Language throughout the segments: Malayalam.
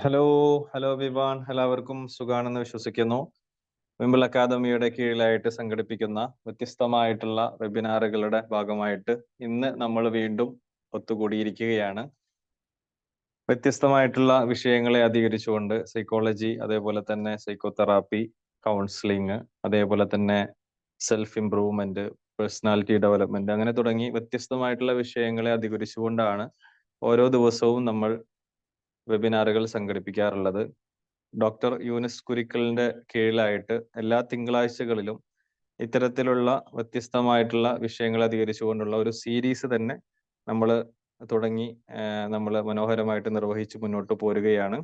ഹലോ ഹലോ വിവാൻ, എല്ലാവർക്കും സുഖാണെന്ന് വിശ്വസിക്കുന്നു. വിംബിൾ അക്കാദമിയുടെ കീഴിലായിട്ട് സംഘടിപ്പിക്കുന്ന വ്യത്യസ്തമായിട്ടുള്ള വെബിനാറുകളുടെ ഭാഗമായിട്ട് ഇന്ന് നമ്മൾ വീണ്ടും ഒത്തുകൂടിയിരിക്കുകയാണ്. വ്യത്യസ്തമായിട്ടുള്ള വിഷയങ്ങളെ അധികരിച്ചുകൊണ്ട് സൈക്കോളജി, അതേപോലെ തന്നെ സൈക്കോതെറാപ്പി, കൗൺസിലിംഗ്, അതേപോലെ തന്നെ സെൽഫ് ഇംപ്രൂവ്മെന്റ്, പേഴ്സണാലിറ്റി ഡെവലപ്മെന്റ്, അങ്ങനെ തുടങ്ങി വ്യത്യസ്തമായിട്ടുള്ള വിഷയങ്ങളെ അധികരിച്ചുകൊണ്ടാണ് ഓരോ ദിവസവും നമ്മൾ വെബിനാറുകൾ സംഘടിപ്പിക്കാറുള്ളത്. ഡോക്ടർ യൂനിസ് കുരിക്കലിന്റെ കീഴിലായിട്ട് എല്ലാ തിങ്കളാഴ്ചകളിലും ഇത്തരത്തിലുള്ള വ്യത്യസ്തമായിട്ടുള്ള വിഷയങ്ങൾ അധികരിച്ചുകൊണ്ടുള്ള ഒരു സീരീസ് തന്നെ നമ്മൾ തുടങ്ങി നമ്മൾ മനോഹരമായിട്ട് നിർവഹിച്ച് മുന്നോട്ട് പോരുകയാണ്.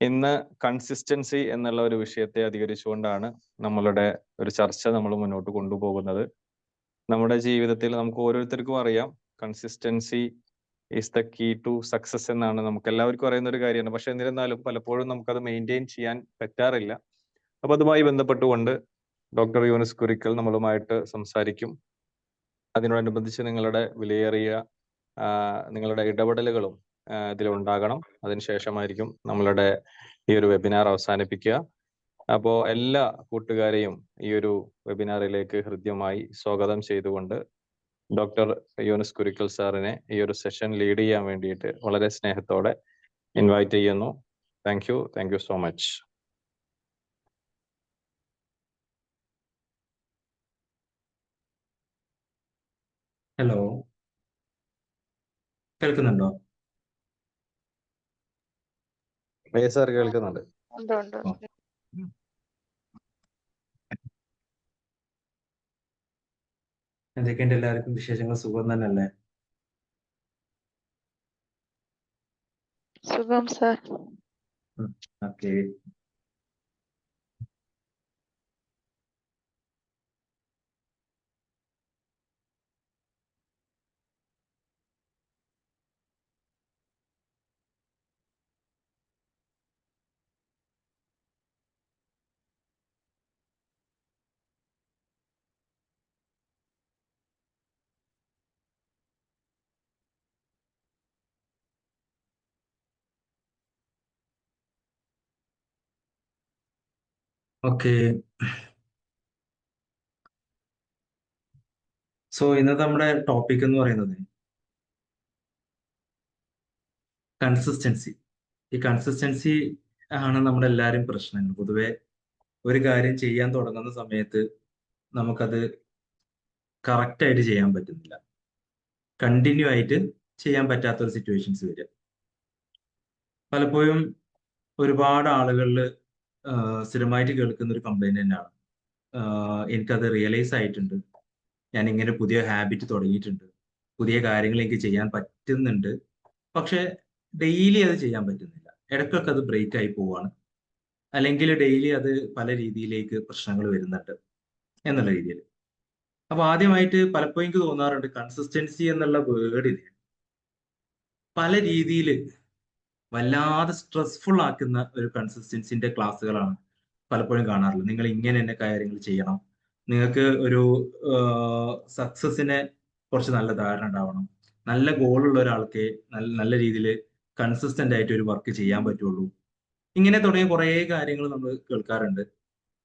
ഇന്ന് കൺസിസ്റ്റൻസി എന്നുള്ള ഒരു വിഷയത്തെ അധികരിച്ചുകൊണ്ടാണ് നമ്മളുടെ ഒരു ചർച്ച നമ്മൾ മുന്നോട്ട് കൊണ്ടുപോകുന്നത്. നമ്മുടെ ജീവിതത്തിൽ നമുക്ക് ഓരോരുത്തർക്കും അറിയാം, consistency is the key to success എന്നാണ് നമുക്ക് എല്ലാവർക്കും അറിയുന്ന ഒരു കാര്യമാണ്. പക്ഷെ എന്നിരുന്നാലും പലപ്പോഴും നമുക്കത് മെയിൻറ്റെയിൻ ചെയ്യാൻ പറ്റാറില്ല. അപ്പൊ അതുമായി ബന്ധപ്പെട്ടുകൊണ്ട് ഡോക്ടർ യൂനിസ് കുരിക്കൽ നമ്മളുമായിട്ട് സംസാരിക്കും. അതിനോടനുബന്ധിച്ച് നിങ്ങളുടെ വിലയേറിയ നിങ്ങളുടെ ഇടപെടലുകളും ഇതിലുണ്ടാകണം. അതിനുശേഷമായിരിക്കും നമ്മളുടെ ഈ ഒരു വെബിനാർ അവസാനിപ്പിക്കുക. അപ്പോൾ എല്ലാ കൂട്ടുകാരെയും ഈ ഒരു വെബിനാറിലേക്ക് ഹൃദ്യമായി സ്വാഗതം ചെയ്തുകൊണ്ട് ഡോക്ടർ യൂനിസ് കുരിക്കൽ സാറിനെ ഈ ഒരു സെഷൻ ലീഡ് ചെയ്യാൻ വേണ്ടിയിട്ട് വളരെ സ്നേഹത്തോടെ ഇൻവൈറ്റ് ചെയ്യുന്നു. Thank you so much. Hello, കേൾക്കുന്നുണ്ടോ? സാർ കേൾക്കുന്നുണ്ട്. എന്തൊക്കെയുണ്ട് എല്ലാവർക്കും വിശേഷങ്ങൾ? സുഖം തന്നെയല്ലേ? സുഖം സാർ. ഓക്കെ. ഓക്കെ, സോ ഇന്നത്തെ നമ്മുടെ ടോപ്പിക് എന്ന് പറയുന്നത് കൺസിസ്റ്റൻസി. ഈ കൺസിസ്റ്റൻസി ആണ് നമ്മുടെ എല്ലാവരും പ്രശ്നങ്ങൾ. പൊതുവെ ഒരു കാര്യം ചെയ്യാൻ തുടങ്ങുന്ന സമയത്ത് നമുക്കത് കറക്റ്റായിട്ട് ചെയ്യാൻ പറ്റുന്നില്ല, കണ്ടിന്യൂ ആയിട്ട് ചെയ്യാൻ പറ്റാത്തൊരു സിറ്റുവേഷൻസ് വരിക. പലപ്പോഴും ഒരുപാട് ആളുകളിൽ സ്ഥിരമായിട്ട് കേൾക്കുന്ന ഒരു കംപ്ലൈന്റ് തന്നെയാണ്. എനിക്കത് റിയലൈസ് ആയിട്ടുണ്ട്, ഞാൻ ഇങ്ങനെ പുതിയ ഹാബിറ്റ് തുടങ്ങിയിട്ടുണ്ട്, പുതിയ കാര്യങ്ങൾ എനിക്ക് ചെയ്യാൻ പറ്റുന്നുണ്ട്, പക്ഷെ ഡെയിലി അത് ചെയ്യാൻ പറ്റുന്നില്ല. ഇടയ്ക്കൊക്കെ അത് ബ്രേക്ക് ആയി പോവാണ്, അല്ലെങ്കിൽ ഡെയിലി അത് പല രീതിയിലേക്ക് പ്രശ്നങ്ങൾ വരുന്നുണ്ട് എന്നുള്ള രീതിയിൽ. അപ്പൊ ആദ്യമായിട്ട് പലപ്പോഴും എനിക്ക് തോന്നാറുണ്ട്, കൺസിസ്റ്റൻസി എന്നുള്ള വേർഡിന് പല രീതിയിൽ വല്ലാതെ സ്ട്രെസ്ഫുൾ ആക്കുന്ന ഒരു കൺസിസ്റ്റൻസിന്റെ ക്ലാസ്സുകളാണ് പലപ്പോഴും കാണാറുള്ളത്. നിങ്ങൾ ഇങ്ങനെ തന്നെ കാര്യങ്ങൾ ചെയ്യണം, നിങ്ങൾക്ക് ഒരു സക്സസിനെ കുറച്ച് നല്ല ധാരണ ഉണ്ടാവണം, നല്ല ഗോളുള്ള ഒരാൾക്ക് നല്ല രീതിയിൽ കൺസിസ്റ്റന്റ് ആയിട്ട് ഒരു വർക്ക് ചെയ്യാൻ പറ്റുള്ളൂ, ഇങ്ങനെ തുടങ്ങിയ കുറേ കാര്യങ്ങൾ നമ്മൾ കേൾക്കാറുണ്ട്.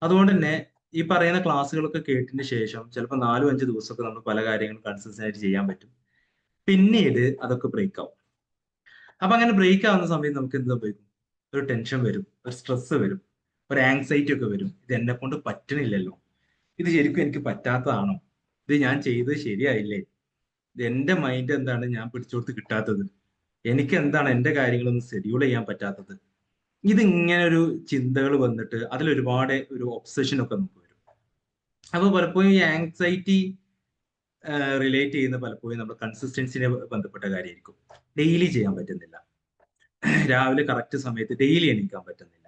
അതുകൊണ്ട് തന്നെ ഈ പറയുന്ന ക്ലാസ്സുകളൊക്കെ കേട്ടതിന് ശേഷം ചിലപ്പോൾ 4-5 ദിവസമൊക്കെ നമ്മൾ പല കാര്യങ്ങളും കൺസിസ്റ്റന്റ് ആയിട്ട് ചെയ്യാൻ പറ്റും. പിന്നീട് അതൊക്കെ ബ്രേക്ക് ആവും. അപ്പൊ അങ്ങനെ ബ്രേക്ക് ആവുന്ന സമയത്ത് നമുക്ക് എന്ത് സംഭവിക്കും? ഒരു ടെൻഷൻ വരും, ഒരു സ്ട്രെസ് വരും, ഒരു ആങ്സൈറ്റി ഒക്കെ വരും. ഇത് എന്നെ കൊണ്ട് പറ്റണില്ലല്ലോ, ഇത് ശരിക്കും എനിക്ക് പറ്റാത്തതാണോ, ഇത് ഞാൻ ചെയ്തത് ശരിയായില്ലേ, ഇത് എന്റെ മൈൻഡ് എന്താണ് ഞാൻ പിടിച്ചോടുത്ത് കിട്ടാത്തത്, എനിക്ക് എന്താണ് എന്റെ കാര്യങ്ങളൊന്നും ഷെഡ്യൂൾ ചെയ്യാൻ പറ്റാത്തത്, ഇതിങ്ങനെ ഒരു ചിന്തകൾ വന്നിട്ട് അതിലൊരുപാട് ഒരു ഒബ്സഷൻ ഒക്കെ നമുക്ക് വരും. അപ്പൊ പലപ്പോഴും ഈ ആങ്സൈറ്റി റിലേറ്റ് ചെയ്യുന്ന പലപ്പോഴും നമ്മുടെ കൺസിസ്റ്റൻസിനെ ബന്ധപ്പെട്ട കാര്യമായിരിക്കും. ഡെയിലി ചെയ്യാൻ പറ്റുന്നില്ല, രാവിലെ കറക്റ്റ് സമയത്ത് ഡെയിലി എണീക്കാൻ പറ്റുന്നില്ല,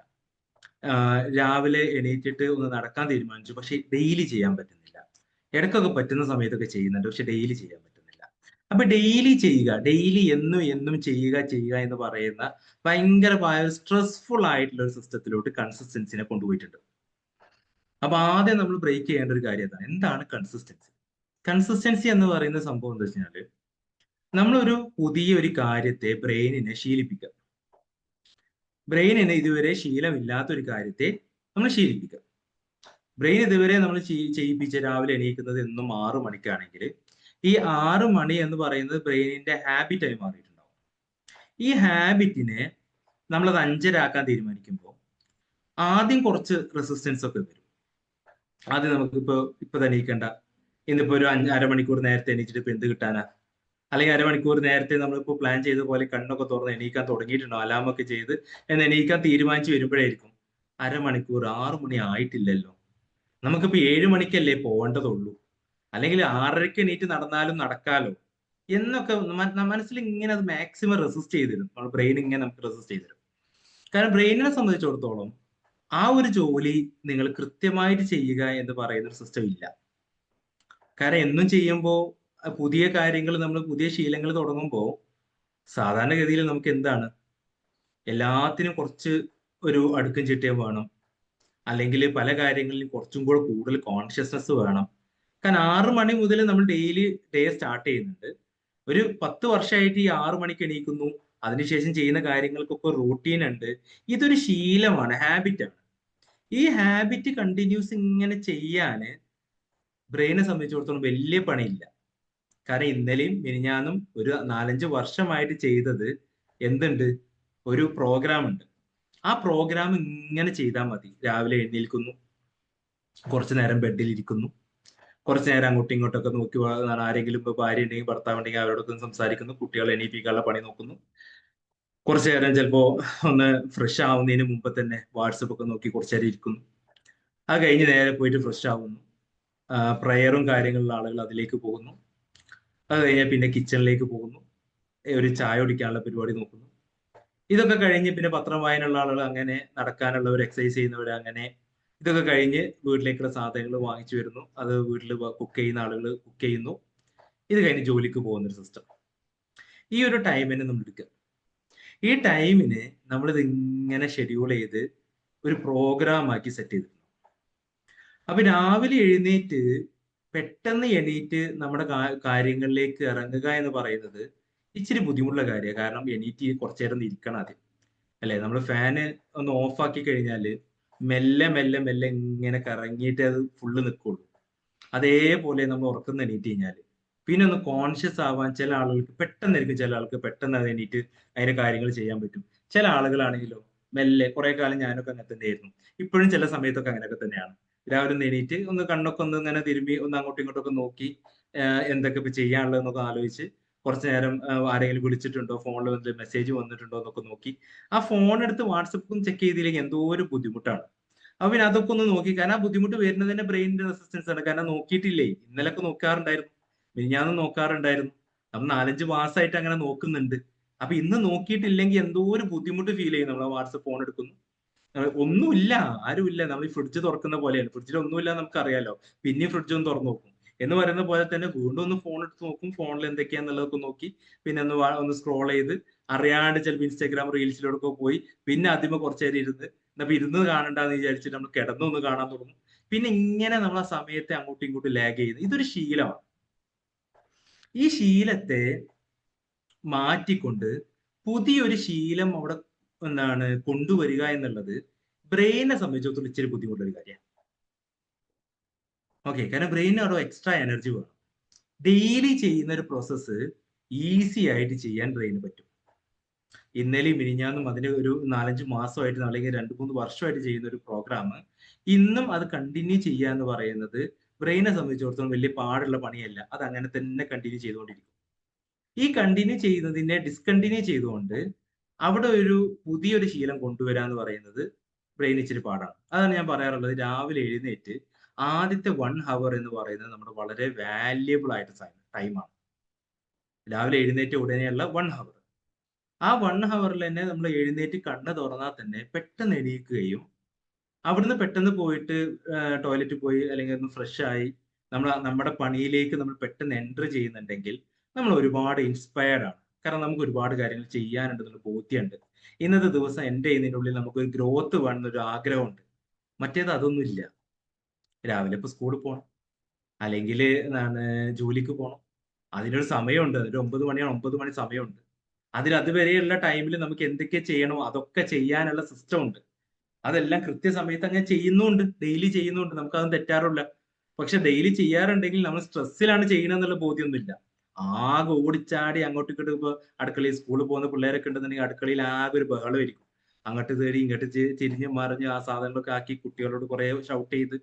രാവിലെ എണീറ്റിട്ട് ഒന്ന് നടക്കാൻ തീരുമാനിച്ചു, പക്ഷെ ഡെയിലി ചെയ്യാൻ പറ്റുന്നില്ല, ഇടയ്ക്കൊക്കെ പറ്റുന്ന സമയത്തൊക്കെ ചെയ്യുന്നുണ്ട്, പക്ഷെ ഡെയിലി ചെയ്യാൻ പറ്റുന്നില്ല. അപ്പൊ ഡെയിലി ചെയ്യുക, ഡെയിലി എന്നും ചെയ്യുക എന്ന് പറയുന്ന ഭയങ്കരമായ സ്ട്രെസ്ഫുൾ ആയിട്ടുള്ള ഒരു സിസ്റ്റത്തിലോട്ട് കൺസിസ്റ്റൻസിനെ കൊണ്ടുപോയിട്ടുണ്ട്. അപ്പൊ ആദ്യം നമ്മൾ ബ്രേക്ക് ചെയ്യേണ്ട ഒരു കാര്യം എന്താണ് കൺസിസ്റ്റൻസി? കൺസിസ്റ്റൻസി എന്ന് പറയുന്ന സംഭവം എന്താ വെച്ചാല്, നമ്മളൊരു പുതിയ ഒരു കാര്യത്തെ ബ്രെയിനിനെ ശീലിപ്പിക്കുക. ബ്രെയിനിന് ഇതുവരെ ശീലമില്ലാത്ത ഒരു കാര്യത്തെ നമ്മൾ ശീലിപ്പിക്കുക. ബ്രെയിൻ ഇതുവരെ നമ്മൾ ചെയ്യിപ്പിച്ച് രാവിലെ എണീക്കുന്നത് എന്നും 6 മണിക്കാണെങ്കിൽ ഈ 6 മണി എന്ന് പറയുന്നത് ബ്രെയിനിന്റെ ഹാബിറ്റായി മാറിയിട്ടുണ്ടാവും. ഈ ഹാബിറ്റിനെ നമ്മളത് 5:30 ആക്കാൻ തീരുമാനിക്കുമ്പോൾ ആദ്യം കുറച്ച് റെസിസ്റ്റൻസ് ഒക്കെ വരും. ആദ്യം ഇപ്പൊ തന്നെ എണീക്കണ്ട, ഇന്നിപ്പോ ഒരു അരമണിക്കൂർ നേരത്തെ എണീച്ചിട്ട് ഇപ്പൊ എന്ത് കിട്ടാനാ, അല്ലെങ്കിൽ അരമണിക്കൂർ നേരത്തെ നമ്മളിപ്പോ പ്ലാൻ ചെയ്ത പോലെ കണ്ണൊക്കെ തുറന്ന് എണീക്കാൻ തുടങ്ങിയിട്ടുണ്ടോ, അലാമൊക്കെ ചെയ്ത് എന്ന് എണീക്കാൻ തീരുമാനിച്ചു വരുമ്പോഴായിരിക്കും അരമണിക്കൂർ 6 മണി ആയിട്ടില്ലല്ലോ, നമുക്കിപ്പോ 7 മണിക്കല്ലേ പോവേണ്ടതുള്ളൂ, അല്ലെങ്കിൽ 6:30 എണീറ്റ് നടന്നാലും നടക്കാലോ എന്നൊക്കെ മനസ്സിൽ ഇങ്ങനെ അത് മാക്സിമം റെസിസ്റ്റ് ചെയ്തിരും. നമ്മുടെ ബ്രെയിൻ ഇങ്ങനെ നമുക്ക് റെസിസ്റ്റ് ചെയ്തിരും. കാരണം ബ്രെയിനിനെ സംബന്ധിച്ചിടത്തോളം ആ ഒരു ജോലി നിങ്ങൾ കൃത്യമായിട്ട് ചെയ്യുക എന്ന് പറയുന്ന ഒരു സിസ്റ്റം ഇല്ല. കാരണം എന്നും ചെയ്യുമ്പോൾ പുതിയ കാര്യങ്ങൾ, നമ്മൾ പുതിയ ശീലങ്ങൾ തുടങ്ങുമ്പോൾ സാധാരണഗതിയിൽ നമുക്ക് എന്താണ്, എല്ലാത്തിനും കുറച്ച് ഒരു അടുക്കും ചിട്ടയും വേണം, അല്ലെങ്കിൽ പല കാര്യങ്ങളിലും കുറച്ചും കൂടെ കൂടുതൽ കോൺഷ്യസ്നസ് വേണം. കാരണം 6 മണി മുതൽ നമ്മൾ ഡെയിലി ഡേ സ്റ്റാർട്ട് ചെയ്യുന്നുണ്ട്. ഒരു 10 വർഷമായിട്ട് ഈ 6 മണിക്ക് എണീക്കുന്നു, അതിനുശേഷം ചെയ്യുന്ന കാര്യങ്ങൾക്കൊക്കെ റൂട്ടീൻ ഉണ്ട്. ഇതൊരു ശീലമാണ്, ഹാബിറ്റാണ്. ഈ ഹാബിറ്റ് കണ്ടിന്യൂസ് ഇങ്ങനെ ചെയ്യാന് ബ്രെയിനെ സംബന്ധിച്ചിടത്തോളം വലിയ പണിയില്ല. കാരണം ഇന്നലെയും മിനിഞ്ഞാന്നും ഒരു 4-5 വർഷമായിട്ട് ചെയ്തത് എന്തുണ്ട്, ഒരു പ്രോഗ്രാം ഉണ്ട്. ആ പ്രോഗ്രാം ഇങ്ങനെ ചെയ്താൽ മതി. രാവിലെ എഴുന്നേൽക്കുന്നു, കുറച്ചു നേരം ബെഡിൽ ഇരിക്കുന്നു, കുറച്ചു നേരം അങ്ങോട്ടും ഇങ്ങോട്ടൊക്കെ നോക്കി, ആരെങ്കിലും ഇപ്പൊ ഭാര്യ ഉണ്ടെങ്കിൽ ഭർത്താവ് ഉണ്ടെങ്കിൽ അവരോടൊക്കെ സംസാരിക്കുന്നു, കുട്ടികളെ എണീപ്പിക്കാനുള്ള പണി നോക്കുന്നു, കുറച്ചു നേരം ചിലപ്പോ ഒന്ന് ഫ്രഷ് ആവുന്നതിന് മുമ്പ് തന്നെ വാട്സപ്പ് ഒക്കെ നോക്കി കുറച്ചു നേരം ഇരിക്കുന്നു. അത് കഴിഞ്ഞ് നേരെ പോയിട്ട് ഫ്രഷ് ആവുന്നു, പ്രയറും കാര്യങ്ങളുള്ള ആളുകൾ അതിലേക്ക് പോകുന്നു. അത് കഴിഞ്ഞാൽ പിന്നെ കിച്ചണിലേക്ക് പോകുന്നു, ഒരു ചായ കുടിക്കാനുള്ള പരിപാടി നോക്കുന്നു. ഇതൊക്കെ കഴിഞ്ഞ് പിന്നെ പത്രം വായനയുള്ള ആളുകൾ അങ്ങനെ, നടക്കാനുള്ളവർ, എക്സസൈസ് ചെയ്യുന്നവർ അങ്ങനെ. ഇതൊക്കെ കഴിഞ്ഞ് വീട്ടിലേക്കുള്ള സാധനങ്ങൾ വാങ്ങിച്ചു വരുന്നു, അത് വീട്ടിൽ കുക്ക് ചെയ്യുന്ന ആളുകൾ കുക്ക് ചെയ്യുന്നു. ഇത് കഴിഞ്ഞ് ജോലിക്ക് പോകുന്ന ഒരു സിസ്റ്റം. ഈ ഒരു ടൈമിന് നമ്മൾ എടുക്കുക. ഈ ടൈമിന് നമ്മളിത് ഇങ്ങനെ ഷെഡ്യൂൾ ചെയ്ത് ഒരു പ്രോഗ്രാം ആക്കി സെറ്റ് ചെയ്തിരുന്നു. അപ്പൊ രാവിലെ എഴുന്നേറ്റ് പെട്ടെന്ന് എണീറ്റ് നമ്മുടെ കാര്യങ്ങളിലേക്ക് ഇറങ്ങുക എന്ന് പറയുന്നത് ഇച്ചിരി ബുദ്ധിമുട്ടുള്ള കാര്യമാണ്. കാരണം എണീറ്റ് കുറച്ചു നേരം ഇരിക്കണം ആദ്യം, അല്ലെ? നമ്മൾ ഫാന് ഒന്ന് ഓഫ് ആക്കി കഴിഞ്ഞാല് മെല്ലെ മെല്ലെ മെല്ലെ ഇങ്ങനെ കറങ്ങിയിട്ട് അത് ഫുള്ള് നിൽക്കുള്ളൂ. അതേപോലെ നമ്മൾ ഉറക്കം എണീറ്റ് കഴിഞ്ഞാല് പിന്നെ ഒന്ന് കോൺഷ്യസ് ആവാൻ ചില ആളുകൾക്ക് പെട്ടെന്നായിരിക്കും, ചില ആൾക്ക് പെട്ടെന്ന് അത് എണീറ്റ് അതിന്റെ കാര്യങ്ങൾ ചെയ്യാൻ പറ്റും. ചില ആളുകളാണെങ്കിലോ മെല്ലെ, കുറെ കാലം ഞാനൊക്കെ അങ്ങനെ തന്നെയായിരുന്നു, ഇപ്പോഴും ചില സമയത്തൊക്കെ അങ്ങനെയൊക്കെ തന്നെയാണ്. രാവിലെ ഒന്ന് എണീറ്റ് ഒന്ന് കണ്ണൊക്കെ ഒന്ന് ഇങ്ങനെ തിരുമ്പി ഒന്ന് അങ്ങോട്ടും ഇങ്ങോട്ടൊക്കെ നോക്കി എന്തൊക്കെ ഇപ്പൊ ചെയ്യാനുള്ളതെന്നൊക്കെ ആലോചിച്ച് കുറച്ചു നേരം ആരെങ്കിലും വിളിച്ചിട്ടുണ്ടോ, ഫോണിൽ വന്നിട്ട് മെസ്സേജ് വന്നിട്ടുണ്ടോ എന്നൊക്കെ നോക്കി ആ ഫോൺ എടുത്ത് വാട്സപ്പും ചെക്ക് ചെയ്തില്ലെങ്കിൽ എന്തോ ഒരു ബുദ്ധിമുട്ടാണ്. അപ്പൊ പിന്നെ അതൊക്കെ ഒന്ന് നോക്കി, കാരണം ആ ബുദ്ധിമുട്ട് വരുന്നത് തന്നെ ബ്രെയിനിന്റെ റെസിസ്റ്റൻസ് ആണ്. കാരണം നോക്കിയിട്ടില്ലേ, ഇന്നലൊക്കെ നോക്കാറുണ്ടായിരുന്നു, മിനിഞ്ഞാന്ന് നോക്കാറുണ്ടായിരുന്നു, നമ്മൾ 4-5 മാസമായിട്ട് അങ്ങനെ നോക്കുന്നുണ്ട്. അപ്പൊ ഇന്ന് നോക്കിയിട്ടില്ലെങ്കിൽ എന്തോ ഒരു ബുദ്ധിമുട്ട് ഫീൽ ചെയ്യും. നമ്മൾ വാട്സപ്പ് ഫോൺ എടുക്കുന്നു, ഒന്നുമില്ല, ആരുമില്ല, നമ്മൾ ഈ ഫ്രിഡ്ജ് തുറക്കുന്ന പോലെയാണ്, ഫ്രിഡ്ജിൽ ഒന്നുമില്ല നമുക്ക് അറിയാലോ, പിന്നെയും ഫ്രിഡ്ജ് ഒന്ന് തുറന്നു നോക്കും എന്ന് പറയുന്ന പോലെ തന്നെ വീണ്ടും ഒന്ന് ഫോൺ എടുത്ത് നോക്കും, ഫോണിൽ എന്തൊക്കെയാന്നുള്ളതൊക്കെ നോക്കി പിന്നെ ഒന്ന് സ്ക്രോൾ ചെയ്ത് അറിയാണ്ട് ചിലപ്പോൾ ഇൻസ്റ്റാഗ്രാം റീൽസിലൂടെ പോയി പിന്നെ ആദ്യമേ കുറച്ചു നേരം ഇരുന്ന് എന്നപ്പോ ഇരുന്ന് കാണണ്ടെന്ന് വിചാരിച്ചിട്ട് നമ്മൾ കിടന്നൊന്ന് കാണാൻ തുടങ്ങും. പിന്നെ ഇങ്ങനെ നമ്മൾ ആ സമയത്തെ അങ്ങോട്ടും ഇങ്ങോട്ടും ലാഗ് ചെയ്ത് ഇതൊരു ശീലമാണ്. ഈ ശീലത്തെ മാറ്റിക്കൊണ്ട് പുതിയൊരു ശീലം അവിടെ കൊണ്ടുവരിക എന്നുള്ളത് ബ്രെയിനെ സംബന്ധിച്ചിടത്തോളം ഇച്ചിരി ബുദ്ധിമുട്ടുള്ള കാര്യമാണ്. ഓക്കെ, കാരണം ബ്രെയിനിന് അവിടെ എക്സ്ട്രാ എനർജി വേണം. ഡെയിലി ചെയ്യുന്ന ഒരു പ്രോസസ്സ് ഈസി ആയിട്ട് ചെയ്യാൻ ബ്രെയിന് പറ്റും. ഇന്നലെയും മിനിഞ്ഞാന്നും അതിന് ഒരു 4-5 മാസമായിട്ട് അല്ലെങ്കിൽ 2-3 വർഷമായിട്ട് ചെയ്യുന്ന ഒരു പ്രോഗ്രാം ഇന്നും അത് കണ്ടിന്യൂ ചെയ്യുക എന്ന് പറയുന്നത് ബ്രെയിനെ സംബന്ധിച്ചിടത്തോളം വലിയ പാടുള്ള പണിയല്ല. അത് അങ്ങനെ തന്നെ കണ്ടിന്യൂ ചെയ്തുകൊണ്ടിരിക്കും. ഈ കണ്ടിന്യൂ ചെയ്യുന്നതിനെ ഡിസ്കണ്ടിന്യൂ ചെയ്തുകൊണ്ട് അവിടെ ഒരു പുതിയൊരു ശീലം കൊണ്ടുവരിക എന്ന് പറയുന്നത് ബ്രെയിൻ ഇച്ചിരി പാടാണ്. അതാണ് ഞാൻ പറയാറുള്ളത്, രാവിലെ എഴുന്നേറ്റ് ആദ്യത്തെ 1 hour എന്ന് പറയുന്നത് നമ്മുടെ വളരെ വാല്യുബിൾ ആയിട്ട് ടൈമാണ്. രാവിലെ എഴുന്നേറ്റ ഉടനെയുള്ള 1 hour. ആ 1 hourൽ തന്നെ നമ്മൾ എഴുന്നേറ്റ് കണ്ണ് തുറന്നാൽ തന്നെ പെട്ടെന്ന് എണീക്കുകയും അവിടുന്ന് പെട്ടെന്ന് പോയിട്ട് ടോയ്ലറ്റിൽ പോയി അല്ലെങ്കിൽ ഒന്ന് ഫ്രഷ് ആയി നമ്മുടെ പണിയിലേക്ക് നമ്മൾ പെട്ടെന്ന് എൻ്റർ ചെയ്യുന്നുണ്ടെങ്കിൽ നമ്മൾ ഒരുപാട് ഇൻസ്പയർഡ് ആണ്. കാരണം നമുക്ക് ഒരുപാട് കാര്യങ്ങൾ ചെയ്യാനുണ്ടെന്നുള്ള ബോധ്യമുണ്ട്. ഇന്നത്തെ ദിവസം എൻ്റെ ചെയ്യുന്നതിൻ്റെ ഉള്ളിൽ നമുക്കൊരു ഗ്രോത്ത് വേണമെന്നൊരു ആഗ്രഹമുണ്ട്. മറ്റേത് അതൊന്നുമില്ല. രാവിലെ ഇപ്പൊ സ്കൂളിൽ പോകണം, അല്ലെങ്കിൽ ജോലിക്ക് പോകണം, അതിനൊരു സമയമുണ്ട്, ഒരു 9 മണിയാണ്, 9 മണി സമയമുണ്ട്. അതുവരെയുള്ള ടൈമിൽ നമുക്ക് എന്തൊക്കെ ചെയ്യണോ അതൊക്കെ ചെയ്യാനുള്ള സിസ്റ്റം ഉണ്ട്. അതെല്ലാം കൃത്യസമയത്ത് അങ്ങനെ ചെയ്യുന്നുണ്ട്. ഡെയിലി ചെയ്യുന്നുണ്ട്. നമുക്കതൊന്നും തെറ്റാറില്ല. പക്ഷെ ഡെയിലി ചെയ്യാറുണ്ടെങ്കിൽ നമ്മൾ സ്ട്രെസ്സിലാണ് ചെയ്യണെന്നുള്ള ബോധ്യമൊന്നുമില്ല. ആകെ ഓടിച്ചാടി അങ്ങോട്ടും ഇങ്ങോട്ടും ഇപ്പൊ അടുക്കളയിൽ സ്കൂളിൽ പോകുന്ന പിള്ളേരൊക്കെ ഉണ്ടെന്നുണ്ടെങ്കിൽ അടുക്കളയിൽ ആകെ ഒരു ബഹളമായിരിക്കും. അങ്ങോട്ട് തേടി ഇങ്ങോട്ട് തിരിഞ്ഞ് മറിഞ്ഞ് ആ സാധനങ്ങളൊക്കെ ആക്കി കുട്ടികളോട് കുറെ ഷൗട്ട് ചെയ്ത്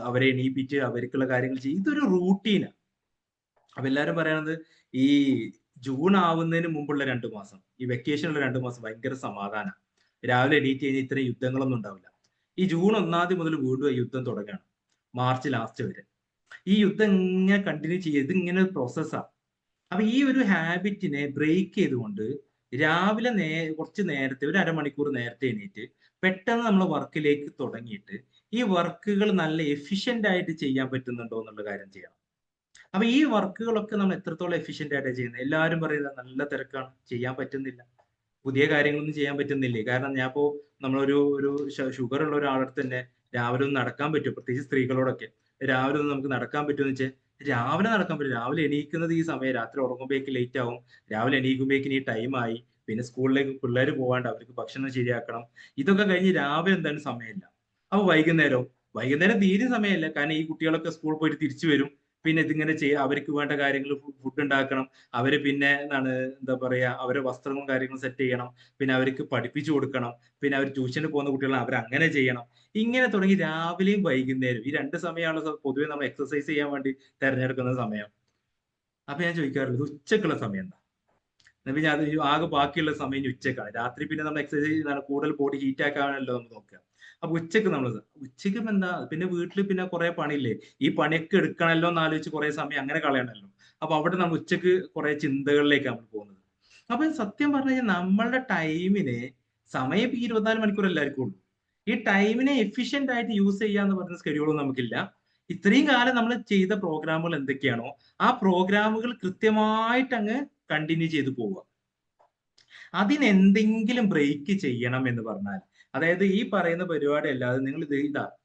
അവരെ എണീപ്പിച്ച് അവർക്കുള്ള കാര്യങ്ങൾ ചെയ്യും. ഇതൊരു റൂട്ടീനാ. അപ്പൊ എല്ലാരും പറയണത് ഈ ജൂൺ ആവുന്നതിന് മുമ്പുള്ള 2 മാസം, ഈ വെക്കേഷനുള്ള 2 മാസം ഭയങ്കര സമാധാനം. രാവിലെ എണീറ്റ് കഴിഞ്ഞാൽ ഇത്രയും യുദ്ധങ്ങളൊന്നും ഉണ്ടാവില്ല. ഈ ജൂൺ 1 മുതൽ വീണ്ടും ആ യുദ്ധം തുടങ്ങുകയാണ്. മാർച്ച് ലാസ്റ്റ് വരെ. ഈ യുദ്ധം ഇങ്ങനെ കണ്ടിന്യൂ ചെയ്യുക. ഇതിങ്ങനെ ഒരു പ്രോസസ്സാ. അപ്പൊ ഈ ഒരു ഹാബിറ്റിനെ ബ്രേക്ക് ചെയ്തുകൊണ്ട് രാവിലെ കുറച്ച് നേരത്തെ ഒരു അരമണിക്കൂർ നേരത്തെ എണീറ്റ് പെട്ടെന്ന് നമ്മൾ വർക്കിലേക്ക് തുടങ്ങിയിട്ട് ഈ വർക്കുകൾ നല്ല എഫിഷ്യന്റ് ആയിട്ട് ചെയ്യാൻ പറ്റുന്നുണ്ടോ എന്നുള്ള കാര്യം ചെയ്യണം. അപ്പൊ ഈ വർക്കുകളൊക്കെ നമ്മൾ എത്രത്തോളം എഫിഷ്യന്റ് ആയിട്ടാണ് ചെയ്യുന്നത്? എല്ലാവരും പറയുന്നത് നല്ല തിരക്കാണ്, ചെയ്യാൻ പറ്റുന്നില്ല. പുതിയ കാര്യങ്ങളൊന്നും ചെയ്യാൻ പറ്റുന്നില്ലേ? കാരണം ഞാനിപ്പോ നമ്മളൊരു ഒരു ഷുഗർ ഉള്ള ഒരാളടുത്ത് തന്നെ രാവിലെ ഒന്ന് നടക്കാൻ പറ്റുമോ? പ്രത്യേകിച്ച് സ്ത്രീകളോടൊക്കെ രാവിലെ ഒന്ന് നമുക്ക് നടക്കാൻ പറ്റുമെന്ന് വെച്ചാൽ രാവിലെ നടക്കാൻ പറ്റും. രാവിലെ എണീക്കുന്നത് ഈ സമയം, രാത്രി ഉറങ്ങുമ്പോഴേക്ക് ലേറ്റ് ആവും. രാവിലെ എണീക്കുമ്പോഴേക്കും ഈ ടൈം ആയി. പിന്നെ സ്കൂളിലേക്ക് പിള്ളേർ പോകാണ്ട്, അവർക്ക് ഭക്ഷണം ശരിയാക്കണം. ഇതൊക്കെ കഴിഞ്ഞ് രാവിലെ എന്താണ് സമയമില്ല. അപ്പൊ വൈകുന്നേരം തീരെ സമയമില്ല. കാരണം ഈ കുട്ടികളൊക്കെ സ്കൂളിൽ പോയിട്ട് തിരിച്ചു വരും. പിന്നെ ഇതിങ്ങനെ അവർക്ക് വേണ്ട കാര്യങ്ങൾ ഫുഡ് ഉണ്ടാക്കണം. അവര് പിന്നെ എന്താ പറയാ, അവരെ വസ്ത്രങ്ങളും കാര്യങ്ങളും സെറ്റ് ചെയ്യണം. പിന്നെ അവർക്ക് പഠിപ്പിച്ചു കൊടുക്കണം. പിന്നെ അവർ ട്യൂഷന് പോകുന്ന കുട്ടികളെ അവർ അങ്ങനെ ചെയ്യണം. ഇങ്ങനെ തുടങ്ങി രാവിലെയും വൈകുന്നേരം ഈ 2 സമയമാണ് പൊതുവെ നമ്മൾ എക്സർസൈസ് ചെയ്യാൻ വേണ്ടി തെരഞ്ഞെടുക്കുന്ന സമയം. അപ്പൊ ഞാൻ ചോദിക്കാറുള്ളത് ഉച്ചക്കുള്ള സമയം എന്താ? എന്നാ പിന്നെ അത് ആകെ ബാക്കിയുള്ള സമയം ഇനി ഉച്ചക്കാണ്. രാത്രി പിന്നെ നമ്മൾ എക്സർസൈസ് ചെയ്താണ് കൂടുതൽ ബോഡി ഹീറ്റ് ആക്കാനല്ലോ നമ്മൾ നോക്കുക. അപ്പൊ ഉച്ചക്ക് ഉച്ചക്ക് ഇപ്പൊ എന്താ, പിന്നെ വീട്ടിൽ പിന്നെ കുറെ പണിയില്ലേ, ഈ പണിയൊക്കെ എടുക്കണല്ലോ എന്ന് ആലോചിച്ച് കുറെ സമയം അങ്ങനെ കളയണല്ലോ. അപ്പൊ അവിടെ നമ്മൾ ഉച്ചക്ക് കുറെ ചിന്തകളിലേക്കാണ് നമ്മൾ പോകുന്നത്. അപ്പൊ സത്യം പറഞ്ഞു കഴിഞ്ഞാൽ നമ്മളുടെ ടൈമിനെ, സമയം ഇപ്പൊ 24 മണിക്കൂർ എല്ലാവർക്കും ഉള്ളൂ. ഈ ടൈമിനെ എഫിഷ്യന്റ് ആയിട്ട് യൂസ് ചെയ്യാന്ന് പറയുന്ന സ്കെഡ്യൂളും നമുക്കില്ല. ഇത്രയും കാലം നമ്മൾ ചെയ്ത പ്രോഗ്രാമുകൾ എന്തൊക്കെയാണോ ആ പ്രോഗ്രാമുകൾ കൃത്യമായിട്ട് അങ്ങ് കണ്ടിന്യൂ ചെയ്ത് പോവുക. അതിനെന്തെങ്കിലും ബ്രേക്ക് ചെയ്യണം എന്ന് പറഞ്ഞാൽ, അതായത് ഈ പറയുന്ന പരിപാടി അല്ലാതെ നിങ്ങൾ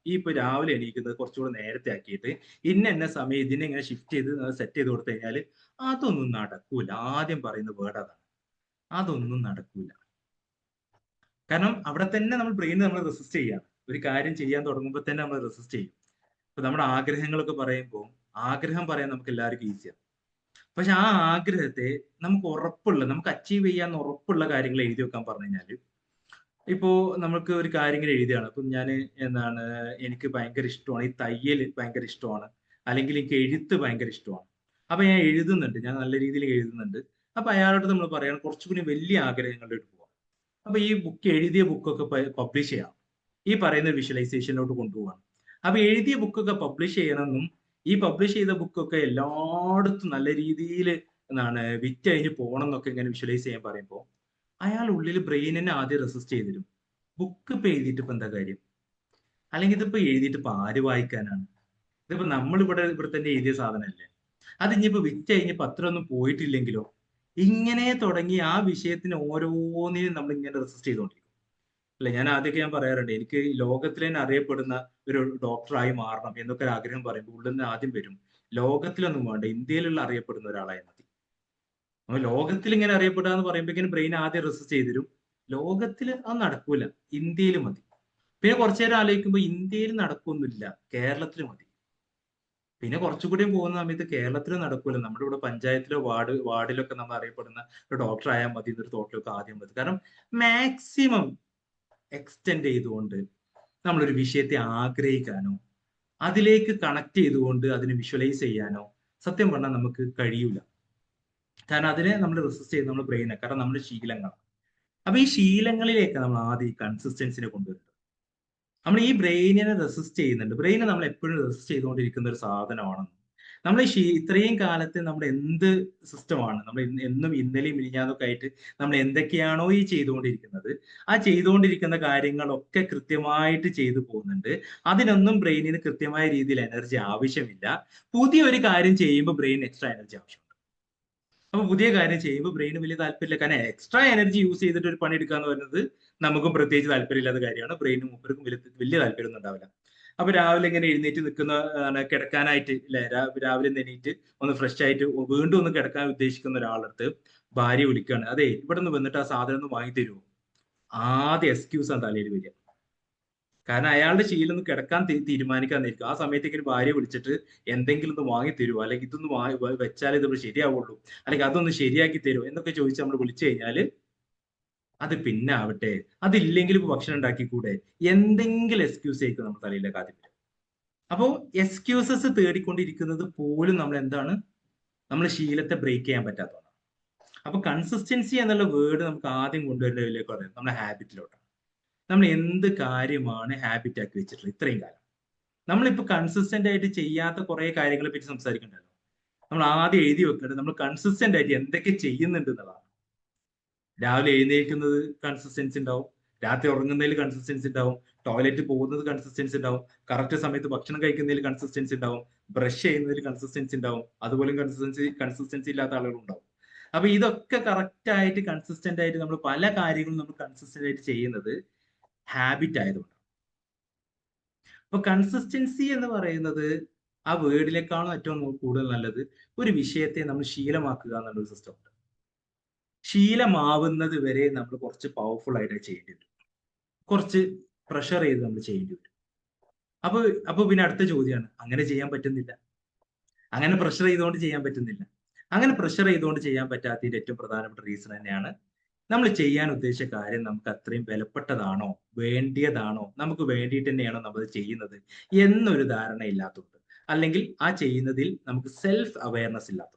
ഈ ഇപ്പൊ രാവിലെ എണീക്കുന്നത് കുറച്ചുകൂടെ നേരത്തെ ആക്കിയിട്ട് ഇന്ന സമയം ഇതിനെ ഇങ്ങനെ ഷിഫ്റ്റ് ചെയ്ത് സെറ്റ് ചെയ്ത് കൊടുത്തു കഴിഞ്ഞാൽ അതൊന്നും നടക്കൂല. ആദ്യം പറയുന്ന വേർഡ് അതാണ്. അതൊന്നും നടക്കൂല. കാരണം അവിടെ തന്നെ നമ്മൾ ബ്രെയിൻ നമ്മൾ റെസിസ്റ്റ് ചെയ്യാണ്. ഒരു കാര്യം ചെയ്യാൻ തുടങ്ങുമ്പോൾ തന്നെ നമ്മൾ റെസിസ്റ്റ് ചെയ്യും. ഇപ്പൊ നമ്മുടെ ആഗ്രഹങ്ങളൊക്കെ പറയുമ്പോൾ ആഗ്രഹം പറയാൻ നമുക്ക് എല്ലാവർക്കും ഈസിയാണ്. പക്ഷെ ആ ആഗ്രഹത്തെ നമുക്ക് അച്ചീവ് ചെയ്യാൻ ഉറപ്പുള്ള കാര്യങ്ങൾ എഴുതി വെക്കാൻ പറഞ്ഞു കഴിഞ്ഞാല്, ഇപ്പോ നമുക്ക് ഒരു കാര്യങ്ങൾ എഴുതിയാണ്. അപ്പൊ ഞാൻ എനിക്ക് ഭയങ്കര ഇഷ്ടമാണ് ഈ തയ്യൽ, ഭയങ്കര ഇഷ്ടമാണ്. അല്ലെങ്കിൽ എനിക്ക് എഴുത്ത് ഭയങ്കര ഇഷ്ടമാണ്. അപ്പൊ ഞാൻ എഴുതുന്നുണ്ട്, ഞാൻ നല്ല രീതിയിൽ എഴുതുന്നുണ്ട്. അപ്പൊ അയാളോട് നമ്മൾ പറയണം കുറച്ചുകൂടി വലിയ ആഗ്രഹങ്ങളിലോട്ട് പോകാം. അപ്പൊ ഈ എഴുതിയ ബുക്കൊക്കെ പബ്ലിഷ് ചെയ്യണം. ഈ പറയുന്ന വിഷ്വലൈസേഷനിലോട്ട് കൊണ്ടുപോകണം. അപ്പൊ എഴുതിയ ബുക്കൊക്കെ പബ്ലിഷ് ചെയ്യണമെന്നും ഈ പബ്ലിഷ് ചെയ്ത ബുക്കൊക്കെ എല്ലായിടത്തും നല്ല രീതിയിൽ വിറ്റഴിഞ്ഞ് പോകണം എന്നൊക്കെ ഇങ്ങനെ വിഷ്വലൈസ് ചെയ്യാൻ പറയുമ്പോൾ അയാൾ ഉള്ളിൽ ബ്രെയിനിനെ ആദ്യം റെസിസ്റ്റ് ചെയ്തിരും. ബുക്ക് ഇപ്പൊ എഴുതിയിട്ട് ഇപ്പൊ എന്താ കാര്യം? അല്ലെങ്കിൽ ഇതിപ്പോ എഴുതിയിട്ട് ഇപ്പൊ ആര് വായിക്കാനാണ്? ഇതിപ്പോ നമ്മൾ ഇവിടെ തന്നെ എഴുതിയ സാധനമല്ലേ. അത് ഇനിയിപ്പോ വിറ്റഴിഞ്ഞ് പത്രമൊന്നും പോയിട്ടില്ലെങ്കിലോ? ഇങ്ങനെ തുടങ്ങി ആ വിഷയത്തിന് ഓരോന്നിനും നമ്മൾ ഇങ്ങനെ റെസിസ്റ്റ് ചെയ്തുകൊണ്ടിരിക്കും. അല്ല, ഞാൻ പറയാറുണ്ട്, എനിക്ക് ലോകത്തിൽ തന്നെ അറിയപ്പെടുന്ന ഒരു ഡോക്ടറായി മാറണം എന്നൊക്കെ ഒരു ആഗ്രഹം പറയുമ്പോൾ ഉള്ളിൽ നിന്ന് ആദ്യം വരും, ലോകത്തിലൊന്നും വേണ്ട, ഇന്ത്യയിലുള്ള അറിയപ്പെടുന്ന ഒരാളായി മതി. അപ്പൊ ലോകത്തിൽ ഇങ്ങനെ അറിയപ്പെടുക എന്ന് പറയുമ്പോഴേക്കും ബ്രെയിൻ ആദ്യം റെസിസ്റ്റ് ചെയ്തിരും. ലോകത്തിൽ അത് നടക്കൂല, ഇന്ത്യയിൽ മതി. പിന്നെ കുറച്ചു നേരം ആലോചിക്കുമ്പോൾ ഇന്ത്യയിൽ നടക്കൊന്നുമില്ല, കേരളത്തിൽ മതി. പിന്നെ കുറച്ചുകൂടി പോകുന്ന സമയത്ത് കേരളത്തിൽ നടക്കൂല, നമ്മുടെ ഇവിടെ പഞ്ചായത്തിലോ വാർഡിലൊക്കെ നമ്മൾ അറിയപ്പെടുന്ന ഒരു ഡോക്ടർ ആയാൽ മതി എന്നൊരു തോട്ടിലൊക്കെ ആദ്യം മതി. കാരണം മാക്സിമം എക്സ്റ്റെൻഡ് ചെയ്തുകൊണ്ട് നമ്മളൊരു വിഷയത്തെ ആഗ്രഹിക്കാനോ അതിലേക്ക് കണക്ട് ചെയ്തുകൊണ്ട് അതിനെ വിഷ്വലൈസ് ചെയ്യാനോ സത്യം പറഞ്ഞാൽ നമുക്ക് കഴിയൂല. കാരണം അതിനെ നമ്മൾ റെസിസ്റ്റ് ചെയ്ത് നമ്മുടെ ബ്രെയിനെ, കാരണം നമ്മുടെ ശീലങ്ങളാണ്. അപ്പൊ ഈ ശീലങ്ങളിലേക്ക് നമ്മൾ ആദ്യം ഈ കൺസിസ്റ്റൻസിനെ കൊണ്ടുവരുന്നത്. നമ്മൾ ഈ ബ്രെയിനിനെ റെസിസ്റ്റ് ചെയ്യുന്നുണ്ട്. ബ്രെയിനെ നമ്മൾ എപ്പോഴും റെസിസ്റ്റ് ചെയ്തുകൊണ്ടിരിക്കുന്ന ഒരു സാധനമാണ്. നമ്മൾ ഇത്രയും കാലത്തെ നമ്മുടെ എന്ത് സിസ്റ്റമാണ്, നമ്മൾ എന്നും ഇന്നലെയും മിനിഞ്ഞാന്നൊക്കെ ആയിട്ട് നമ്മൾ എന്തൊക്കെയാണോ ഈ ചെയ്തുകൊണ്ടിരിക്കുന്നത്, ആ ചെയ്തുകൊണ്ടിരിക്കുന്ന കാര്യങ്ങളൊക്കെ കൃത്യമായിട്ട് ചെയ്തു പോകുന്നുണ്ട്. അതിനൊന്നും ബ്രെയിനിന് കൃത്യമായ രീതിയിൽ എനർജി ആവശ്യമില്ല. പുതിയൊരു കാര്യം ചെയ്യുമ്പോൾ ബ്രെയിൻ എക്സ്ട്രാ എനർജി ആവശ്യമുണ്ട്. അപ്പൊ പുതിയ കാര്യം ചെയ്യുമ്പോൾ ബ്രെയിന് വലിയ താല്പര്യമില്ല. കാരണം എക്സ്ട്രാ എനർജി യൂസ് ചെയ്തിട്ട് ഒരു പണി എടുക്കുക എന്ന് പറയുന്നത് നമുക്കും പ്രത്യേകിച്ച് താല്പര്യമില്ലാത്ത കാര്യമാണ്. ബ്രെയിനും മൂപ്പർക്കും വലിയ താല്പര്യമൊന്നും ഉണ്ടാവില്ല. അപ്പൊ രാവിലെ ഇങ്ങനെ എഴുന്നേറ്റ് നിൽക്കുന്ന കിടക്കാനായിട്ട്, രാവിലെ എണീറ്റ് ഒന്ന് ഫ്രഷ് ആയിട്ട് വീണ്ടും ഒന്ന് കിടക്കാൻ ഉദ്ദേശിക്കുന്ന ഒരാളടുത്ത് ഭാര്യ വിളിക്കുകയാണ്, അതെ ഇവിടെ നിന്ന് വന്നിട്ട് ആ സാധനം ഒന്ന് വാങ്ങി തരുമോ? ആദ്യം എക്സ്ക്യൂസ് ആണ് തലയിൽ വരിക. കാരണം അയാളുടെ ശീലം ഒന്ന് കിടക്കാൻ തീരുമാനിക്കാന്നിരിക്കും. ആ സമയത്തേക്ക് ഒരു ഭാര്യ വിളിച്ചിട്ട് എന്തെങ്കിലും ഒന്ന് വാങ്ങി തരുമോ, അല്ലെങ്കിൽ ഇതൊന്ന് വെച്ചാൽ ഇത് ശരിയാവുള്ളൂ, അല്ലെങ്കിൽ അതൊന്ന് ശരിയാക്കി തരുമോ എന്നൊക്കെ ചോദിച്ച് നമ്മൾ വിളിച്ചു കഴിഞ്ഞാൽ അത് പിന്നെ ആവട്ടെ, അതില്ലെങ്കിൽ ഇപ്പൊ ഭക്ഷണം ഉണ്ടാക്കിക്കൂടെ, എന്തെങ്കിലും എക്സ്ക്യൂസ് ആയിരിക്കും നമ്മുടെ തലയിലേക്ക് ആദ്യം വരിക. അപ്പോ എക്സ്ക്യൂസസ് തേടിക്കൊണ്ടിരിക്കുന്നത് പോലും നമ്മൾ എന്താണ്, നമ്മൾ ശീലത്തെ ബ്രേക്ക് ചെയ്യാൻ പറ്റാത്തതാണ്. അപ്പൊ കൺസിസ്റ്റൻസി എന്നുള്ള വേർഡ് നമുക്ക് ആദ്യം കൊണ്ടുവരുന്നതിലേക്ക് പറയാം നമ്മുടെ ഹാബിറ്റിലോട്ടാണ്. നമ്മൾ എന്ത് കാര്യമാണ് ഹാബിറ്റ് ആക്കി വെച്ചിട്ടുള്ളത് ഇത്രയും കാലം? നമ്മളിപ്പോ കൺസിസ്റ്റന്റ് ആയിട്ട് ചെയ്യാത്ത കുറെ കാര്യങ്ങളെ പറ്റി സംസാരിക്കണ്ടല്ലോ. നമ്മൾ ആദ്യം എഴുതി വെക്കേണ്ടത് നമ്മൾ കൺസിസ്റ്റന്റ് ആയിട്ട് എന്തൊക്കെ ചെയ്യുന്നുണ്ട് എന്നുള്ളതാണ്. രാവിലെ എഴുന്നേൽക്കുന്നത് കൺസിസ്റ്റൻസി ഉണ്ടാവും, രാത്രി ഉറങ്ങുന്നതിൽ കൺസിസ്റ്റൻസി ഉണ്ടാവും, ടോയ്ലറ്റ് പോകുന്നത് കൺസിസ്റ്റൻസി ഉണ്ടാവും, കറക്റ്റ് സമയത്ത് ഭക്ഷണം കഴിക്കുന്നതിൽ കൺസിസ്റ്റൻസി ഉണ്ടാവും, ബ്രഷ് ചെയ്യുന്നതിൽ കൺസിസ്റ്റൻസി ഉണ്ടാവും, അതുപോലെ കൺസിസ്റ്റൻസി ഇല്ലാത്ത ആളുകളും ഉണ്ടാവും. അപ്പൊ ഇതൊക്കെ കറക്റ്റ് ആയിട്ട് കൺസിസ്റ്റന്റ് ആയിട്ട് നമ്മൾ പല കാര്യങ്ങളും നമ്മൾ കൺസിസ്റ്റന്റ് ആയിട്ട് ചെയ്യുന്നത് ഹാബിറ്റ് ആയതുകൊണ്ട്. അപ്പൊ കൺസിസ്റ്റൻസി എന്ന് പറയുന്നത് ആ വേർഡിലേക്കാളും ഏറ്റവും കൂടുതൽ നല്ലത് ഒരു വിഷയത്തെ നമ്മൾ ശീലമാക്കുക എന്നുള്ളൊരു സിസ്റ്റം ഉണ്ട്. ശീലമാവുന്നത് വരെ നമ്മൾ കുറച്ച് പവർഫുൾ ആയിട്ട് ചെയ്യേണ്ടി വരും, കുറച്ച് പ്രഷർ ചെയ്ത് നമ്മൾ ചെയ്യേണ്ടി വരും. അപ്പൊ അപ്പൊ പിന്നെ അടുത്ത ചോദ്യമാണ്, അങ്ങനെ ചെയ്യാൻ പറ്റുന്നില്ല, അങ്ങനെ പ്രഷർ ചെയ്തുകൊണ്ട് ചെയ്യാൻ പറ്റുന്നില്ല. അങ്ങനെ പ്രഷർ ചെയ്തുകൊണ്ട് ചെയ്യാൻ പറ്റാത്തതിന്റെ ഏറ്റവും പ്രധാനപ്പെട്ട റീസൺ തന്നെയാണ് നമ്മൾ ചെയ്യാൻ ഉദ്ദേശിച്ച കാര്യം നമുക്ക് അത്രയും വിലപ്പെട്ടതാണോ, വേണ്ടിയതാണോ, നമുക്ക് വേണ്ടിയിട്ട് തന്നെയാണോ നമ്മൾ ചെയ്യുന്നത് എന്നൊരു ധാരണ ഇല്ലാത്തതുകൊണ്ട്, അല്ലെങ്കിൽ ആ ചെയ്യുന്നതിൽ നമുക്ക് സെൽഫ് അവയർനെസ് ഇല്ലാത്തതുകൊണ്ട്.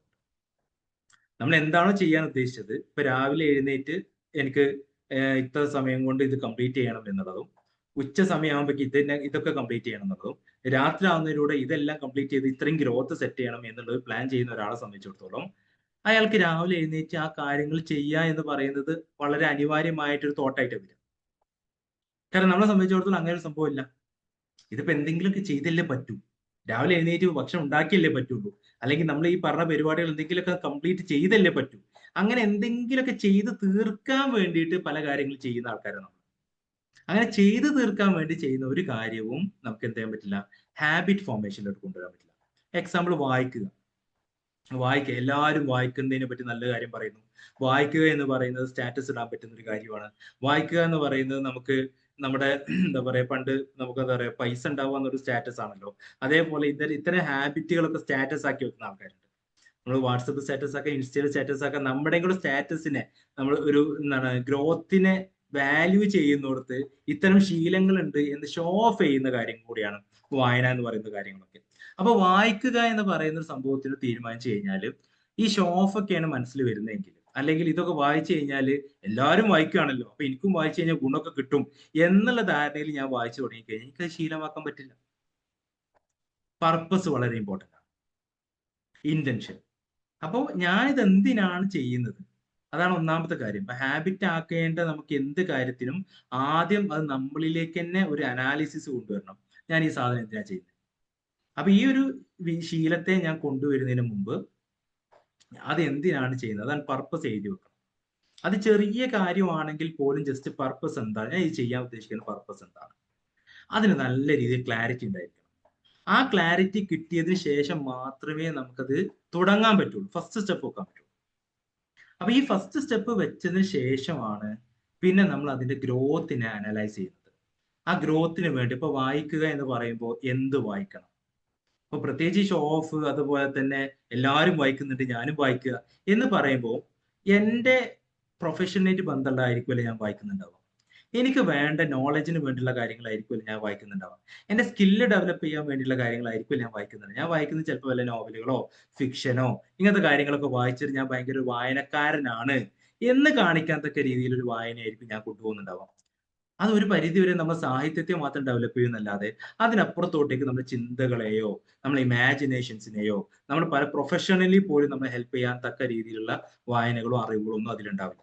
നമ്മൾ എന്താണോ ചെയ്യാൻ ഉദ്ദേശിച്ചത്, ഇപ്പൊ രാവിലെ എഴുന്നേറ്റ് എനിക്ക് ഇത്ര സമയം കൊണ്ട് ഇത് കംപ്ലീറ്റ് ചെയ്യണം എന്നുള്ളതും, ഉച്ച സമയമാകുമ്പോഴേക്ക് ഇതൊക്കെ കംപ്ലീറ്റ് ചെയ്യണം എന്നുള്ളതും, രാത്രി ആവുന്നതിലൂടെ ഇതെല്ലാം കംപ്ലീറ്റ് ചെയ്ത് ഇത്രയും ഗ്രോത്ത് സെറ്റ് ചെയ്യണം എന്നുള്ളത് പ്ലാൻ ചെയ്യുന്ന ഒരാളെ സംബന്ധിച്ചിടത്തോളം അയാൾക്ക് രാവിലെ എഴുന്നേറ്റ് ആ കാര്യങ്ങൾ ചെയ്യുക എന്ന് പറയുന്നത് വളരെ അനിവാര്യമായിട്ടൊരു തോട്ടായിട്ട് വരും. കാരണം നമ്മളെ സംബന്ധിച്ചിടത്തോളം അങ്ങനെ ഒരു സംഭവമില്ല. ഇതിപ്പോ എന്തെങ്കിലുമൊക്കെ ചെയ്തല്ലേ പറ്റൂ, രാവിലെ എഴുന്നേറ്റ് ഭക്ഷണം ഉണ്ടാക്കിയല്ലേ പറ്റുള്ളൂ, അല്ലെങ്കിൽ നമ്മൾ ഈ പറഞ്ഞ പരിപാടികൾ എന്തെങ്കിലുമൊക്കെ കംപ്ലീറ്റ് ചെയ്തല്ലേ പറ്റൂ. അങ്ങനെ എന്തെങ്കിലുമൊക്കെ ചെയ്ത് തീർക്കാൻ വേണ്ടിയിട്ട് പല കാര്യങ്ങൾ ചെയ്യുന്ന ആൾക്കാരാണ് നമ്മൾ. അങ്ങനെ ചെയ്തു തീർക്കാൻ വേണ്ടി ചെയ്യുന്ന ഒരു കാര്യവും നമുക്ക് എന്ത് ചെയ്യാൻ പറ്റില്ല, ഹാബിറ്റ് ഫോർമേഷനിലോട്ട് കൊണ്ടുവരാൻ പറ്റില്ല. എക്സാമ്പിൾ വായിക്കുക. എല്ലാവരും വായിക്കുന്നതിനെ പറ്റി നല്ല കാര്യം പറയുന്നു. വായിക്കുക എന്ന് പറയുന്നത് സ്റ്റാറ്റസ് ഇടാൻ പറ്റുന്ന ഒരു കാര്യമാണ്. വായിക്കുക എന്ന് പറയുന്നത് നമുക്ക് നമ്മുടെ എന്താ പറയാ, പണ്ട് നമുക്ക് എന്താ പറയാ പൈസ ഉണ്ടാവുക എന്നൊരു സ്റ്റാറ്റസ് ആണല്ലോ. അതേപോലെ ഇത്തരം ഹാബിറ്റുകളൊക്കെ സ്റ്റാറ്റസ് ആക്കി വെക്കുന്ന ആൾക്കാരുണ്ട്. നമ്മൾ വാട്സപ്പ് സ്റ്റാറ്റസ് ആക്കുക, ഇൻസ്റ്റയിൽ സ്റ്റാറ്റസ് ആക്കുക, നമ്മുടെ കൂടെ സ്റ്റാറ്റസിനെ നമ്മൾ ഒരു എന്താണ് ഗ്രോത്തിനെ വാല്യൂ ചെയ്യുന്നിടത്ത് ഇത്തരം ശീലങ്ങളുണ്ട് എന്ന് ഷോ ഓഫ് ചെയ്യുന്ന കാര്യം കൂടിയാണ് വായന എന്ന് പറയുന്ന കാര്യങ്ങളൊക്കെ. അപ്പൊ വായിക്കുക എന്ന് പറയുന്ന ഒരു സംഭവത്തിന് തീരുമാനിച്ചു കഴിഞ്ഞാൽ ഈ ഷോ ഓഫ് ഒക്കെയാണ് മനസ്സിൽ വരുന്നതെങ്കിൽ, അല്ലെങ്കിൽ ഇതൊക്കെ വായിച്ചു കഴിഞ്ഞാൽ എല്ലാവരും വായിക്കുകയാണല്ലോ, അപ്പൊ എനിക്കും വായിച്ചു കഴിഞ്ഞാൽ ഗുണമൊക്കെ കിട്ടും എന്നുള്ള ധാരണയിൽ ഞാൻ വായിച്ചു തുടങ്ങിക്കഴിഞ്ഞാൽ എനിക്കത് ശീലമാക്കാൻ പറ്റില്ല. പർപ്പസ് വളരെ ഇമ്പോർട്ടൻ്റ് ആണ്, ഇന്റൻഷൻ. അപ്പോൾ ഞാനിത് എന്തിനാണ് ചെയ്യുന്നത്, അതാണ് ഒന്നാമത്തെ കാര്യം. അപ്പൊ ഹാബിറ്റ് ആക്കേണ്ട നമുക്ക് എന്ത് കാര്യത്തിനും ആദ്യം അത് നമ്മളിലേക്ക് തന്നെ ഒരു അനാലിസിസ് കൊണ്ടുവരണം. ഞാൻ ഈ സാധനം എന്തിനാ ചെയ്യുന്നത്? അപ്പൊ ഈ ഒരു ശീലത്തെ ഞാൻ കൊണ്ടുവരുന്നതിന് മുമ്പ് അത് എന്തിനാണ് ചെയ്യുന്നത്, അതാണ് പർപ്പസ് എഴുതി വെക്കണം. അത് ചെറിയ കാര്യമാണെങ്കിൽ പോലും ജസ്റ്റ് പർപ്പസ് എന്താണ്, ഞാൻ ഇത് ചെയ്യാൻ ഉദ്ദേശിക്കുന്ന പർപ്പസ് എന്താണ്, അതിന് നല്ല രീതിയിൽ ക്ലാരിറ്റി ഉണ്ടായിരിക്കണം. ആ ക്ലാരിറ്റി കിട്ടിയതിന് ശേഷം മാത്രമേ നമുക്കത് തുടങ്ങാൻ പറ്റുള്ളൂ, ഫസ്റ്റ് സ്റ്റെപ്പ് വെക്കാൻ പറ്റുള്ളൂ. അപ്പൊ ഈ ഫസ്റ്റ് സ്റ്റെപ്പ് വെച്ചതിന് ശേഷമാണ് പിന്നെ നമ്മൾ അതിന്റെ ഗ്രോത്തിനെ അനലൈസ് ചെയ്യുന്നത്. ആ ഗ്രോത്തിന് വേണ്ടി ഇപ്പൊ വായിക്കുക എന്ന് പറയുമ്പോൾ എന്ത് വായിക്കണം, അപ്പൊ പ്രത്യേകിച്ച് ഷോ ഓഫ്, അതുപോലെ തന്നെ എല്ലാവരും വായിക്കുന്നുണ്ട് ഞാനും വായിക്കുക എന്ന് പറയുമ്പോൾ എന്റെ പ്രൊഫഷനായിട്ട് ബന്ധമുള്ളതായിരിക്കുമല്ലോ ഞാൻ വായിക്കുന്നുണ്ടാവുക, എനിക്ക് വേണ്ട നോളജിന് വേണ്ടിയുള്ള കാര്യങ്ങളായിരിക്കുമല്ലോ ഞാൻ വായിക്കുന്നുണ്ടാവുക, എന്റെ സ്കില്ല് ഡെവലപ്പ് ചെയ്യാൻ വേണ്ടിയുള്ള കാര്യങ്ങളായിരിക്കും ഞാൻ വായിക്കുന്നത്. ഞാൻ വായിക്കുന്നത് ചിലപ്പോൾ വല്ല നോവലുകളോ ഫിക്ഷനോ ഇങ്ങനത്തെ കാര്യങ്ങളൊക്കെ വായിച്ചിട്ട് ഞാൻ ഭയങ്കര ഒരു വായനക്കാരനാണ് എന്ന് കാണിക്കാൻ തക്ക രീതിയിലൊരു വായനയായിരിക്കും ഞാൻ കൊണ്ടുപോകുന്നുണ്ടാവാം. അത് ഒരു പരിധി വരെ നമ്മൾ സാഹിത്യത്തെ മാത്രം ഡെവലപ്പ് ചെയ്യുന്നല്ലാതെ അതിനപ്പുറത്തോട്ടേക്ക് നമ്മുടെ ചിന്തകളെയോ നമ്മുടെ ഇമാജിനേഷൻസിനെയോ നമ്മൾ പല പ്രൊഫഷണലി പോലും നമ്മളെ ഹെൽപ്പ് ചെയ്യാൻ തക്ക രീതിയിലുള്ള വായനകളോ അറിവുകളോ ഒന്നും അതിലുണ്ടാവില്ല.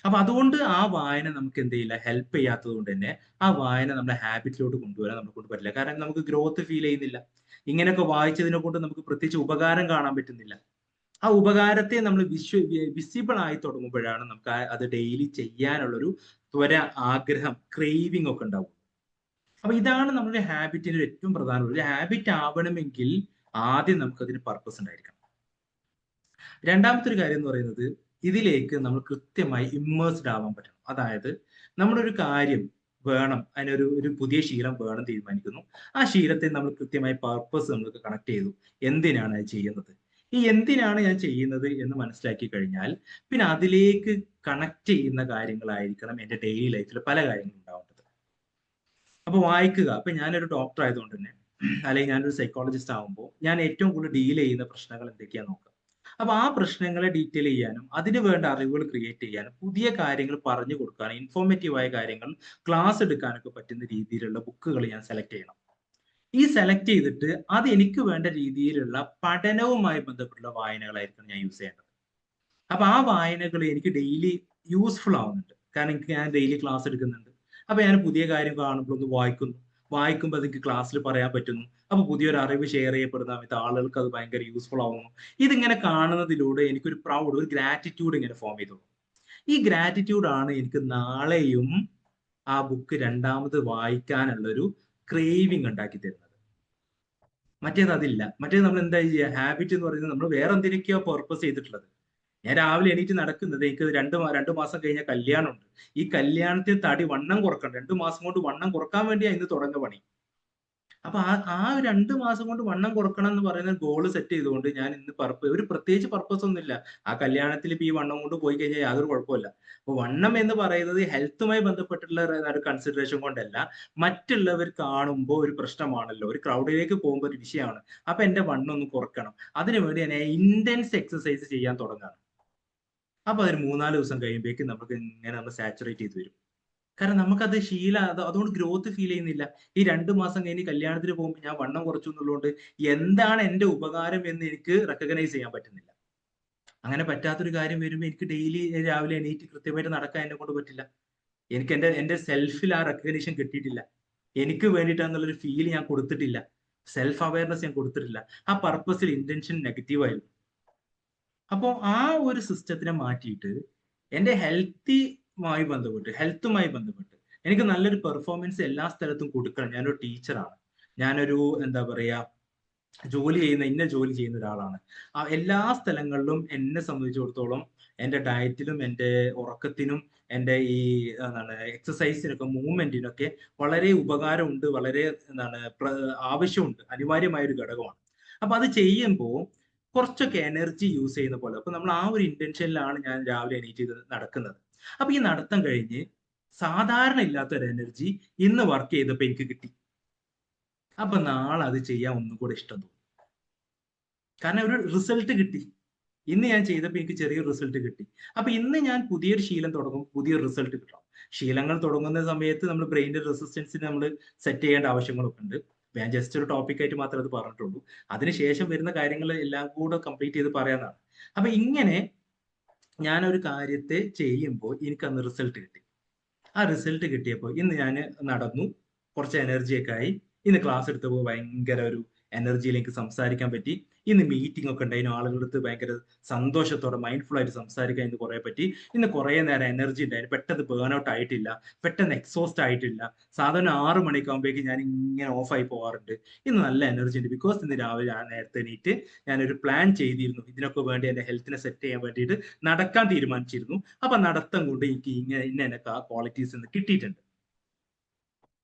അപ്പൊ അതുകൊണ്ട് ആ വായന നമുക്ക് എന്ത് ചെയ്യില്ല, ഹെൽപ്പ് ചെയ്യാത്തത് കൊണ്ട് തന്നെ ആ വായന നമ്മുടെ ഹാബിറ്റിലോട്ട് കൊണ്ടുവരാൻ നമ്മളെ കൊണ്ട് പറ്റില്ല. കാരണം നമുക്ക് ഗ്രോത്ത് ഫീൽ ചെയ്യുന്നില്ല. ഇങ്ങനെയൊക്കെ വായിച്ചതിനെ കൊണ്ട് നമുക്ക് പ്രത്യേകിച്ച് ഉപകാരം കാണാൻ പറ്റുന്നില്ല. ആ ഉപകാരത്തെ നമ്മൾ വിസിബിൾ ആയി തുടങ്ങുമ്പോഴാണ് നമുക്ക് അത് ഡെയിലി ചെയ്യാനുള്ളൊരു ത്വര, ആഗ്രഹം, ക്രേവിംഗ് ഒക്കെ ഉണ്ടാവും. അപ്പൊ ഇതാണ് നമ്മുടെ ഹാബിറ്റിന്റെ ഏറ്റവും പ്രധാനപ്പെട്ട ഒരു ഹാബിറ്റ് ആവണമെങ്കിൽ ആദ്യം നമുക്ക് അതിന് പർപ്പസ് ഉണ്ടായിരിക്കണം. രണ്ടാമത്തെ ഒരു കാര്യം എന്ന് പറയുന്നത് ഇതിലേക്ക് നമ്മൾ കൃത്യമായി ഇമ്മേഴ്സ്ഡ് ആവാൻ പറ്റണം. അതായത് നമ്മളൊരു കാര്യം വേണം, ഒരു പുതിയ ശീലം വേണം തീരുമാനിക്കുന്നു. ആ ശീലത്തെ നമ്മൾ കൃത്യമായി പർപ്പസ് നമ്മൾ കണക്ട് ചെയ്തു. എന്തിനാണ് അത് ചെയ്യുന്നത്? ഈ എന്തിനാണ് ഞാൻ ചെയ്യുന്നത് എന്ന് മനസ്സിലാക്കി കഴിഞ്ഞാൽ പിന്നെ അതിലേക്ക് കണക്ട് ചെയ്യുന്ന കാര്യങ്ങളായിരിക്കണം എൻ്റെ ഡെയിലി ലൈഫിൽ പല കാര്യങ്ങളും ഉണ്ടാവേണ്ടത്. അപ്പൊ വായിക്കുക. അപ്പൊ ഞാനൊരു ഡോക്ടർ ആയതുകൊണ്ട് തന്നെ അല്ലെങ്കിൽ ഞാനൊരു സൈക്കോളജിസ്റ്റ് ആകുമ്പോൾ ഞാൻ ഏറ്റവും കൂടുതൽ ഡീൽ ചെയ്യുന്ന പ്രശ്നങ്ങൾ എന്തൊക്കെയാന്ന് നോക്കുക. അപ്പൊ ആ പ്രശ്നങ്ങളെ ഡീറ്റെയിൽ ചെയ്യാനും അതിന് വേണ്ട അറിവുകൾ ക്രിയേറ്റ് ചെയ്യാനും പുതിയ കാര്യങ്ങൾ പറഞ്ഞു കൊടുക്കാനും ഇൻഫോർമേറ്റീവ് ആയ കാര്യങ്ങൾ ക്ലാസ് എടുക്കാനൊക്കെ പറ്റുന്ന രീതിയിലുള്ള ബുക്കുകൾ ഞാൻ സെലക്ട് ചെയ്യണം. ഈ സെലക്ട് ചെയ്തിട്ട് അത് എനിക്ക് വേണ്ട രീതിയിലുള്ള പഠനവുമായി ബന്ധപ്പെട്ടുള്ള വായനകളായിരിക്കും ഞാൻ യൂസ് ചെയ്യേണ്ടത്. അപ്പൊ ആ വായനകൾ എനിക്ക് ഡെയിലി യൂസ്ഫുൾ ആവുന്നുണ്ട്. കാരണം എനിക്ക് ഞാൻ ഡെയിലി ക്ലാസ് എടുക്കുന്നുണ്ട്. അപ്പൊ ഞാൻ പുതിയ കാര്യം കാണുമ്പോൾ ഒന്ന് വായിക്കുന്നു. വായിക്കുമ്പോൾ അത് എനിക്ക് ക്ലാസ്സിൽ പറയാൻ പറ്റുന്നു. അപ്പൊ പുതിയൊരു അറിവ് ഷെയർ ചെയ്യപ്പെടുന്ന സമയത്ത് ആളുകൾക്ക് അത് ഭയങ്കര യൂസ്ഫുൾ ആവുന്നു. ഇതിങ്ങനെ കാണുന്നതിലൂടെ എനിക്കൊരു പ്രൗഡ്, ഒരു ഗ്രാറ്റിറ്റ്യൂഡ് ഇങ്ങനെ ഫോം ചെയ്തു. ഈ ഗ്രാറ്റിറ്റ്യൂഡ് ആണ് എനിക്ക് നാളെയും ആ ബുക്ക് രണ്ടാമത് വായിക്കാനുള്ള ഒരു ക്രേവിങ് ഉണ്ടാക്കി തരുന്നത്. മറ്റേത് അതില്ല. മറ്റേത് നമ്മൾ എന്താ ചെയ്യുക? ഹാബിറ്റ് എന്ന് പറയുന്നത് നമ്മൾ വേറെ എന്തിനൊക്കെയോ പർപ്പസ് ചെയ്തിട്ടുള്ളത്. ഞാൻ രാവിലെ എണീറ്റ് നടക്കുന്നത് എനിക്ക് രണ്ടു മാസം കഴിഞ്ഞ കല്യാണമുണ്ട്. ഈ കല്യാണത്തിൽ തടി വണ്ണം കുറക്കണം. 2 മാസം കൊണ്ട് വണ്ണം കുറക്കാൻ വേണ്ടിയാണ് ഇന്ന് തുടങ്ങുന്ന പണി. അപ്പൊ ആ 2 മാസം കൊണ്ട് വണ്ണം കുറക്കണം എന്ന് പറയുന്ന ഗോൾ സെറ്റ് ചെയ്തുകൊണ്ട് ഞാൻ ഇന്ന് ഒരു പ്രത്യേകിച്ച് പർപ്പസ് ഒന്നുമില്ല. ആ കല്യാണത്തിൽ ഇപ്പൊ ഈ വണ്ണം കൊണ്ട് പോയി കഴിഞ്ഞാൽ യാതൊരു കുഴപ്പമില്ല. അപ്പൊ വണ്ണം എന്ന് പറയുന്നത് ഹെൽത്തുമായി ബന്ധപ്പെട്ടുള്ള ഒരു കൺസിഡറേഷൻ കൊണ്ടല്ല, മറ്റുള്ളവർ കാണുമ്പോൾ ഒരു പ്രശ്നമാണല്ലോ, ഒരു ക്രൗഡിലേക്ക് പോകുമ്പോൾ ഒരു വിഷയമാണ്. അപ്പൊ എന്റെ വണ്ണം ഒന്ന് കുറക്കണം. അതിനുവേണ്ടി ഞാൻ ഇന്റൻസ് എക്സസൈസ് ചെയ്യാൻ തുടങ്ങാണ്. അപ്പൊ അതൊരു 3-4 ദിവസം കഴിയുമ്പോഴേക്കും നമുക്ക് ഇങ്ങനെ നമ്മൾ സാച്ചുറേറ്റ് ചെയ്ത് വരും. കാരണം നമുക്കത് അതുകൊണ്ട് ഗ്രോത്ത് ഫീൽ ചെയ്യുന്നില്ല. ഈ 2 മാസം കഴിഞ്ഞ് കല്യാണത്തിന് പോകുമ്പോൾ ഞാൻ വണ്ണം കുറച്ചു എന്നുള്ളതുകൊണ്ട് എന്താണ് എന്റെ ഉപകാരം എന്ന് എനിക്ക് റെക്കഗ്നൈസ് ചെയ്യാൻ പറ്റുന്നില്ല. അങ്ങനെ പറ്റാത്തൊരു കാര്യം വരുമ്പോൾ എനിക്ക് ഡെയിലി രാവിലെ എണീറ്റ് കൃത്യമായിട്ട് നടക്കാൻ എന്നെ കൊണ്ട് പറ്റില്ല. എനിക്ക് എന്റെ സെൽഫിൽ ആ റെക്കഗ്നീഷൻ കിട്ടിയിട്ടില്ല. എനിക്ക് വേണ്ടിയിട്ടാന്നുള്ളൊരു ഫീൽ ഞാൻ കൊടുത്തിട്ടില്ല. സെൽഫ് അവയർനെസ് ഞാൻ കൊടുത്തിട്ടില്ല. ആ പർപ്പസിൽ ഇന്റൻഷൻ നെഗറ്റീവ് ആയിരുന്നു. അപ്പോൾ ആ ഒരു സിസ്റ്റത്തിനെ മാറ്റിയിട്ട് എന്റെ ഹെൽത്തുമായി ബന്ധപ്പെട്ട് എനിക്ക് നല്ലൊരു പെർഫോമൻസ് എല്ലാ സ്ഥലത്തും കൊടുക്കണം. ഞാനൊരു ടീച്ചറാണ്. ഞാനൊരു എന്താ പറയാ ഇന്ന ജോലി ചെയ്യുന്ന ഒരാളാണ്. എല്ലാ സ്ഥലങ്ങളിലും എന്നെ സംബന്ധിച്ചിടത്തോളം എന്റെ ഡയറ്റിലും എന്റെ ഉറക്കത്തിനും എന്റെ ഈ എക്സസൈസിനൊക്കെ മൂവ്മെന്റിനൊക്കെ വളരെ ഉപകാരമുണ്ട്, വളരെ ആവശ്യമുണ്ട്, അനിവാര്യമായ ഒരു ഘടകമാണ്. അപ്പൊ അത് ചെയ്യുമ്പോൾ കുറച്ചൊക്കെ എനർജി യൂസ് ചെയ്യുന്ന പോലെ. അപ്പൊ നമ്മൾ ആ ഒരു ഇന്റൻഷനിലാണ് ഞാൻ രാവിലെ എണീറ്റ് നടക്കുന്നത്. അപ്പൊ ഈ നടത്തം കഴിഞ്ഞ് സാധാരണ ഇല്ലാത്തൊരു എനർജി ഇന്ന് വർക്ക് ചെയ്തപ്പോ എനിക്ക് കിട്ടി. അപ്പൊ നാളെ അത് ചെയ്യാൻ ഒന്നും കൂടെ ഇഷ്ടം തോന്നും. കാരണം ഒരു റിസൾട്ട് കിട്ടി. ഇന്ന് ഞാൻ ചെയ്തപ്പോൾ എനിക്ക് ചെറിയൊരു റിസൾട്ട് കിട്ടി. അപ്പൊ ഇന്ന് ഞാൻ പുതിയൊരു ശീലം തുടങ്ങും, പുതിയൊരു റിസൾട്ട് കിട്ടണം. ശീലങ്ങൾ തുടങ്ങുന്ന സമയത്ത് നമ്മൾ ബ്രെയിനിന്റെ റെസിസ്റ്റൻസിന് നമ്മൾ സെറ്റ് ചെയ്യേണ്ട ആവശ്യങ്ങളൊക്കെ ഉണ്ട്. ഞാൻ ജസ്റ്റ് ഒരു ടോപ്പിക് ആയിട്ട് മാത്രമേ അത് പറഞ്ഞിട്ടുള്ളൂ. അതിനുശേഷം വരുന്ന കാര്യങ്ങൾ എല്ലാം കൂടെ കംപ്ലീറ്റ് ചെയ്ത് പറയാനാണ്. അപ്പൊ ഇങ്ങനെ ഞാനൊരു കാര്യത്തെ ചെയ്യുമ്പോൾ എനിക്ക് അന്ന് റിസൾട്ട് കിട്ടി. ആ റിസൾട്ട് കിട്ടിയപ്പോൾ ഇന്ന് ഞാൻ നടന്നു, കുറച്ച് എനർജിയൊക്കെ ആയി. ഇന്ന് ക്ലാസ് എടുത്തപ്പോൾ ഭയങ്കര ഒരു എനർജിയിലേക്ക് സംസാരിക്കാൻ പറ്റി. ഇന്ന് മീറ്റിംഗ് ഒക്കെ ഉണ്ടായിരുന്നു, ആളുകളുടെ അടുത്ത് ഭയങ്കര സന്തോഷത്തോടെ മൈൻഡ്ഫുൾ ആയിട്ട് സംസാരിക്കാൻ ഇന്ന് കുറെ പറ്റി. ഇന്ന് കുറെ നേരം എനർജി ഉണ്ടായിരുന്നു, പെട്ടെന്ന് ബേൺ ഔട്ട് ആയിട്ടില്ല, പെട്ടെന്ന് എക്സോസ്റ്റ് ആയിട്ടില്ല. സാധാരണ 6 മണിക്കാകുമ്പോഴേക്കും ഞാൻ ഇങ്ങനെ ഓഫായി പോകാറുണ്ട്. ഇന്ന് നല്ല എനർജി ഉണ്ട്. ബിക്കോസ് ഇന്ന് രാവിലെ ഞാൻ നേരത്തെ എണീറ്റ് ഞാനൊരു പ്ലാൻ ചെയ്തിരുന്നു. ഇതിനൊക്കെ വേണ്ടി എന്റെ ഹെൽത്തിനെ സെറ്റ് ചെയ്യാൻ വേണ്ടിയിട്ട് നടക്കാൻ തീരുമാനിച്ചിരുന്നു. അപ്പൊ നടത്തം കൊണ്ട് എനിക്ക് ഇന്ന ക്വാളിറ്റീസ് ഇന്ന് കിട്ടിയിട്ടുണ്ട്.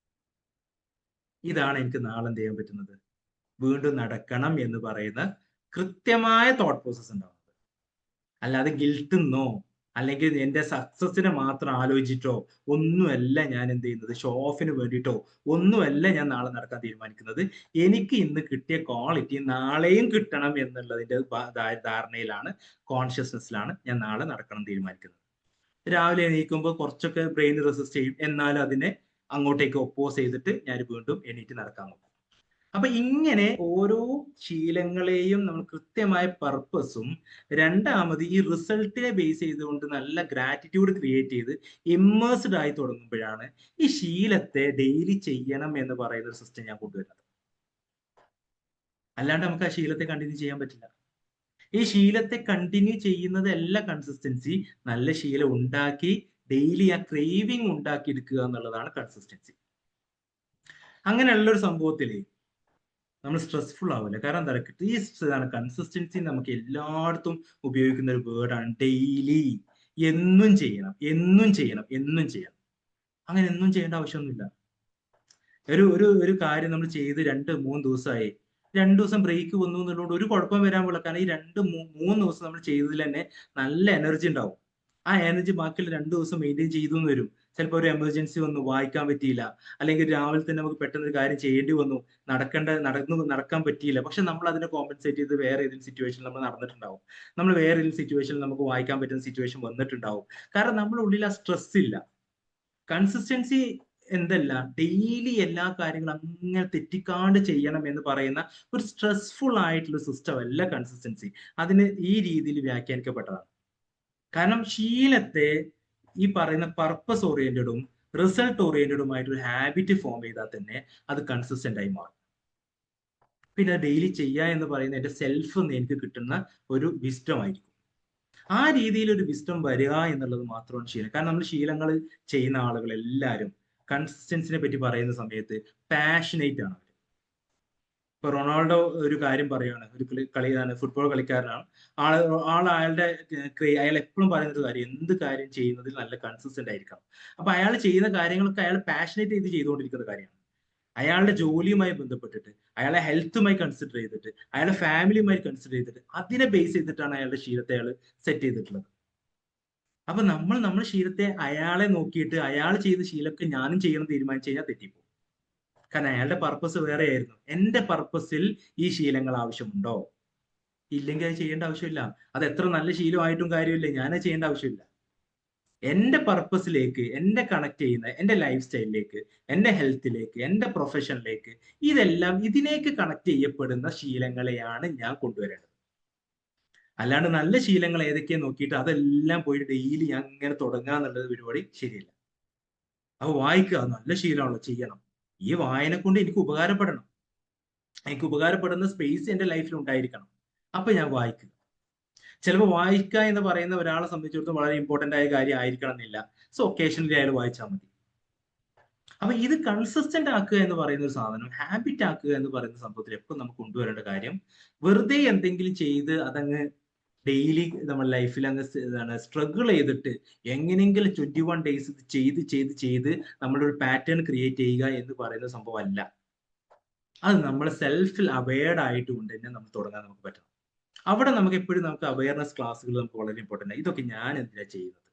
ഇതാണ് എനിക്ക് നാളെ എന്ത് ചെയ്യാൻ പറ്റുന്നത്? വീണ്ടും നടക്കണം എന്ന് പറയുന്ന കൃത്യമായ തോട്ട് പ്രോസസ് ഉണ്ടാവുന്നത്. അല്ലാതെ ഗിൽട്ടെന്നോ അല്ലെങ്കിൽ എന്റെ സക്സസിനെ മാത്രം ആലോചിച്ചിട്ടോ ഒന്നുമല്ല ഞാൻ എന്ത് ചെയ്യുന്നത്, ഷോ ഓഫിന് വേണ്ടിയിട്ടോ ഒന്നുമല്ല ഞാൻ നാളെ നടക്കാൻ തീരുമാനിക്കുന്നത്. എനിക്ക് ഇന്ന് കിട്ടിയ ക്വാളിറ്റി നാളെയും കിട്ടണം എന്നുള്ളതിന്റെ ധാരണയിലാണ്, കോൺഷ്യസ്നെസ്സിലാണ് ഞാൻ നാളെ നടക്കണം തീരുമാനിക്കുന്നത്. രാവിലെ എണീക്കുമ്പോൾ കുറച്ചൊക്കെ ബ്രെയിൻ റെസിസ്റ്റ് ചെയ്യും, എന്നാലും അതിനെ അങ്ങോട്ടേക്ക് ഒപ്പോസ് ചെയ്തിട്ട് ഞാൻ വീണ്ടും എണീറ്റ് നടക്കാൻ നോക്കും. അപ്പൊ ഇങ്ങനെ ഓരോ ശീലങ്ങളെയും നമ്മൾ കൃത്യമായ പർപ്പസും രണ്ടാമത് ഈ റിസൾട്ടിനെ ബേസ് ചെയ്തുകൊണ്ട് നല്ല ഗ്രാറ്റിറ്റ്യൂഡ് ക്രിയേറ്റ് ചെയ്ത് ഇമ്മേഴ്സ്ഡ് ആയി തുടങ്ങുമ്പോഴാണ് ഈ ശീലത്തെ ഡെയിലി ചെയ്യണം എന്ന് പറയുന്ന ഒരു സിസ്റ്റം ഞാൻ കൊണ്ടുവരുന്നത്. അല്ലാണ്ട് നമുക്ക് ആ ശീലത്തെ കണ്ടിന്യൂ ചെയ്യാൻ പറ്റില്ല. ഈ ശീലത്തെ കണ്ടിന്യൂ ചെയ്യുന്നതല്ല കൺസിസ്റ്റൻസി, നല്ല ശീലം ഉണ്ടാക്കി ഡെയിലി ആ ക്രേവിങ് ഉണ്ടാക്കി എടുക്കുക എന്നുള്ളതാണ് കൺസിസ്റ്റൻസി. അങ്ങനെയുള്ള ഒരു സംഭവത്തില് നമ്മൾ സ്ട്രെസ്ഫുൾ ആവില്ല. കാരണം എന്താ പറയുക, ഈ കൺസിസ്റ്റൻസി നമുക്ക് എല്ലായിടത്തും ഉപയോഗിക്കുന്ന ഒരു വേർഡാണ്. ഡെയിലി എന്നും ചെയ്യണം, എന്നും ചെയ്യണം, എന്നും ചെയ്യണം. അങ്ങനെ എന്നും ചെയ്യേണ്ട ആവശ്യമൊന്നുമില്ല. ഒരു ഒരു ഒരു കാര്യം നമ്മൾ ചെയ്ത് 2-3 ദിവസമായി, 2 ദിവസം ബ്രേക്ക് വന്നു എന്നുള്ളതുകൊണ്ട് ഒരു കുഴപ്പം വരാൻ പോല. കാരണം ഈ 2-3 ദിവസം നമ്മൾ ചെയ്തതിൽ തന്നെ നല്ല എനർജി ഉണ്ടാവും. ആ എനർജി ബാക്കിയുള്ള 2 ദിവസം മെയിൻറ്റെയിൻ ചെയ്തു എന്ന് വരും. ചിലപ്പോൾ ഒരു എമർജൻസി വന്നു, വായിക്കാൻ പറ്റിയില്ല, അല്ലെങ്കിൽ രാവിലെ തന്നെ നമുക്ക് പെട്ടെന്ന് ഒരു കാര്യം ചെയ്യേണ്ടി വന്നു, നടക്കാൻ പറ്റിയില്ല. പക്ഷെ നമ്മൾ അതിനെ കോമ്പൻസേറ്റ് ചെയ്ത് വേറെ ഏതെങ്കിലും സിറ്റുവേഷനിൽ നമ്മൾ നടന്നിട്ടുണ്ടാവും. നമ്മൾ വേറെ ഏതെങ്കിലും സിറ്റുവേഷനിൽ നമുക്ക് വായിക്കാൻ പറ്റുന്ന സിറ്റുവേഷൻ വന്നിട്ടുണ്ടാവും. കാരണം നമ്മുടെ ഉള്ളിൽ ആ സ്ട്രെസ് ഇല്ല. കൺസിസ്റ്റൻസി എന്തല്ല, ഡെയിലി എല്ലാ കാര്യങ്ങളും അങ്ങനെ തെറ്റിക്കാണ്ട് ചെയ്യണം എന്ന് പറയുന്ന ഒരു സ്ട്രെസ്ഫുൾ ആയിട്ടുള്ള സിസ്റ്റം അല്ല കൺസിസ്റ്റൻസി. അതിന് ഈ രീതിയിൽ വ്യാഖ്യാനിക്കപ്പെട്ടതാണ്. കാരണം ശീലത്തെ ഈ പറയുന്ന പർപ്പസ് ഓറിയന്റഡും റിസൾട്ട് ഓറിയന്റഡുമായിട്ട് ഒരു ഹാബിറ്റ് ഫോം ചെയ്താൽ തന്നെ അത് കൺസിസ്റ്റന്റ് ആയി മാറും. പിന്നെ ഡെയിലി ചെയ്യുക എന്ന് പറയുന്നത് എന്റെ സെൽഫ് എനിക്ക് കിട്ടുന്ന ഒരു വിസ്ഡം ആയിരിക്കും. ആ രീതിയിൽ ഒരു വിസ്ഡം വരിക എന്നുള്ളത് മാത്രമാണ് ശീലം. കാരണം നമ്മൾ ശീലങ്ങൾ ചെയ്യുന്ന ആളുകൾ എല്ലാവരും കൺസിസ്റ്റൻസിനെ പറ്റി പറയുന്ന സമയത്ത് പാഷനേറ്റ് ആണ്. ഇപ്പൊ റൊണാൾഡോ ഒരു കാര്യം പറയുകയാണ്, ഒരു കളിയാണ്, ഫുട്ബോൾ കളിക്കാരനാണ്. അയാൾ എപ്പോഴും പറയുന്ന ഒരു കാര്യം, എന്ത് കാര്യം ചെയ്യുന്നതിൽ നല്ല കൺസിസ്റ്റന്റ് ആയിരിക്കണം. അപ്പൊ അയാൾ ചെയ്യുന്ന കാര്യങ്ങളൊക്കെ അയാൾ പാഷനേറ്റ് ചെയ്ത് ചെയ്തുകൊണ്ടിരിക്കുന്ന കാര്യമാണ്. അയാളുടെ ജോലിയുമായി ബന്ധപ്പെട്ടിട്ട്, അയാളെ ഹെൽത്തുമായി കൺസിഡർ ചെയ്തിട്ട്, അയാളുടെ ഫാമിലിയുമായി കൺസിഡർ ചെയ്തിട്ട്, അതിനെ ബേസ് ചെയ്തിട്ടാണ് അയാളുടെ ശീലത്തെ അയാൾ സെറ്റ് ചെയ്തിട്ടുള്ളത്. അപ്പൊ നമ്മുടെ ശീലത്തെ അയാളെ നോക്കിയിട്ട് അയാൾ ചെയ്ത ശീലമൊക്കെ ഞാനും ചെയ്യണം തീരുമാനിച്ചു കഴിഞ്ഞാൽ തെറ്റിപ്പോകും. കാരണം അയാളുടെ പർപ്പസ് വേറെ ആയിരുന്നു. എന്റെ പർപ്പസിൽ ഈ ശീലങ്ങൾ ആവശ്യമുണ്ടോ? ഇല്ലെങ്കിൽ അത് ചെയ്യേണ്ട ആവശ്യമില്ല. അത് എത്ര നല്ല ശീലമായിട്ടും കാര്യമില്ല, ഞാനത് ചെയ്യേണ്ട ആവശ്യമില്ല. എന്റെ പർപ്പസിലേക്ക്, എന്റെ കണക്ട് ചെയ്യുന്ന എന്റെ ലൈഫ് സ്റ്റൈലിലേക്ക്, എന്റെ ഹെൽത്തിലേക്ക്, എന്റെ പ്രൊഫഷനിലേക്ക്, ഇതെല്ലാം ഇതിലേക്ക് കണക്ട് ചെയ്യപ്പെടുന്ന ശീലങ്ങളെയാണ് ഞാൻ കൊണ്ടുവരേണ്ടത്. അല്ലാണ്ട് നല്ല ശീലങ്ങൾ ഏതൊക്കെയാ നോക്കിയിട്ട് അതെല്ലാം പോയിട്ട് ഡെയിലി ഞാൻ ഇങ്ങനെ തുടങ്ങുക എന്നുള്ളത് പരിപാടി ശരിയല്ല. അപ്പൊ വായിക്കുക നല്ല ശീലമാണല്ലോ, ചെയ്യണം. ഈ വായന കൊണ്ട് എനിക്ക് ഉപകാരപ്പെടണം. എനിക്ക് ഉപകാരപ്പെടുന്ന സ്പേസ് എന്റെ ലൈഫിൽ ഉണ്ടായിരിക്കണം. അപ്പൊ ഞാൻ വായിക്കുക. ചിലപ്പോൾ വായിക്കുക എന്ന് പറയുന്ന ഒരാളെ സംബന്ധിച്ചിടത്തോളം വളരെ ഇമ്പോർട്ടന്റ് ആയ കാര്യം ആയിരിക്കണം എന്നില്ല. സോ ഒക്കേഷണലി അയാൾ വായിച്ചാൽ മതി. അപ്പൊ ഇത് കൺസിസ്റ്റന്റ് ആക്കുക എന്ന് പറയുന്ന ഒരു സാധനം, ഹാബിറ്റ് ആക്കുക എന്ന് പറയുന്ന സംഭവത്തിൽ എപ്പോഴും നമുക്ക് കൊണ്ടുവരേണ്ട കാര്യം, വെറുതെ എന്തെങ്കിലും ചെയ്ത് അതങ്ങ് ഡെയിലി നമ്മുടെ ലൈഫിൽ അങ്ങ് സ്ട്രഗിൾ ചെയ്തിട്ട് എങ്ങനെയെങ്കിലും 21 ഡേയ്സ് ഇത് ചെയ്ത് ചെയ്ത് ചെയ്ത് നമ്മളൊരു പാറ്റേൺ ക്രിയേറ്റ് ചെയ്യുക എന്ന് പറയുന്ന സംഭവം അല്ല. അത് നമ്മൾ സെൽഫിൽ അവെയർഡ് ആയിട്ടുകൊണ്ട് തന്നെ നമ്മൾ തുടങ്ങാൻ നമുക്ക് പറ്റണം. അവിടെ നമുക്ക് എപ്പോഴും നമുക്ക് അവയർനെസ് ക്ലാസ്സുകൾ നമുക്ക് വളരെ ഇമ്പോർട്ടൻ്റ് ആണ്. ഇതൊക്കെ ഞാൻ എന്തിനാ ചെയ്യുന്നത്?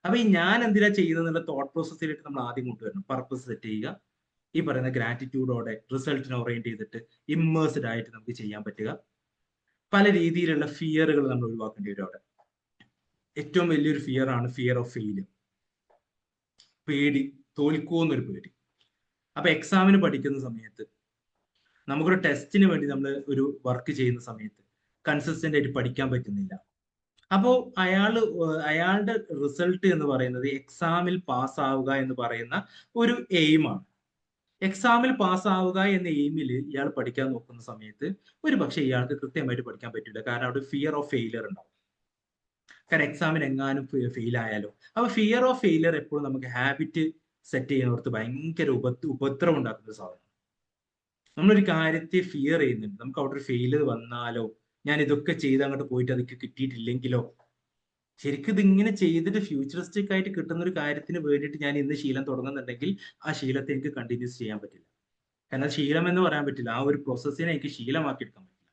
അപ്പൊ ഈ ഞാൻ എന്തിനാ ചെയ്യുന്നത് എന്നുള്ള തോട്ട് പ്രോസസ്സിലേക്ക് നമ്മൾ ആദ്യം കൊണ്ടുവരണം. പർപ്പസ് സെറ്റ് ചെയ്യുക, ഈ പറയുന്ന ഗ്രാറ്റിറ്റ്യൂഡോടെ റിസൾട്ടിനെ ഓറിയന്റ് ചെയ്തിട്ട് ഇമ്മേഴ്സ്ഡ് ആയിട്ട് നമുക്ക് ചെയ്യാൻ പറ്റുക. പല രീതിയിലുള്ള ഫിയറുകൾ നമ്മൾ ഒഴിവാക്കേണ്ടി വരും അവിടെ. ഏറ്റവും വലിയൊരു ഫിയർ ആണ് ഫിയർ ഓഫ് ഫെയിലിയർ. പേടി, തോൽക്കുമെന്നൊരു പേടി. അപ്പൊ എക്സാമിന് പഠിക്കുന്ന സമയത്ത്, നമുക്കൊരു ടെസ്റ്റിന് വേണ്ടി നമ്മൾ ഒരു വർക്ക് ചെയ്യുന്ന സമയത്ത് കൺസിസ്റ്റന്റ് ആയിട്ട് പഠിക്കാൻ പറ്റുന്നില്ല. അപ്പോ അയാളുടെ റിസൾട്ട് എന്ന് പറയുന്നത് എക്സാമിൽ പാസ്സാവുക എന്ന് പറയുന്ന ഒരു എയിമാണ്. എക്സാമിൽ പാസ്സാവുക എന്ന എയിമിൽ ഇയാൾ പഠിക്കാൻ നോക്കുന്ന സമയത്ത് ഒരു പക്ഷേ ഇയാൾക്ക് കൃത്യമായിട്ട് പഠിക്കാൻ പറ്റില്ല. കാരണം അവിടെ ഫിയർ ഓഫ് ഫെയിലിയർ ഉണ്ടാവും. കാരണം എക്സാമിന് എങ്ങാനും ഫെയിൽ ആയാലോ. അപ്പൊ ഫിയർ ഓഫ് ഫെയിലിയർ എപ്പോഴും നമുക്ക് ഹാബിറ്റ് സെറ്റ് ചെയ്യുന്നവർക്ക് ഭയങ്കര ഉപദ്രവം ഉണ്ടാക്കുന്ന സാധനം. നമ്മളൊരു കാര്യത്തെ ഫിയർ ചെയ്യുന്നുണ്ട്, നമുക്ക് അവിടെ ഒരു ഫെയിലിയർ വന്നാലോ, ഞാൻ ഇതൊക്കെ ചെയ്ത് അങ്ങോട്ട് പോയിട്ട് അതൊക്കെ കിട്ടിയിട്ടില്ലെങ്കിലോ. ശരിക്കും ഇതിങ്ങനെ ചെയ്തിട്ട് ഫ്യൂച്ചറിസ്റ്റിക് ആയിട്ട് കിട്ടുന്ന ഒരു കാര്യത്തിന് വേണ്ടിയിട്ട് ഞാൻ ഇന്ന് ശീലം തുടങ്ങുന്നുണ്ടെങ്കിൽ ആ ശീലത്തെ എനിക്ക് കണ്ടിന്യൂസ് ചെയ്യാൻ പറ്റില്ല. കാരണം ശീലം എന്ന് പറയാൻ പറ്റില്ല, ആ ഒരു പ്രോസസ്സിനെ എനിക്ക് ശീലമാക്കി എടുക്കാൻ പറ്റില്ല.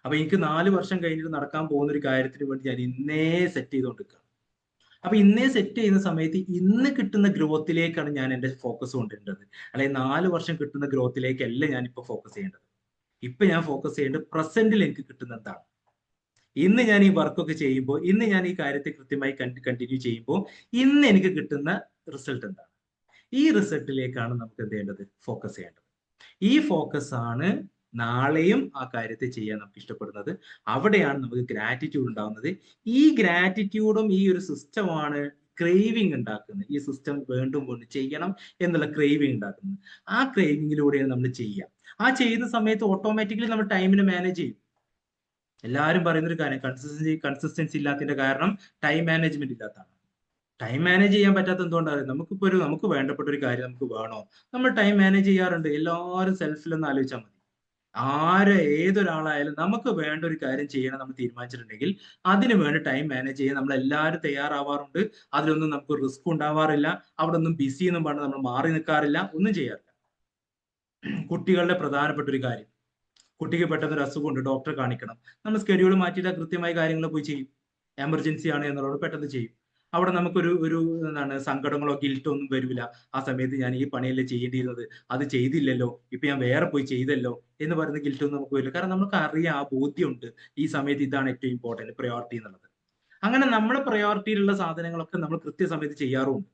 അപ്പൊ എനിക്ക് 4 വർഷം കഴിഞ്ഞിട്ട് നടക്കാൻ പോകുന്ന ഒരു കാര്യത്തിന് വേണ്ടി ഞാൻ ഇന്നേ സെറ്റ് ചെയ്തുകൊണ്ടിരിക്കുക. അപ്പൊ ഇന്നേ സെറ്റ് ചെയ്യുന്ന സമയത്ത് ഇന്ന് കിട്ടുന്ന ഗ്രോത്തിലേക്കാണ് ഞാൻ എന്റെ ഫോക്കസ് കൊണ്ടിരുന്നത്. അല്ലെങ്കിൽ 4 വർഷം കിട്ടുന്ന ഗ്രോത്തിലേക്കല്ല ഞാൻ ഇപ്പൊ ഫോക്കസ് ചെയ്യേണ്ടത്. ഇപ്പൊ ഞാൻ ഫോക്കസ് ചെയ്യേണ്ടത് പ്രസന്റിൽ എനിക്ക് കിട്ടുന്ന എന്താണ്. ഇന്ന് ഞാൻ ഈ വർക്കൊക്കെ ചെയ്യുമ്പോൾ, ഇന്ന് ഞാൻ ഈ കാര്യത്തെ കൃത്യമായി കണ്ടിന്യൂ ചെയ്യുമ്പോൾ ഇന്ന് എനിക്ക് കിട്ടുന്ന റിസൾട്ട് എന്താണ്. ഈ റിസൾട്ടിലേക്കാണ് നമുക്ക് എന്ത് ചെയ്യേണ്ടത്, ഫോക്കസ് ചെയ്യേണ്ടത്. ഈ ഫോക്കസ് ആണ് നാളെയും ആ കാര്യത്തെ ചെയ്യാൻ നമുക്ക് ഇഷ്ടപ്പെടുന്നത്. അവിടെയാണ് നമുക്ക് ഗ്രാറ്റിറ്റ്യൂഡ് ഉണ്ടാകുന്നത്. ഈ ഗ്രാറ്റിറ്റ്യൂഡും ഈ ഒരു സിസ്റ്റമാണ് ക്രേവിങ് ഉണ്ടാക്കുന്നത്. ഈ സിസ്റ്റം വീണ്ടും വീണ്ടും ചെയ്യണം എന്നുള്ള ക്രേവിങ് ഉണ്ടാക്കുന്നത്. ആ ക്രേവിങ്ങിലൂടെയാണ് നമ്മൾ ചെയ്യുക. ആ ചെയ്യുന്ന സമയത്ത് ഓട്ടോമാറ്റിക്കലി നമ്മൾ ടൈമിനെ മാനേജ് ചെയ്യും. എല്ലാവരും പറയുന്ന ഒരു കാര്യം, കൺസിസ്റ്റൻസി ഇല്ലാത്തതിന്റെ കാരണം ടൈം മാനേജ്മെന്റ് ഇല്ലാത്തതാണ്. ടൈം മാനേജ് ചെയ്യാൻ പറ്റാത്ത എന്തുകൊണ്ടാണ്? നമുക്ക് വേണ്ടപ്പെട്ട ഒരു കാര്യം നമുക്ക് വേണോ, നമ്മൾ ടൈം മാനേജ് ചെയ്യാറുണ്ട്. എല്ലാവരും സെൽഫിലൊന്ന് ആലോചിച്ചാൽ മതി. ഏതൊരാളായാലും നമുക്ക് വേണ്ട ഒരു കാര്യം ചെയ്യണം നമ്മൾ തീരുമാനിച്ചിട്ടുണ്ടെങ്കിൽ അതിന് വേണ്ടി ടൈം മാനേജ് ചെയ്യാൻ നമ്മൾ എല്ലാവരും തയ്യാറാവാറുണ്ട്. അതിലൊന്നും നമുക്ക് റിസ്ക് ഉണ്ടാവാറില്ല. അവിടെ ഒന്നും ബിസി എന്നും പറഞ്ഞ് നമ്മൾ മാറി നിൽക്കാറില്ല, ഒന്നും ചെയ്യാറില്ല. കുട്ടികളുടെ പ്രധാനപ്പെട്ട ഒരു കാര്യം, കുട്ടിക്ക് പെട്ടെന്ന് ഒരു അസുഖമുണ്ട്, ഡോക്ടറെ കാണിക്കണം, നമ്മൾ സ്കെഡ്യൂൾ മാറ്റിയിട്ട് കൃത്യമായ കാര്യങ്ങൾ പോയി ചെയ്യും. എമർജൻസി ആണ് എന്നുള്ളത് പെട്ടെന്ന് ചെയ്യും. അവിടെ നമുക്കൊരു ഒരു എന്താണ് സങ്കടങ്ങളോ ഗിൽറ്റോ ഒന്നും വരില്ല. ആ സമയത്ത് ഞാൻ ഈ പണിയല്ലേ ചെയ്യേണ്ടിയിരുന്നത്, അത് ചെയ്തില്ലല്ലോ, ഇപ്പൊ ഞാൻ വേറെ പോയി ചെയ്തല്ലോ എന്ന് പറയുന്ന ഗിൽറ്റ് ഒന്നും നമുക്ക് വരില്ല. കാരണം നമുക്ക് അറിയാം, ആ ബോധ്യമുണ്ട് ഈ സമയത്ത് ഇതാണ് ഏറ്റവും ഇമ്പോർട്ടന്റ് പ്രയോറിറ്റി എന്നുള്ളത്. അങ്ങനെ നമ്മുടെ പ്രയോറിറ്റിയിലുള്ള സാധനങ്ങളൊക്കെ നമ്മൾ കൃത്യസമയത്ത് ചെയ്യാറുമുണ്ട്.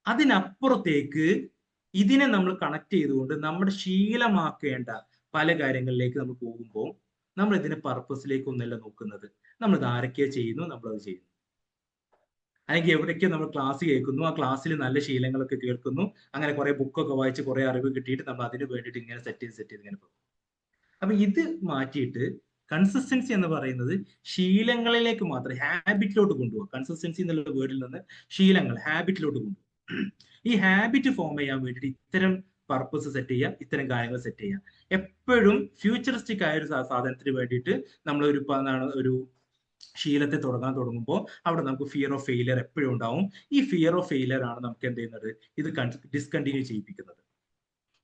അതിനപ്പുറത്തേക്ക് ഇതിനെ നമ്മൾ കണക്ട് ചെയ്തുകൊണ്ട് നമ്മുടെ ശീലമാക്കേണ്ട പല കാര്യങ്ങളിലേക്ക് നമ്മൾ പോകുമ്പോൾ നമ്മൾ ഇതിന്റെ പർപ്പസിലേക്ക് ഒന്നല്ല നോക്കുന്നത്. നമ്മൾ ഇത് ആരൊക്കെയോ ചെയ്യുന്നു, നമ്മളത് ചെയ്യുന്നു. അല്ലെങ്കിൽ എവിടേക്കോ നമ്മൾ ക്ലാസ് കേൾക്കുന്നു, ആ ക്ലാസ്സിൽ നല്ല ശീലങ്ങളൊക്കെ കേൾക്കുന്നു, അങ്ങനെ കുറെ ബുക്കൊക്കെ വായിച്ച് കുറെ അറിവ് കിട്ടിയിട്ട് നമ്മൾ അതിന് വേണ്ടിയിട്ട് ഇങ്ങനെ സെറ്റ് ചെയ്ത് ഇങ്ങനെ പോകും. അപ്പൊ ഇത് മാറ്റിയിട്ട് കൺസിസ്റ്റൻസി എന്ന് പറയുന്നത് ശീലങ്ങളിലേക്ക് മാത്രം, ഹാബിറ്റിലോട്ട് കൊണ്ടുപോകും. കൺസിസ്റ്റൻസി എന്നുള്ള വേർഡിൽ നിന്ന് ശീലങ്ങൾ ഹാബിറ്റിലോട്ട് കൊണ്ടുപോകും. ഈ ഹാബിറ്റ് ഫോം ചെയ്യാൻ വേണ്ടിയിട്ട് ഇത്തരം പർപ്പസ് സെറ്റ് ചെയ്യുക, ഇത്തരം കാര്യങ്ങൾ സെറ്റ് ചെയ്യുക. എപ്പോഴും ഫ്യൂച്ചറിസ്റ്റിക് ആയ ഒരു സാധനത്തിന് വേണ്ടിയിട്ട് നമ്മൾ ഒരു ശീലത്തെ തുടങ്ങുമ്പോൾ അവിടെ നമുക്ക് ഫിയർ ഓഫ് ഫെയിലിയർ എപ്പോഴും ഉണ്ടാവും. ഈ ഫിയർ ഓഫ് ഫെയിലിയർ ആണ് നമുക്ക് എന്ത് ചെയ്യുന്നത്, ഇത് ഡിസ്കണ്ടിന്യൂ ചെയ്യിപ്പിക്കുന്നത്.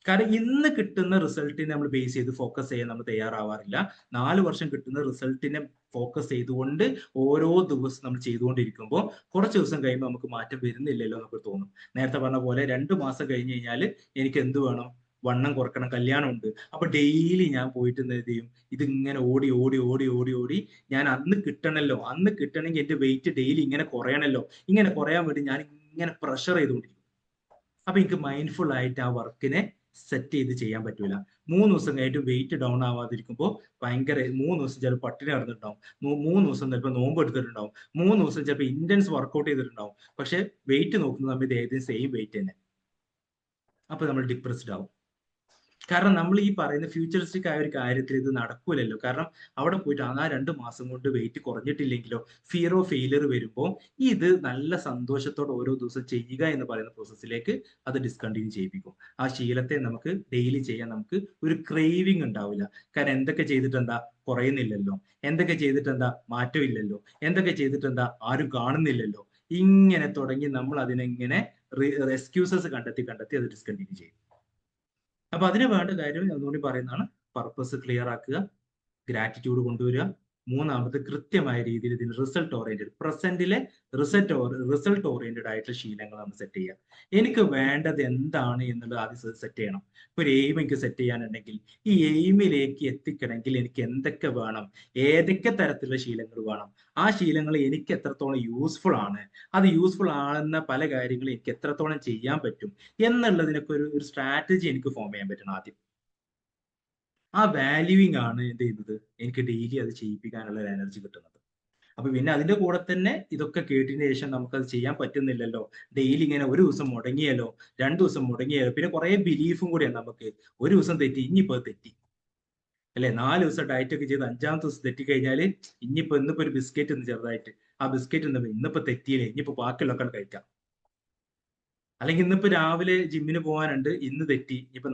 കാരണം ഇന്ന് കിട്ടുന്ന റിസൾട്ടിനെ നമ്മൾ ബേസ് ചെയ്ത് ഫോക്കസ് ചെയ്യാൻ നമ്മൾ തയ്യാറാവാറില്ല. 4 വർഷം കിട്ടുന്ന റിസൾട്ടിനെ ഫോക്കസ് ചെയ്തുകൊണ്ട് ഓരോ ദിവസം നമ്മൾ ചെയ്തുകൊണ്ടിരിക്കുമ്പോൾ കുറച്ച് ദിവസം കഴിയുമ്പോൾ നമുക്ക് മാറ്റം വരുന്നില്ലല്ലോ എന്നൊക്കെ തോന്നും. നേരത്തെ പറഞ്ഞ പോലെ 2 മാസം കഴിഞ്ഞ് കഴിഞ്ഞാൽ എനിക്ക് എന്ത് വേണം, വണ്ണം കുറക്കണം, കല്യാണമുണ്ട്. അപ്പൊ ഡെയിലി ഞാൻ പോയിട്ട് എന്ത് ചെയ്യും, ഇതിങ്ങനെ ഓടി ഓടി ഓടി ഓടി ഓടി ഞാൻ അന്ന് കിട്ടണമെങ്കിൽ എന്റെ വെയിറ്റ് ഡെയിലി ഇങ്ങനെ കുറയണല്ലോ, ഇങ്ങനെ കുറയാൻ വേണ്ടി ഞാൻ ഇങ്ങനെ പ്രഷർ ചെയ്തുകൊണ്ടിരിക്കും. അപ്പൊ എനിക്ക് മൈൻഡ്ഫുൾ ആയിട്ട് ആ വർക്കിനെ സെറ്റ് ചെയ്ത് ചെയ്യാൻ പറ്റൂല. 3 ദിവസം കഴിഞ്ഞിട്ട് വെയിറ്റ് ഡൗൺ ആവാതിരിക്കുമ്പോൾ ഭയങ്കര 3 ദിവസം ചിലപ്പോൾ പട്ടിണി നടന്നിട്ടുണ്ടാവും, 3 ദിവസം ചിലപ്പോൾ നോമ്പ് എടുത്തിട്ടുണ്ടാവും, 3 ദിവസം ചിലപ്പോൾ ഇന്റൻസ് വർക്കൗട്ട് ചെയ്തിട്ടുണ്ടാവും. പക്ഷെ വെയിറ്റ് നോക്കുന്ന സമയത്ത് ഏതെങ്കിലും സെയിം വെയിറ്റ് തന്നെ. അപ്പൊ നമ്മൾ ഡിപ്രസ്ഡ് ആവും. കാരണം നമ്മൾ ഈ പറയുന്ന ഫ്യൂച്ചറിസ്റ്റിക് ആയ ഒരു കാര്യത്തിൽ ഇത് നടക്കൂലല്ലോ. കാരണം അവിടെ പോയിട്ട് ആ 2 മാസം കൊണ്ട് വെയിറ്റ് കുറഞ്ഞിട്ടില്ലെങ്കിലോ ഫിയർ ഓഫ് ഫെയിലിയർ വരുമ്പോൾ ഇത് നല്ല സന്തോഷത്തോടെ ഓരോ ദിവസം ചെയ്യുക എന്ന് പറയുന്ന പ്രോസസ്സിലേക്ക് അത് ഡിസ്കണ്ടിന്യൂ ചെയ്യിപ്പിക്കും. ആ ശീലത്തെ നമുക്ക് ഡെയിലി ചെയ്യാൻ നമുക്ക് ഒരു ക്രേവിങ് ഉണ്ടാവില്ല. കാരണം എന്തൊക്കെ ചെയ്തിട്ട് എന്താ, കുറയുന്നില്ലല്ലോ, എന്തൊക്കെ ചെയ്തിട്ട് എന്താ, മാറ്റമില്ലല്ലോ, എന്തൊക്കെ ചെയ്തിട്ട് എന്താ, ആരും കാണുന്നില്ലല്ലോ. ഇങ്ങനെ തുടങ്ങി നമ്മൾ അതിനെങ്ങനെ എക്സ്ക്യൂസസ് കണ്ടെത്തി അത് ഡിസ്കണ്ടിന്യൂ ചെയ്യും. അപ്പൊ അതിന് വേണ്ട കാര്യം ഒന്നുകൂടി പറയുന്നതാണ്, പർപ്പസ് ക്ലിയർ ആക്കുക, ഗ്രാറ്റിറ്റ്യൂഡ് കൊണ്ടുവരിക. 3ാമത് കൃത്യമായ രീതിയിൽ ഇതിന് റിസൾട്ട് ഓറിയന്റഡ്, പ്രസന്റിലെ റിസൾട്ട് ഓറിയന്റഡ് ആയിട്ടുള്ള ശീലങ്ങൾ നമ്മൾ സെറ്റ് ചെയ്യുക. എനിക്ക് വേണ്ടത് എന്താണ് എന്നുള്ളത് ആദ്യം സെറ്റ് ചെയ്യണം. ഇപ്പൊ ഒരു എയിം എനിക്ക് സെറ്റ് ചെയ്യാനുണ്ടെങ്കിൽ ഈ എയിമിലേക്ക് എത്തിക്കണമെങ്കിൽ എനിക്ക് എന്തൊക്കെ വേണം, ഏതൊക്കെ തരത്തിലുള്ള ശീലങ്ങൾ വേണം, ആ ശീലങ്ങൾ എനിക്ക് എത്രത്തോളം യൂസ്ഫുൾ ആണ്, അത് യൂസ്ഫുൾ ആകുന്ന പല കാര്യങ്ങളും എനിക്ക് എത്രത്തോളം ചെയ്യാൻ പറ്റും എന്നുള്ളതിനൊക്കെ ഒരു സ്ട്രാറ്റജി എനിക്ക് ഫോം ചെയ്യാൻ പറ്റണം ആദ്യം. ആ വാല്യൂവിങ് ആണ് എന്ത് ചെയ്യുന്നത്, എനിക്ക് ഡെയിലി അത് ചെയ്യിപ്പിക്കാനുള്ള ഒരു എനർജി കിട്ടുന്നത്. അപ്പൊ പിന്നെ അതിന്റെ കൂടെ തന്നെ ഇതൊക്കെ കേട്ടതിന് ശേഷം നമുക്കത് ചെയ്യാൻ പറ്റുന്നില്ലല്ലോ, ഡെയിലി ഇങ്ങനെ ഒരു ദിവസം മുടങ്ങിയല്ലോ, 2 ദിവസം മുടങ്ങിയല്ലോ, പിന്നെ കുറെ ബിലീഫും കൂടിയാണ് നമുക്ക്. ഒരു ദിവസം തെറ്റി, ഇനിയിപ്പോ തെറ്റി അല്ലെ, 4 ദിവസം ഡയറ്റ് ഒക്കെ ചെയ്ത് 5ാമത്തെ ദിവസം തെറ്റിക്കഴിഞ്ഞാല് ഇന്നിപ്പോ ഒരു ബിസ്ക്കറ്റ് ഒന്ന് ചെറുതായിട്ട്, ആ ബിസ്ക്കറ്റ് ഇന്നിപ്പോ തെറ്റിയില്ലേ, ഇനിയിപ്പോ ബാക്കിയുള്ളൊക്കെ കഴിക്കാം. അല്ലെങ്കിൽ ഇന്നിപ്പോ രാവിലെ ജിമ്മിന് പോകാനുണ്ട്, ഇന്ന് തെറ്റി, ഇനിയിപ്പോ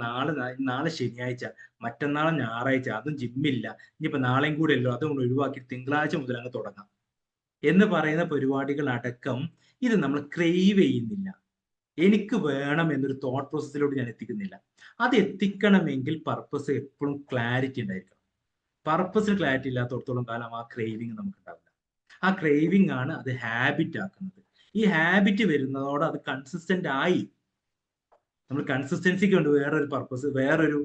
നാളെ ശനിയാഴ്ച, മറ്റന്നാൾ ഞായറാഴ്ച, അതും ജിമ്മില്ല, ഇനിയിപ്പോ നാളെയും കൂടെ അല്ലോ, അതുകൊണ്ട് ഒഴിവാക്കി തിങ്കളാഴ്ച മുതൽ അങ്ങ് തുടങ്ങാം എന്ന് പറയുന്ന പരിപാടികൾ അടക്കം ഇത് നമ്മൾ ക്രേവ് ചെയ്യുന്നില്ല. എനിക്ക് വേണം എന്നൊരു തോട്ട് പ്രോസസ്സിലോട്ട് ഞാൻ എത്തിക്കുന്നില്ല. അത് എത്തിക്കണമെങ്കിൽ പർപ്പസ് എപ്പോഴും ക്ലാരിറ്റി ഉണ്ടായിരിക്കണം. പർപ്പസിൽ ക്ലാരിറ്റി ഇല്ലാത്തടത്തോളം കാലം ആ ക്രേവിങ് നമുക്ക് ഉണ്ടാവില്ല. ആ ക്രേവിങ് ആണ് അത് ഹാബിറ്റ് ആക്കുന്നത്. ഈ ഹാബിറ്റ് വരുന്നതോടെ അത് കൺസിസ്റ്റന്റ് ആയി. നമ്മൾ കൺസിസ്റ്റൻസിക്ക് കൊണ്ട് വേറൊരു പർപ്പസ്, വേറൊരു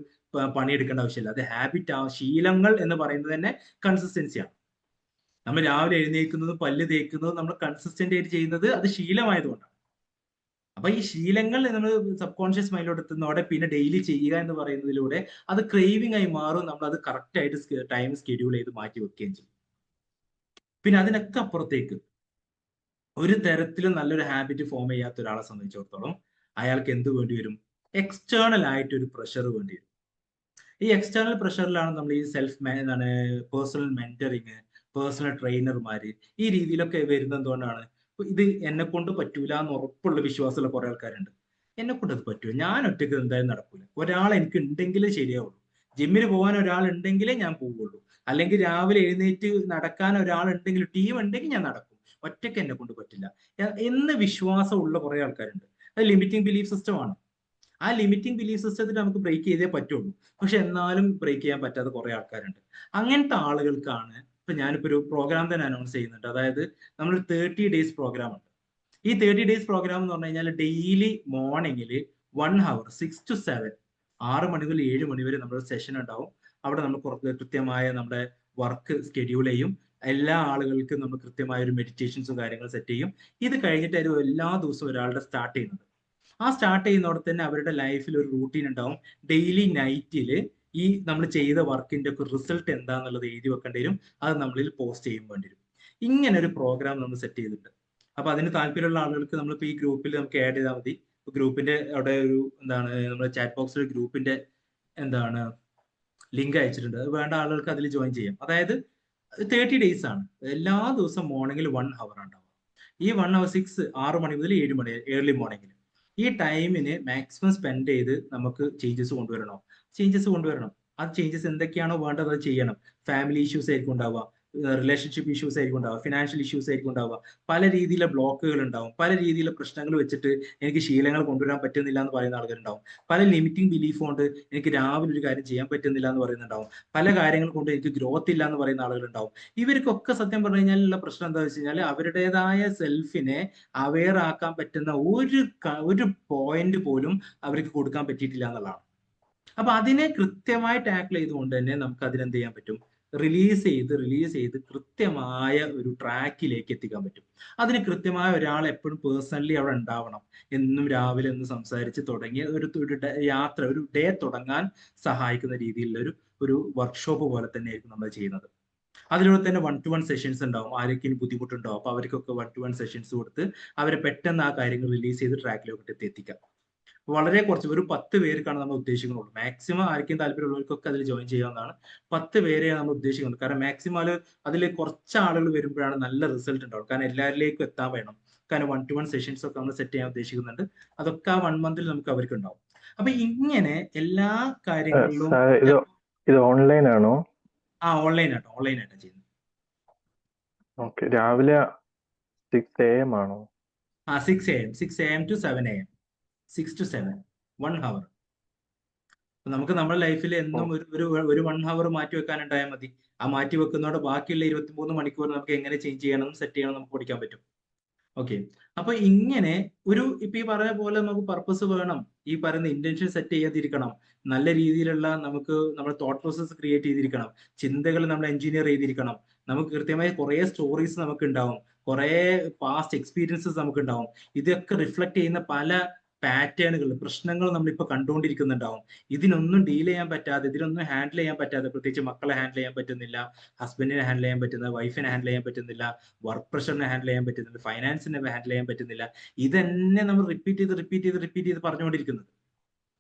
പണിയെടുക്കേണ്ട ആവശ്യമില്ല. അത് ഹാബിറ്റ് ശീലങ്ങൾ എന്ന് പറയുന്നത് തന്നെ കൺസിസ്റ്റൻസിയാണ്. നമ്മൾ രാവിലെ എഴുന്നേൽക്കുന്നതും പല്ല് തേക്കുന്നതും നമ്മൾ കൺസിസ്റ്റന്റ് ആയിട്ട് ചെയ്യുന്നത് അത് ശീലമായതുകൊണ്ടാണ്. അപ്പൊ ഈ ശീലങ്ങൾ നമ്മൾ സബ് കോൺഷ്യസ് മൈൻഡിലോട്ട് എത്തുന്നതോടെ പിന്നെ ഡെയിലി ചെയ്യുക എന്ന് പറയുന്നതിലൂടെ അത് ക്രേവിംഗ് ആയി മാറും. നമ്മൾ അത് കറക്റ്റ് ആയിട്ട് ടൈം സ്കെഡ്യൂൾ ചെയ്ത് മാറ്റി വെക്കുകയും ചെയ്യും. പിന്നെ അതിനൊക്കെ അപ്പുറത്തേക്ക് ഒരു തരത്തിലും നല്ലൊരു ഹാബിറ്റ് ഫോം ചെയ്യാത്ത ഒരാളെ സംബന്ധിച്ചിടത്തോളം അയാൾക്ക് എന്ത് വേണ്ടി വരും, എക്സ്റ്റേണൽ ആയിട്ട് ഒരു പ്രഷർ വേണ്ടി വരും. ഈ എക്സ്റ്റേണൽ പ്രഷറിലാണ് നമ്മൾ ഈ പേഴ്സണൽ മെന്ററിങ്, പേഴ്സണൽ ട്രെയിനർമാര് ഈ രീതിയിലൊക്കെ വരുന്നത് എന്തുകൊണ്ടാണ്, ഇത് എന്നെ കൊണ്ട് പറ്റൂല എന്ന് ഉറപ്പുള്ള വിശ്വാസമുള്ള കുറെ ആൾക്കാരുണ്ട്. എന്നെ കൊണ്ട് അത് പറ്റൂല, ഞാൻ ഒറ്റയ്ക്ക് എന്തായാലും നടക്കൂല, ഒരാൾ എനിക്ക് ഉണ്ടെങ്കിലേ ശരിയാവുള്ളൂ. ജിമ്മിന് പോകാൻ ഒരാൾ ഉണ്ടെങ്കിലേ ഞാൻ പോവുള്ളൂ, അല്ലെങ്കിൽ രാവിലെ എഴുന്നേറ്റ് നടക്കാൻ ഒരാൾ ഉണ്ടെങ്കിൽ, ടീം ഉണ്ടെങ്കിൽ ഞാൻ നടക്കും, ഒറ്റയ്ക്ക് എന്നെ കൊണ്ട് പറ്റില്ല എന്ന് വിശ്വാസമുള്ള കുറെ ആൾക്കാരുണ്ട്. അത് ലിമിറ്റിംഗ് ബിലീഫ് സിസ്റ്റമാണ്. ആ ലിമിറ്റിംഗ് ബിലീഫ് സിസ്റ്റത്തിൽ നമുക്ക് ബ്രേക്ക് ചെയ്തേ പറ്റുള്ളൂ. പക്ഷെ എന്നാലും ബ്രേക്ക് ചെയ്യാൻ പറ്റാത്ത കുറെ ആൾക്കാരുണ്ട്. അങ്ങനത്തെ ആളുകൾക്കാണ് ഇപ്പൊ ഞാനിപ്പോ ഒരു പ്രോഗ്രാം തന്നെ അനൗൺസ് ചെയ്യുന്നുണ്ട്. അതായത് നമ്മളൊരു 30 ഡേയ്സ് പ്രോഗ്രാം ഉണ്ട്. ഈ 30 ഡേയ്സ് പ്രോഗ്രാം എന്ന് പറഞ്ഞു കഴിഞ്ഞാൽ ഡെയിലി മോർണിംഗിൽ 1 hour 6 to 7, 6 മണി മുതൽ 7 മണി വരെ നമ്മുടെ സെഷൻ ഉണ്ടാവും. അവിടെ നമ്മൾ കൃത്യമായ നമ്മുടെ വർക്ക് സ്കെഡ്യൂൾ ചെയ്യും. എല്ലാ ആളുകൾക്കും നമ്മൾ കൃത്യമായ ഒരു മെഡിറ്റേഷൻസും കാര്യങ്ങളും സെറ്റ് ചെയ്യും. ഇത് കഴിഞ്ഞിട്ടായിരുന്നു എല്ലാ ദിവസവും ഒരാളുടെ സ്റ്റാർട്ട് ചെയ്യുന്നത്. ആ സ്റ്റാർട്ട് ചെയ്യുന്നതോടെ തന്നെ അവരുടെ ലൈഫിൽ ഒരു റൂട്ടീൻ ഉണ്ടാവും. ഡെയിലി നൈറ്റിൽ ഈ നമ്മൾ ചെയ്ത വർക്കിന്റെ റിസൾട്ട് എന്താന്നുള്ളത് എഴുതി വെക്കേണ്ടി വരും. അത് നമ്മളിൽ പോസ്റ്റ് ചെയ്യാൻ വേണ്ടി വരും. ഇങ്ങനെ ഒരു പ്രോഗ്രാം നമ്മൾ സെറ്റ് ചെയ്തിട്ടുണ്ട്. അപ്പൊ അതിന് താല്പര്യമുള്ള ആളുകൾക്ക് നമ്മളിപ്പോ ഈ ഗ്രൂപ്പിൽ നമുക്ക് ആഡ് ചെയ്താൽ മതി. ഗ്രൂപ്പിന്റെ അവിടെ ഒരു നമ്മുടെ ചാറ്റ് ബോക്സിൽ ഗ്രൂപ്പിന്റെ ലിങ്ക് അയച്ചിട്ടുണ്ട്. അത് വേണ്ട ആളുകൾക്ക് അതിൽ ജോയിൻ ചെയ്യാം. അതായത് 30 ഡേയ്സ് ആണ്. എല്ലാ ദിവസവും മോർണിംഗിൽ 1 hour ഉണ്ടാവും. ഈ 1 hour 6 മണി മുതൽ 7 മണി ഏർലി മോർണിംഗിൽ ഈ ടൈമിന് മാക്സിമം സ്പെൻഡ് ചെയ്ത് നമുക്ക് ചേഞ്ചസ് കൊണ്ടുവരണം. ആ ചേഞ്ചസ് എന്തൊക്കെയാണോ വേണ്ടത് അത് ചെയ്യണം. ഫാമിലി ഇഷ്യൂസ് ആയിരിക്കും ഉണ്ടാവുക, റിലേഷൻഷിപ്പ് ഇഷ്യൂസ് ആയിരിക്കും ഉണ്ടാവുക, ഫിനാൻഷ്യൽ ഇഷ്യൂസ് ആയിരിക്കും ഉണ്ടാവുക, പല രീതിയിലെ ബ്ലോക്കുകൾ ഉണ്ടാവും, പല രീതിയിലെ പ്രശ്നങ്ങൾ വെച്ചിട്ട് എനിക്ക് ശീലങ്ങൾ കൊണ്ടുവരാൻ പറ്റുന്നില്ല എന്ന് പറയുന്ന ആളുകളുണ്ടാവും, പല ലിമിറ്റിംഗ് ബിലീഫ് കൊണ്ട് എനിക്ക് രാവിലെ ഒരു കാര്യം ചെയ്യാൻ പറ്റുന്നില്ല എന്ന് പറയുന്നുണ്ടാവും, പല കാര്യങ്ങൾ കൊണ്ട് എനിക്ക് ഗ്രോത്ത് ഇല്ല എന്ന് പറയുന്ന ആളുകളുണ്ടാവും. ഇവർക്കൊക്കെ സത്യം പറഞ്ഞു കഴിഞ്ഞാലുള്ള പ്രശ്നം എന്താ വെച്ച് കഴിഞ്ഞാൽ അവരുടേതായ സെൽഫിനെ അവെയർ ആക്കാൻ പറ്റുന്ന ഒരു പോയിന്റ് പോലും അവർക്ക് കൊടുക്കാൻ പറ്റിയിട്ടില്ല എന്നുള്ളതാണ്. അപ്പൊ അതിനെ കൃത്യമായി ടാക്കിൾ ചെയ്തുകൊണ്ട് തന്നെ നമുക്ക് അതിനെന്ത് ചെയ്യാൻ പറ്റും, റിലീസ് ചെയ്ത് കൃത്യമായ ഒരു ട്രാക്കിലേക്ക് എത്തിക്കാൻ പറ്റും. അതിന് കൃത്യമായ ഒരാൾ എപ്പോഴും പേഴ്സണലി അവിടെ ഉണ്ടാവണം. എന്നും രാവിലെ ഒന്ന് സംസാരിച്ച് തുടങ്ങിയ ഒരു ഡേ തുടങ്ങാൻ സഹായിക്കുന്ന രീതിയിലുള്ള ഒരു വർക്ക്ഷോപ്പ് പോലെ തന്നെയായിരിക്കും നമ്മൾ ചെയ്യുന്നത്. അതിലൂടെ തന്നെ 1-to-1 സെഷൻസ് ഉണ്ടാവും. ആരെങ്കിലും ബുദ്ധിമുട്ടുണ്ടാവും, അപ്പൊ അവർക്കൊക്കെ 1-to-1 സെഷൻസ് കൊടുത്ത് അവരെ പെട്ടെന്ന് ആ കാര്യങ്ങൾ റിലീസ് ചെയ്ത് ട്രാക്കിലോട്ട് എത്തിക്കാം. വളരെ കുറച്ച്, ഒരു 10 പേർക്കാണ് നമ്മൾ ഉദ്ദേശിക്കുന്നുള്ളൂ. മാക്സിമം ആർക്കും താല്പര്യമുള്ളവർക്കൊക്കെ അതിൽ ജോയിൻ ചെയ്യാവുന്നതാണ്. 10 പേരെയാണ് നമ്മൾ ഉദ്ദേശിക്കുന്നത്. കാരണം മാക്സിമം അതിൽ കുറച്ച് ആളുകൾ വരുമ്പോഴാണ് നല്ല റിസൾട്ട് ഉണ്ടാവും. കാരണം എല്ലാവരിലേക്കും എത്താൻ വേണം. കാരണം 1-to-1 സെഷൻസ് ഒക്കെ നമ്മൾ സെറ്റ് ചെയ്യാൻ ഉദ്ദേശിക്കുന്നുണ്ട്. അതൊക്കെ ആ 1 month നമുക്ക് അവർക്ക് ഉണ്ടാവും. അപ്പൊ ഇങ്ങനെ എല്ലാ കാര്യങ്ങളിലും ഇത് ഓൺലൈൻ ആണോ? ഓൺലൈനായിട്ടാണ് ചെയ്യുന്നത്. ഓക്കെ. രാവിലെ 6 AM ആണോ? 6 AM to 7 AM, 6 to 7, 1 hour. നമുക്ക് നമ്മുടെ ലൈഫിൽ എന്നും ഒരു 1 hour മാറ്റി വെക്കാനുണ്ടായാൽ മതി. ആ മാറ്റി വെക്കുന്നതോടെ ബാക്കിയുള്ള 23 മണിക്കൂർ നമുക്ക് എങ്ങനെ ചേഞ്ച് ചെയ്യണം, സെറ്റ് ചെയ്യണം നമുക്ക് പഠിക്കാൻ പറ്റും. ഓക്കെ. അപ്പൊ ഇങ്ങനെ ഇപ്പൊ ഈ പറയുന്ന പോലെ നമുക്ക് പർപ്പസ് വേണം, ഈ പറയുന്ന ഇന്റൻഷൻ സെറ്റ് ചെയ്തിരിക്കണം, നല്ല രീതിയിലുള്ള നമുക്ക് നമ്മുടെ തോട്ട് പ്രോസസ് ക്രിയേറ്റ് ചെയ്തിരിക്കണം, ചിന്തകൾ നമ്മൾ എഞ്ചിനീയർ ചെയ്തിരിക്കണം, നമുക്ക് കൃത്യമായി കുറെ സ്റ്റോറീസ് നമുക്ക് ഉണ്ടാവും, കുറെ പാസ്റ്റ് എക്സ്പീരിയൻസസ് നമുക്ക് ഉണ്ടാവും. ഇതൊക്കെ റിഫ്ലക്ട് ചെയ്യുന്ന പല പാറ്റേണുകൾ, പ്രശ്നങ്ങൾ നമ്മളിപ്പോൾ കണ്ടുകൊണ്ടിരിക്കുന്നുണ്ടാവും. ഇതിനൊന്നും ഡീൽ ചെയ്യാൻ പറ്റാതെ, ഇതിനൊന്നും ഹാൻഡിൽ ചെയ്യാൻ പറ്റാതെ, പ്രത്യേകിച്ച് മക്കളെ ഹാൻഡിൽ ചെയ്യാൻ പറ്റുന്നില്ല, ഹസ്ബൻഡിനെ ഹാൻഡിൽ ചെയ്യാൻ പറ്റുന്നില്ല, വൈഫിനെ ഹാൻഡിൽ ചെയ്യാൻ പറ്റുന്നില്ല, വർക്ക് പ്രഷറിനെ ഹാൻഡിൽ ചെയ്യാൻ പറ്റുന്നില്ല, ഫൈനാൻസിനെ ഹാൻഡിൽ ചെയ്യാൻ പറ്റുന്നില്ല. ഇതന്നെ നമ്മൾ റിപ്പീറ്റ് ചെയ്ത് പറഞ്ഞുകൊണ്ടിരിക്കുന്നത്.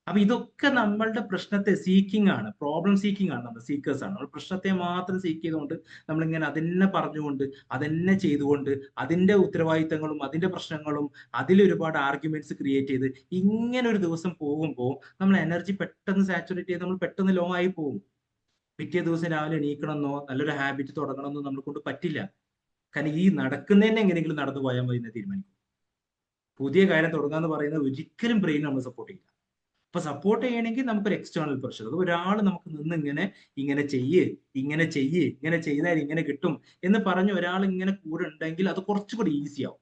അപ്പൊ ഇതൊക്കെ നമ്മളുടെ പ്രശ്നത്തെ സീക്കിംഗ് ആണ്, പ്രോബ്ലം സീക്കിംഗ് ആണ്. നമ്മൾ സീക്കേഴ്സ് ആണ്. നമ്മൾ പ്രശ്നത്തെ മാത്രം സീക്ക് ചെയ്തുകൊണ്ട് നമ്മളിങ്ങനെ അതെന്നെ പറഞ്ഞുകൊണ്ട് അതെന്നെ ചെയ്തുകൊണ്ട് അതിന്റെ ഉത്തരവാദിത്തങ്ങളും അതിന്റെ പ്രശ്നങ്ങളും അതിലൊരുപാട് ആർഗ്യുമെന്റ്സ് ക്രിയേറ്റ് ചെയ്ത് ഇങ്ങനെ ഒരു ദിവസം പോകുമ്പോൾ നമ്മൾ എനർജി പെട്ടെന്ന് സാച്ചുറേറ്റ് ചെയ്ത് നമ്മൾ പെട്ടെന്ന് ലോ ആയി പോകും. പിറ്റേ ദിവസം രാവിലെ എണീക്കണമെന്നോ നല്ലൊരു ഹാബിറ്റ് തുടങ്ങണമെന്നോ നമ്മളെ കൊണ്ട് പറ്റില്ല. കാരണം ഈ നടക്കുന്നതന്നെ എങ്ങനെയെങ്കിലും നടന്നു പോയാൽ മതി എന്ന് തീരുമാനിക്കും. പുതിയ കാര്യം തുടങ്ങാന്ന് പറയുന്നത് ഒരിക്കലും ബ്രെയിൻ നമ്മൾ സപ്പോർട്ട് ചെയ്യില്ല. അപ്പൊ സപ്പോർട്ട് ചെയ്യണമെങ്കിൽ നമുക്കൊരു എക്സ്റ്റേണൽ പ്രഷർ, അത് ഒരാൾ നമുക്ക് നിന്ന് ഇങ്ങനെ ചെയ്താൽ ഇങ്ങനെ കിട്ടും എന്ന് പറഞ്ഞ് ഒരാൾ ഇങ്ങനെ കൂടെ ഉണ്ടെങ്കിൽ അത് കുറച്ചുകൂടി ഈസി ആവും.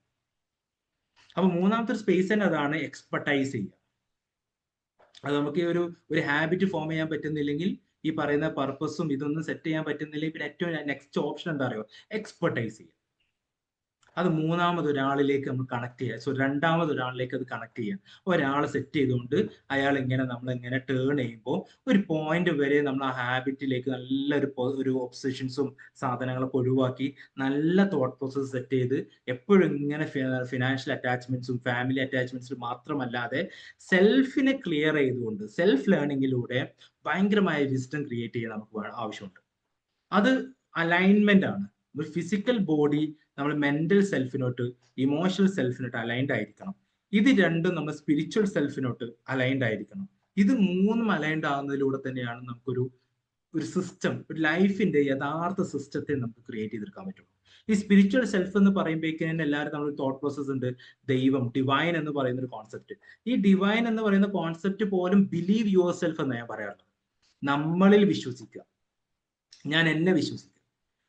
അപ്പൊ മൂന്നാമത്തെ ഒരു സ്പേസ് തന്നെ അതാണ്, എക്സ്പെർട്ടൈസ് ചെയ്യുക. അത് നമുക്ക് ഒരു ഹാബിറ്റ് ഫോം ചെയ്യാൻ പറ്റുന്നില്ലെങ്കിൽ, ഈ പറയുന്ന പർപ്പസും ഇതൊന്നും സെറ്റ് ചെയ്യാൻ പറ്റുന്നില്ലെങ്കിൽ, പിന്നെ ഏറ്റവും നെക്സ്റ്റ് ഓപ്ഷൻ എന്താ അറിയോ, എക്സ്പെർട്ടൈസ് ചെയ്യുക. അത് മൂന്നാമതൊരാളിലേക്ക് നമ്മൾ കണക്ട് ചെയ്യുക. രണ്ടാമത് ഒരാളിലേക്ക് അത് കണക്ട് ചെയ്യാം. ഒരാളെ സെറ്റ് ചെയ്തുകൊണ്ട് അയാൾ നമ്മളിങ്ങനെ ടേൺ ചെയ്യുമ്പോൾ ഒരു പോയിന്റ് വരെ നമ്മൾ ആ ഹാബിറ്റിലേക്ക് ഒരു ഒബ്സഷൻസും സാധനങ്ങളൊക്കെ ഒഴിവാക്കി നല്ല തോട്ട് പ്രോസസ് സെറ്റ് ചെയ്ത് എപ്പോഴും ഇങ്ങനെ ഫിനാൻഷ്യൽ അറ്റാച്ച്മെന്റ്സും ഫാമിലി അറ്റാച്ച്മെന്റ്സും മാത്രമല്ലാതെ സെൽഫിനെ ക്ലിയർ ചെയ്തുകൊണ്ട് സെൽഫ് ലേണിങ്ങിലൂടെ ഭയങ്കരമായ വിസ്ഡം ക്രിയേറ്റ് ചെയ്യാൻ നമുക്ക് ആവശ്യമുണ്ട്. അത് അലൈൻമെന്റ് ആണ്. ഒരു ഫിസിക്കൽ ബോഡി നമ്മൾ മെന്റൽ സെൽഫിനോട്ട് ഇമോഷണൽ സെൽഫിനോട്ട് അലൈൻഡ് ആയിരിക്കണം. ഇത് രണ്ടും നമ്മൾ സ്പിരിച്വൽ സെൽഫിനോട്ട് അലൈൻഡ് ആയിരിക്കണം. ഇത് മൂന്നും അലൈൻഡ് ആകുന്നതിലൂടെ തന്നെയാണ് നമുക്കൊരു സിസ്റ്റം, ഒരു ലൈഫിന്റെ യഥാർത്ഥ സിസ്റ്റത്തെ നമുക്ക് ക്രിയേറ്റ് ചെയ്തെടുക്കാൻ പറ്റുള്ളൂ. ഈ സ്പിരിച്വൽ സെൽഫ് എന്ന് പറയുമ്പോഴേക്കും എല്ലാവരും നമ്മൾ തോട്ട് പ്രോസസ് ഉണ്ട്, ദൈവം, ഡിവൈൻ എന്ന് പറയുന്ന ഒരു കോൺസെപ്റ്റ്. ഈ ഡിവൈൻ എന്ന് പറയുന്ന കോൺസെപ്റ്റ് പോലും ബിലീവ് യുവർ സെൽഫ് എന്ന് ഞാൻ പറയാറുള്ളത്. നമ്മളിൽ വിശ്വസിക്കുക, ഞാൻ എന്നെ വിശ്വസിക്കുക.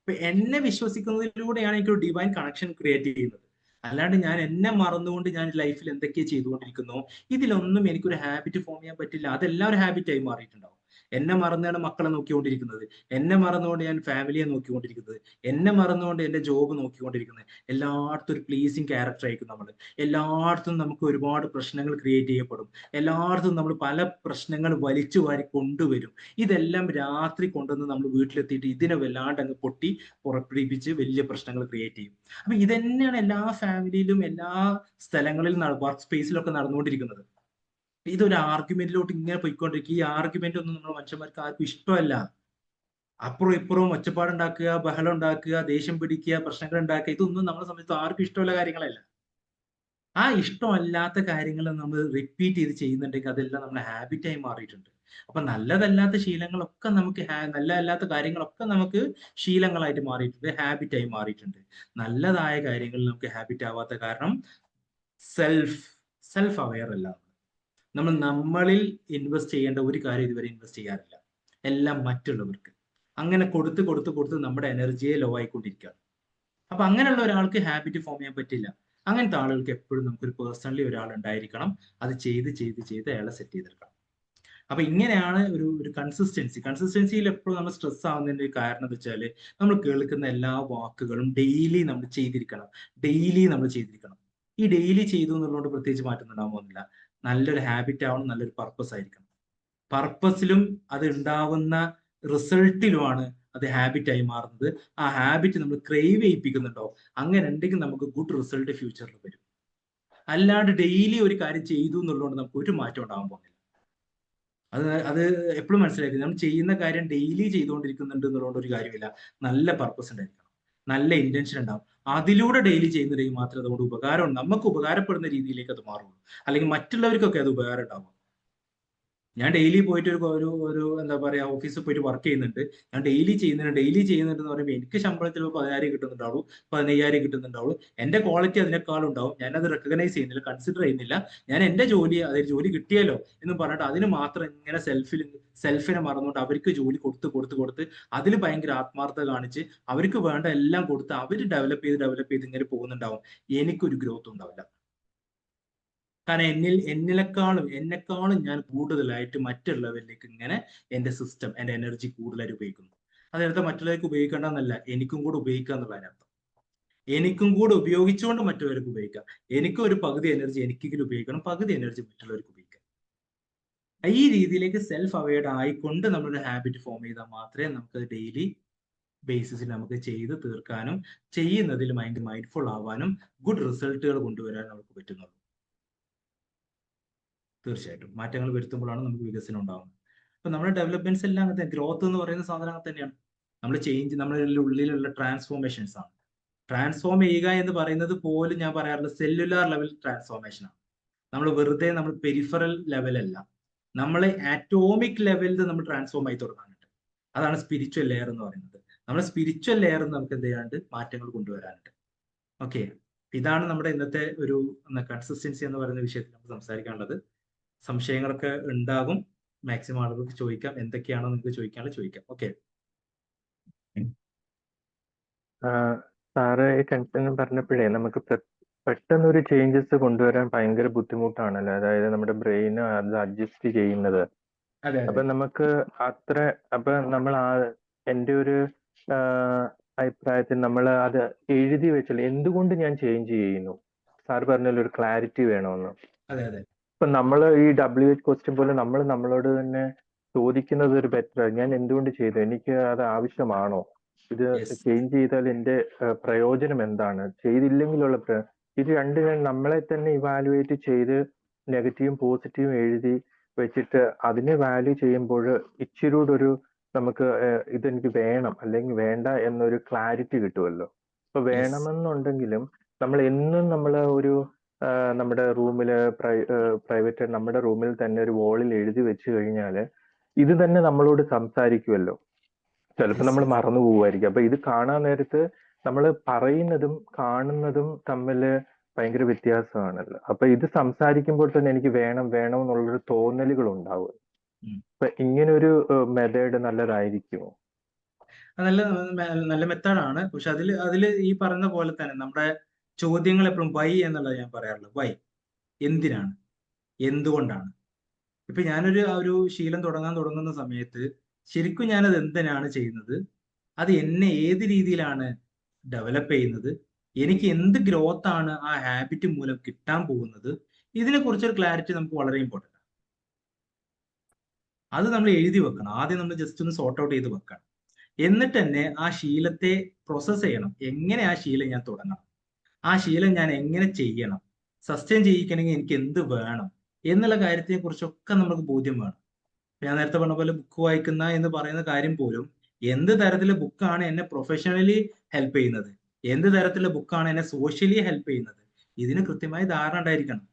അപ്പൊ എന്നെ വിശ്വസിക്കുന്നതിലൂടെയാണ് എനിക്കൊരു ഡിവൈൻ കണക്ഷൻ ക്രിയേറ്റ് ചെയ്യുന്നത്. അല്ലാണ്ട് ഞാൻ എന്നെ മറന്നുകൊണ്ട് ഞാൻ ലൈഫിൽ എന്തൊക്കെ ചെയ്തുകൊണ്ടിരിക്കുന്നു, ഇതിലൊന്നും എനിക്കൊരു ഹാബിറ്റ് ഫോം ചെയ്യാൻ പറ്റില്ല. അതെല്ലാം ഒരു ഹാബിറ്റായി മാറിയിട്ടുണ്ടാവും. എന്നെ മറന്നാണ് മക്കളെ നോക്കിക്കൊണ്ടിരിക്കുന്നത്, എന്നെ മറന്നുകൊണ്ട് ഞാൻ ഫാമിലിയെ നോക്കിക്കൊണ്ടിരിക്കുന്നത്, എന്നെ മറന്നുകൊണ്ട് എൻ്റെ ജോബ് നോക്കിക്കൊണ്ടിരിക്കുന്നത്. എല്ലായിടത്തും ഒരു പ്ലീസിങ് ക്യാരക്ടർ ആയിരിക്കും നമ്മൾ. എല്ലായിടത്തും നമുക്ക് ഒരുപാട് പ്രശ്നങ്ങൾ ക്രിയേറ്റ് ചെയ്യപ്പെടും. എല്ലായിടത്തും നമ്മൾ പല പ്രശ്നങ്ങൾ വലിച്ചു വാരി കൊണ്ടുവരും. ഇതെല്ലാം രാത്രി കൊണ്ടുവന്ന് നമ്മൾ വീട്ടിലെത്തിയിട്ട് ഇതിനെ വല്ലാണ്ട് അങ്ങ് പൊട്ടി പുറപ്പെടുവിപ്പിച്ച് വലിയ പ്രശ്നങ്ങൾ ക്രിയേറ്റ് ചെയ്യും. അപ്പൊ ഇതന്നെയാണ് എല്ലാ ഫാമിലിയിലും എല്ലാ സ്ഥലങ്ങളിലും വർക്ക് സ്പേസിലൊക്കെ നടന്നുകൊണ്ടിരിക്കുന്നത്. ഇതൊരു ആർഗ്യുമെന്റിലോട്ട് ഇങ്ങനെ പോയിക്കൊണ്ടിരിക്കും. ഈ ആർഗ്യുമെന്റ് ഒന്നും നമ്മുടെ മനുഷ്യന്മാർക്ക് ആർക്കും ഇഷ്ടമല്ല. അപ്പുറം ഇപ്പുറവും ഒച്ചപ്പാടുണ്ടാക്കുക, ബഹളം ഉണ്ടാക്കുക, ദേഷ്യം പിടിക്കുക, പ്രശ്നങ്ങൾ ഉണ്ടാക്കുക, ഇതൊന്നും നമ്മളെ സംബന്ധിച്ച് ആർക്കും ഇഷ്ടമുള്ള കാര്യങ്ങളല്ല. ആ ഇഷ്ടമല്ലാത്ത കാര്യങ്ങൾ നമ്മൾ റിപ്പീറ്റ് ചെയ്ത് ചെയ്യുന്നുണ്ടെങ്കിൽ അതെല്ലാം നമ്മുടെ ഹാബിറ്റായി മാറിയിട്ടുണ്ട്. അപ്പൊ നല്ലതല്ലാത്ത ശീലങ്ങളൊക്കെ നമുക്ക് നല്ലതല്ലാത്ത കാര്യങ്ങളൊക്കെ നമുക്ക് ശീലങ്ങളായിട്ട് മാറിയിട്ടുണ്ട്, ഹാബിറ്റായി മാറിയിട്ടുണ്ട്. നല്ലതായ കാര്യങ്ങൾ നമുക്ക് ഹാബിറ്റ് ആവാത്ത കാരണം സെൽഫ് അവെയർ അല്ല. നമ്മൾ നമ്മളിൽ ഇൻവെസ്റ്റ് ചെയ്യേണ്ട ഒരു കാര്യം ഇതുവരെ ഇൻവെസ്റ്റ് ചെയ്യാറില്ല. എല്ലാം മറ്റുള്ളവർക്ക്. അങ്ങനെ കൊടുത്ത് കൊടുത്ത് കൊടുത്ത് നമ്മുടെ എനർജിയെ ലോ ആയിക്കൊണ്ടിരിക്കുകയാണ്. അപ്പൊ അങ്ങനെയുള്ള ഒരാൾക്ക് ഹാബിറ്റ് ഫോം ചെയ്യാൻ പറ്റില്ല. അങ്ങനത്തെ ആളുകൾക്ക് എപ്പോഴും നമുക്കൊരു പേഴ്സണലി ഒരാൾ ഉണ്ടായിരിക്കണം. അത് ചെയ്ത് ചെയ്ത് ചെയ്ത് അയാളെ സെറ്റ് ചെയ്തെടുക്കണം. അപ്പൊ ഇങ്ങനെയാണ് ഒരു കൺസിസ്റ്റൻസിയിൽ എപ്പോഴും നമ്മൾ സ്ട്രെസ് ആവുന്നതിന്റെ ഒരു കാരണം എന്ന് വെച്ചാൽ നമ്മൾ കേൾക്കുന്ന എല്ലാ വാക്കുകളും ഡെയിലി നമ്മൾ ചെയ്തിരിക്കണം. ഈ ഡെയിലി ചെയ്തു എന്നുള്ളതുകൊണ്ട് പ്രത്യേകിച്ച് മാറ്റം ഉണ്ടാകാൻ പോകുന്നില്ല. നല്ലൊരു ഹാബിറ്റ് ആവണം, നല്ലൊരു പർപ്പസ് ആയിരിക്കണം. പർപ്പസിലും അത് ഉണ്ടാവുന്ന റിസൾട്ടിലുമാണ് അത് ഹാബിറ്റായി മാറുന്നത്. ആ ഹാബിറ്റ് നമ്മൾ ക്രേവ് ചെയ്യിപ്പിക്കുന്നുണ്ടോ, അങ്ങനെ ഉണ്ടെങ്കിൽ നമുക്ക് ഗുഡ് റിസൾട്ട് ഫ്യൂച്ചറിൽ വരും. അല്ലാണ്ട് ഡെയിലി ഒരു കാര്യം ചെയ്തു എന്നുള്ളതുകൊണ്ട് നമുക്ക് ഒരു മാറ്റം ഉണ്ടാകാൻ പോകുന്നില്ല. അത് എപ്പോഴും മനസ്സിലാക്കി. നമ്മൾ ചെയ്യുന്ന കാര്യം ഡെയിലി ചെയ്തുകൊണ്ടിരിക്കുന്നുണ്ട് എന്നുള്ളതുകൊണ്ട് ഒരു കാര്യമില്ല. നല്ല പർപ്പസ് ഉണ്ടായിരിക്കണം, നല്ല ഇന്റൻഷൻ ഉണ്ടാവും. അതിലൂടെ ഡെയിലി ചെയ്യുന്നുണ്ടെങ്കിൽ മാത്രമേ അതുകൊണ്ട് ഉപകാരം, നമുക്ക് ഉപകാരപ്പെടുന്ന രീതിയിലേക്ക് അത് മാറുള്ളൂ. അല്ലെങ്കിൽ മറ്റുള്ളവർക്കൊക്കെ അത് ഉപകാരം ഉണ്ടാവും. ഞാൻ ഡെയിലി പോയിട്ട് ഒരു എന്താ പറയാ, ഓഫീസിൽ പോയിട്ട് വർക്ക് ചെയ്യുന്നുണ്ട്. ഞാൻ ഡെയിലി ചെയ്യുന്നുണ്ട് എന്ന് പറയുമ്പോൾ എനിക്ക് ശമ്പളം ചിലപ്പോൾ 10,000 കിട്ടുന്നുണ്ടാവുള്ളൂ, 15,000 കിട്ടുന്നുണ്ടാവുള്ളൂ. എന്റെ ക്വാളിറ്റി അതിനേക്കാളും ഉണ്ടാവും. ഞാനത് റെക്കഗ്നൈസ് ചെയ്യുന്നില്ല, കൺസിഡർ ചെയ്യുന്നില്ല. ഞാൻ എന്റെ അതൊരു ജോലി കിട്ടിയല്ലോ എന്ന് പറഞ്ഞിട്ട് അതിന് മാത്രം ഇങ്ങനെ സെൽഫിനെ മറന്നുകൊണ്ട് അവർക്ക് ജോലി കൊടുത്ത് അതിൽ ഭയങ്കര ആത്മാർത്ഥത കാണിച്ച് അവർക്ക് വേണ്ട എല്ലാം കൊടുത്ത് അവർ ഡെവലപ്പ് ചെയ്ത് ഇങ്ങനെ പോകുന്നുണ്ടാവും. എനിക്കൊരു ഗ്രോത്ത് ഉണ്ടാവില്ല. കാരണം എന്നെക്കാളും ഞാൻ കൂടുതലായിട്ട് മറ്റുള്ളവരിലേക്ക് ഇങ്ങനെ എന്റെ സിസ്റ്റം, എന്റെ എനർജി കൂടുതലായിട്ട് ഉപയോഗിക്കുന്നു. അതിനർത്ഥം മറ്റുള്ളവർക്ക് ഉപയോഗിക്കേണ്ടെന്നല്ല, എനിക്കും കൂടെ ഉപയോഗിക്കുക എന്നുള്ളതിനർത്ഥം. എനിക്കും കൂടെ ഉപയോഗിച്ചുകൊണ്ട് മറ്റുള്ളവർക്ക് ഉപയോഗിക്കാം. എനിക്കും ഒരു പകുതി എനർജി എനിക്കെങ്കിലും ഉപയോഗിക്കണം, പകുതി എനർജി മറ്റുള്ളവർക്ക് ഉപയോഗിക്കാം. ഈ രീതിയിലേക്ക് സെൽഫ് അവെയർഡ് ആയിക്കൊണ്ട് നമ്മളൊരു ഹാബിറ്റ് ഫോം ചെയ്താൽ മാത്രമേ നമുക്ക് ഡെയിലി ബേസിസിൽ നമുക്ക് ചെയ്ത് തീർക്കാനും ചെയ്യുന്നതിൽ മൈൻഡ്ഫുൾ ആവാനും ഗുഡ് റിസൾട്ടുകൾ കൊണ്ടുവരാനും നമുക്ക് പറ്റുന്നുള്ളൂ. തീർച്ചയായിട്ടും മാറ്റങ്ങൾ വരുത്തുമ്പോഴാണ് നമുക്ക് വികസനം ഉണ്ടാകുന്നത്. അപ്പൊ നമ്മുടെ ഡെവലപ്മെന്റ്സ് എല്ലാം അങ്ങനത്തെ, ഗ്രോത്ത് എന്ന് പറയുന്ന സാധനം തന്നെയാണ്. നമ്മുടെ ഉള്ളിലുള്ള ട്രാൻസ്ഫോർമേഷൻസ് ആണ്. ട്രാൻസ്ഫോം ചെയ്യുക എന്ന് പറയുന്നത് പോലും ഞാൻ പറയാറുള്ളത് സെല്ലുലാർ ലെവൽ ട്രാൻസ്ഫോർമേഷൻ ആണ്. നമ്മൾ പെരിഫറൽ ലെവലല്ല, നമ്മൾ ആറ്റോമിക് ലെവലിൽ നമ്മൾ ട്രാൻസ്ഫോം ആയി തുടങ്ങാനുണ്ട്. അതാണ് സ്പിരിച്വൽ ലെയർ എന്ന് പറയുന്നത്. നമ്മുടെ സ്പിരിച്വൽ ലെയർ നമുക്ക് എന്ത് ചെയ്യാണ്ട് മാറ്റങ്ങൾ കൊണ്ടുവരാനുണ്ട്. ഓക്കെ, ഇതാണ് നമ്മുടെ ഇന്നത്തെ ഒരു കൺസിസ്റ്റൻസി എന്ന് പറയുന്ന വിഷയത്തിൽ നമുക്ക് സംസാരിക്കാനുള്ളത്. സംശയങ്ങളൊക്കെ ഉണ്ടാകും, മാക്സിമം ആളുകൾക്ക് ചോദിക്കാം. എന്തൊക്കെയാണോ നിങ്ങൾക്ക് ചോദിക്കാം. ഓക്കെ, സാറ് ഈ കൺസേൺ പറഞ്ഞപ്പോഴേ നമുക്ക് പെട്ടെന്നൊരു ചേഞ്ചസ് കൊണ്ടുവരാൻ ഭയങ്കര ബുദ്ധിമുട്ടാണല്ലോ. അതായത് നമ്മുടെ ബ്രെയിൻ അത് അഡ്ജസ്റ്റ് ചെയ്യുന്നത്. അപ്പൊ നമുക്ക് നമ്മൾ എൻ്റെ ഒരു അഭിപ്രായത്തിൽ നമ്മൾ അത് എഴുതി വെച്ചല്ലോ, എന്തുകൊണ്ട് ഞാൻ ചേഞ്ച് ചെയ്യുന്നു. സാർ പറഞ്ഞല്ലോ ഒരു ക്ലാരിറ്റി വേണമെന്ന്. ഇപ്പൊ നമ്മൾ ഈ WH ക്വസ്റ്റ്യൻ പോലെ നമ്മൾ നമ്മളോട് തന്നെ ചോദിക്കുന്നത് ഒരു ബെറ്റർ, ഞാൻ എന്തുകൊണ്ട് ചെയ്തു, എനിക്ക് അത് ആവശ്യമാണോ, ഇത് ചേഞ്ച് ചെയ്താൽ എന്റെ പ്രയോജനം എന്താണ്, ചെയ്തില്ലെങ്കിലുള്ള ഇത് രണ്ടും നമ്മളെ തന്നെ ഇവാലുവേറ്റ് ചെയ്ത് നെഗറ്റീവും പോസിറ്റീവും എഴുതി വെച്ചിട്ട് അതിനെ വാല്യൂ ചെയ്യുമ്പോൾ ഇച്ചിരി കൂടെ ഒരു നമുക്ക് ഇതെനിക്ക് വേണം അല്ലെങ്കിൽ വേണ്ട എന്നൊരു ക്ലാരിറ്റി കിട്ടുമല്ലോ. ഇപ്പൊ യെസ്. വേണമെന്നുണ്ടെങ്കിലും നമ്മൾ എന്നും നമ്മൾ ഒരു നമ്മുടെ റൂമിൽ പ്രൈവറ്റ് നമ്മുടെ റൂമിൽ തന്നെ ഒരു വോളിൽ എഴുതി വെച്ച് കഴിഞ്ഞാൽ ഇത് തന്നെ നമ്മളോട് സംസാരിക്കുമല്ലോ. ചിലപ്പോൾ നമ്മൾ യെസ്. മറന്നു പോവുമായിരിക്കും. അപ്പൊ ഇത് കാണാൻ നേരത്ത് നമ്മൾ പറയുന്നതും കാണുന്നതും തമ്മിൽ ഭയങ്കര വ്യത്യാസമാണല്ലോ. അപ്പൊ ഇത് സംസാരിക്കുമ്പോൾ തന്നെ എനിക്ക് വേണം വേണം എന്നുള്ളൊരു തോന്നലുകൾ ഉണ്ടാവും. ഉം. അപ്പൊ ഇങ്ങനൊരു മെത്തേഡ് നല്ലതായിരിക്കുമോ? അത് നല്ല മെത്തേഡാണ്. പക്ഷെ അതില് ഈ പറയുന്ന പോലെ തന്നെ നമ്മുടെ ചോദ്യങ്ങൾ എപ്പോഴും വൈ എന്നുള്ളത് ഞാൻ പറയാറുള്ളത്. വൈ, എന്തിനാണ്, എന്തുകൊണ്ടാണ്. ഇപ്പൊ ഞാനൊരു ശീലം തുടങ്ങുന്ന സമയത്ത് ശരിക്കും ഞാനത് എന്തിനാണ് ചെയ്യുന്നത്, അത് എന്നെ ഏത് രീതിയിലാണ് ഡെവലപ്പ് ചെയ്യുന്നത്, എനിക്ക് എന്ത് ഗ്രോത്ത് ആണ് ആ ഹാബിറ്റ് മൂലം കിട്ടാൻ പോകുന്നത്, ഇതിനെ കുറിച്ചൊരു ക്ലാരിറ്റി നമുക്ക് വളരെ ഇമ്പോർട്ടൻ്റ് ആണ്. അത് നമ്മൾ എഴുതി വെക്കണം. ആദ്യം നമ്മൾ ജസ്റ്റ് ഒന്ന് സോർട്ട് ഔട്ട് ചെയ്ത് വെക്കണം. എന്നിട്ട് തന്നെ ആ ശീലത്തെ പ്രോസസ് ചെയ്യണം. എങ്ങനെ ആ ശീലം ഞാൻ തുടങ്ങണം, ആ ശീലം ഞാൻ എങ്ങനെ ചെയ്യണം, സസ്റ്റെയിൻ ചെയ്യിക്കണമെങ്കിൽ എനിക്ക് എന്ത് വേണം എന്നുള്ള കാര്യത്തിനെ കുറിച്ചൊക്കെ നമുക്ക് ബോധ്യം വേണം. ഞാൻ നേരത്തെ പറഞ്ഞ പോലെ ബുക്ക് വായിക്കുന്ന എന്ന് പറയുന്ന കാര്യം പോലും എന്ത് തരത്തിലെ ബുക്കാണ് എന്നെ പ്രൊഫഷണലി ഹെൽപ്പ് ചെയ്യുന്നത്, എന്ത് തരത്തിലെ ബുക്കാണ് എന്നെ സോഷ്യലി ഹെൽപ്പ് ചെയ്യുന്നത്, ഇതിന് കൃത്യമായി ധാരണ ഉണ്ടായിരിക്കണം.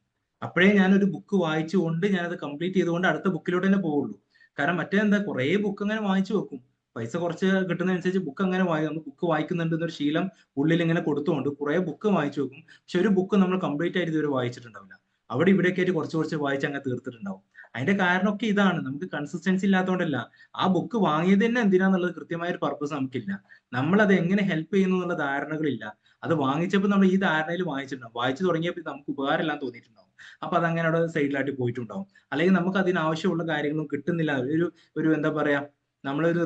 അപ്പോഴേ ഞാനൊരു ബുക്ക് വായിച്ചുകൊണ്ട് ഞാനത് കംപ്ലീറ്റ് ചെയ്തുകൊണ്ട് അടുത്ത ബുക്കിലോട്ട് തന്നെ പോവുള്ളൂ. കാരണം മറ്റേതെന്താ, കുറേ ബുക്ക് അങ്ങനെ വായിച്ചു വെക്കും, പൈസ കുറച്ച് കിട്ടുന്നതനുസരിച്ച് ബുക്ക് അങ്ങനെ നമ്മൾ ബുക്ക് വായിക്കുന്നുണ്ട് എന്നൊരു ശീലം ഉള്ളിൽ ഇങ്ങനെ കൊടുത്തുകൊണ്ട് കുറെ ബുക്ക് വായിച്ചു വെക്കും. പക്ഷെ ഒരു ബുക്ക് നമ്മൾ കംപ്ലീറ്റ് ആയിട്ട് ഇതുവരെ വായിച്ചിട്ടുണ്ടാവില്ല. അവിടെ ഇവിടെയൊക്കെ ആയിട്ട് കുറച്ച് വായിച്ച് അങ്ങനെ തീർത്തിട്ടുണ്ടാവും. അതിന്റെ കാരണമൊക്കെ ഇതാണ്, നമുക്ക് കൺസിസ്റ്റൻസി ഇല്ലാത്തതുകൊണ്ടല്ല. ആ ബുക്ക് വാങ്ങിയത് തന്നെ എന്തിനാന്നുള്ളത് കൃത്യമായ ഒരു പർപ്പസ് നമുക്കില്ല. നമ്മളത് എങ്ങനെ ഹെൽപ്പ് ചെയ്യുന്നു എന്നുള്ള ധാരണകളില്ല. അത് വാങ്ങിച്ചപ്പോൾ നമ്മൾ ഈ ധാരണയിൽ വായിച്ചിട്ടുണ്ടാവും, വായിച്ചു തുടങ്ങിയപ്പോൾ നമുക്ക് ഉപകാരമെല്ലാം തോന്നിയിട്ടുണ്ടാവും. അപ്പൊ അതങ്ങനെ അവിടെ സൈഡിലായിട്ട് പോയിട്ടുണ്ടാവും. അല്ലെങ്കിൽ നമുക്ക് അതിനാവശ്യമുള്ള കാര്യങ്ങളും കിട്ടുന്നില്ല. ഒരു എന്താ പറയാ, നമ്മളൊരു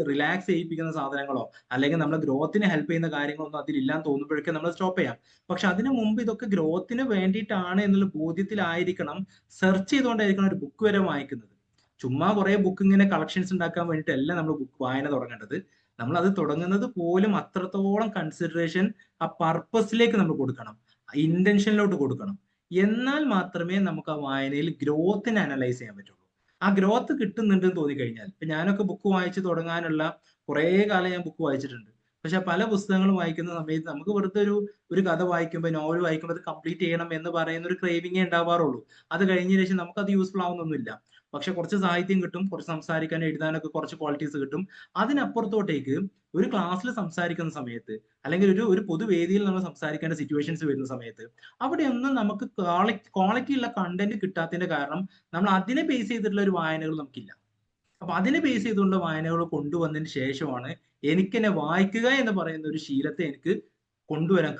റിലാക്സ് ചെയ്യിപ്പിക്കുന്ന സാധനങ്ങളോ അല്ലെങ്കിൽ നമ്മുടെ ഗ്രോത്തിനെ ഹെൽപ്പ് ചെയ്യുന്ന കാര്യങ്ങളൊന്നും അതിലില്ലാന്ന് തോന്നുമ്പോഴേക്കും നമ്മൾ സ്റ്റോപ്പ് ചെയ്യാം. പക്ഷെ അതിനു മുമ്പ് ഇതൊക്കെ ഗ്രോത്തിന് വേണ്ടിയിട്ടാണ് എന്നുള്ള ബോധ്യത്തിലായിരിക്കണം സെർച്ച് ചെയ്തുകൊണ്ടായിരിക്കണം ഒരു ബുക്ക് വരെ വായിക്കുന്നത്. ചുമ്മാ കുറെ ബുക്ക് ഇങ്ങനെ കളക്ഷൻസ് ഉണ്ടാക്കാൻ വേണ്ടിയിട്ടല്ല നമ്മൾ ബുക്ക് വായന തുടങ്ങേണ്ടത്. നമ്മൾ അത് തുടങ്ങുന്നത് പോലും അത്രത്തോളം കൺസിഡറേഷൻ ആ പർപ്പസിലേക്ക് നമ്മൾ കൊടുക്കണം, ഇന്റൻഷനിലോട്ട് കൊടുക്കണം. എന്നാൽ മാത്രമേ നമുക്ക് ആ വായനയിൽ ഗ്രോത്തിനെ അനലൈസ് ചെയ്യാൻ പറ്റുള്ളൂ. ആ ഗ്രോത്ത് കിട്ടുന്നുണ്ടെന്ന് തോന്നിക്കഴിഞ്ഞാൽ, ഇപ്പൊ ഞാനൊക്കെ ബുക്ക് വായിച്ച് തുടങ്ങാനുള്ള കുറെ കാലം ഞാൻ ബുക്ക് വായിച്ചിട്ടുണ്ട്. പക്ഷെ പല പുസ്തകങ്ങളും വായിക്കുന്ന സമയത്ത് നമുക്ക് വെറുതെ ഒരു കഥ വായിക്കുമ്പോൾ, നോവൽ വായിക്കുമ്പോൾ അത് കംപ്ലീറ്റ് ചെയ്യണം എന്ന് പറയുന്ന ഒരു ക്രേവിങ്ങേ ഉണ്ടാവാറുള്ളൂ. അത് കഴിഞ്ഞ ശേഷം നമുക്കത് യൂസ്ഫുൾ ആവുന്നൊന്നുമില്ല. പക്ഷെ കുറച്ച് സാഹിത്യം കിട്ടും, കുറച്ച് സംസാരിക്കാൻ എഴുതാനൊക്കെ കുറച്ച് ക്വാളിറ്റീസ് കിട്ടും. അതിനപ്പുറത്തോട്ടേക്ക് ഒരു ക്ലാസ്സിൽ സംസാരിക്കുന്ന സമയത്ത് അല്ലെങ്കിൽ ഒരു പൊതുവേദിയിൽ നമ്മൾ സംസാരിക്കേണ്ട സിറ്റുവേഷൻസ് വരുന്ന സമയത്ത് അവിടെയൊന്നും നമുക്ക് ക്വാളിറ്റി ഉള്ള കണ്ടന്റ് കിട്ടാത്തതിന്റെ കാരണം നമ്മൾ അതിനെ ബേസ് ചെയ്തിട്ടുള്ള ഒരു വായനകൾ നമുക്കില്ല. അപ്പൊ അതിനെ ബേസ് ചെയ്തുകൊണ്ട് വായനകൾ കൊണ്ടുവന്നതിന് ശേഷമാണ് എനിക്ക് എന്നെ വായിക്കുക എന്ന് പറയുന്ന ഒരു ശീലത്തെ എനിക്ക്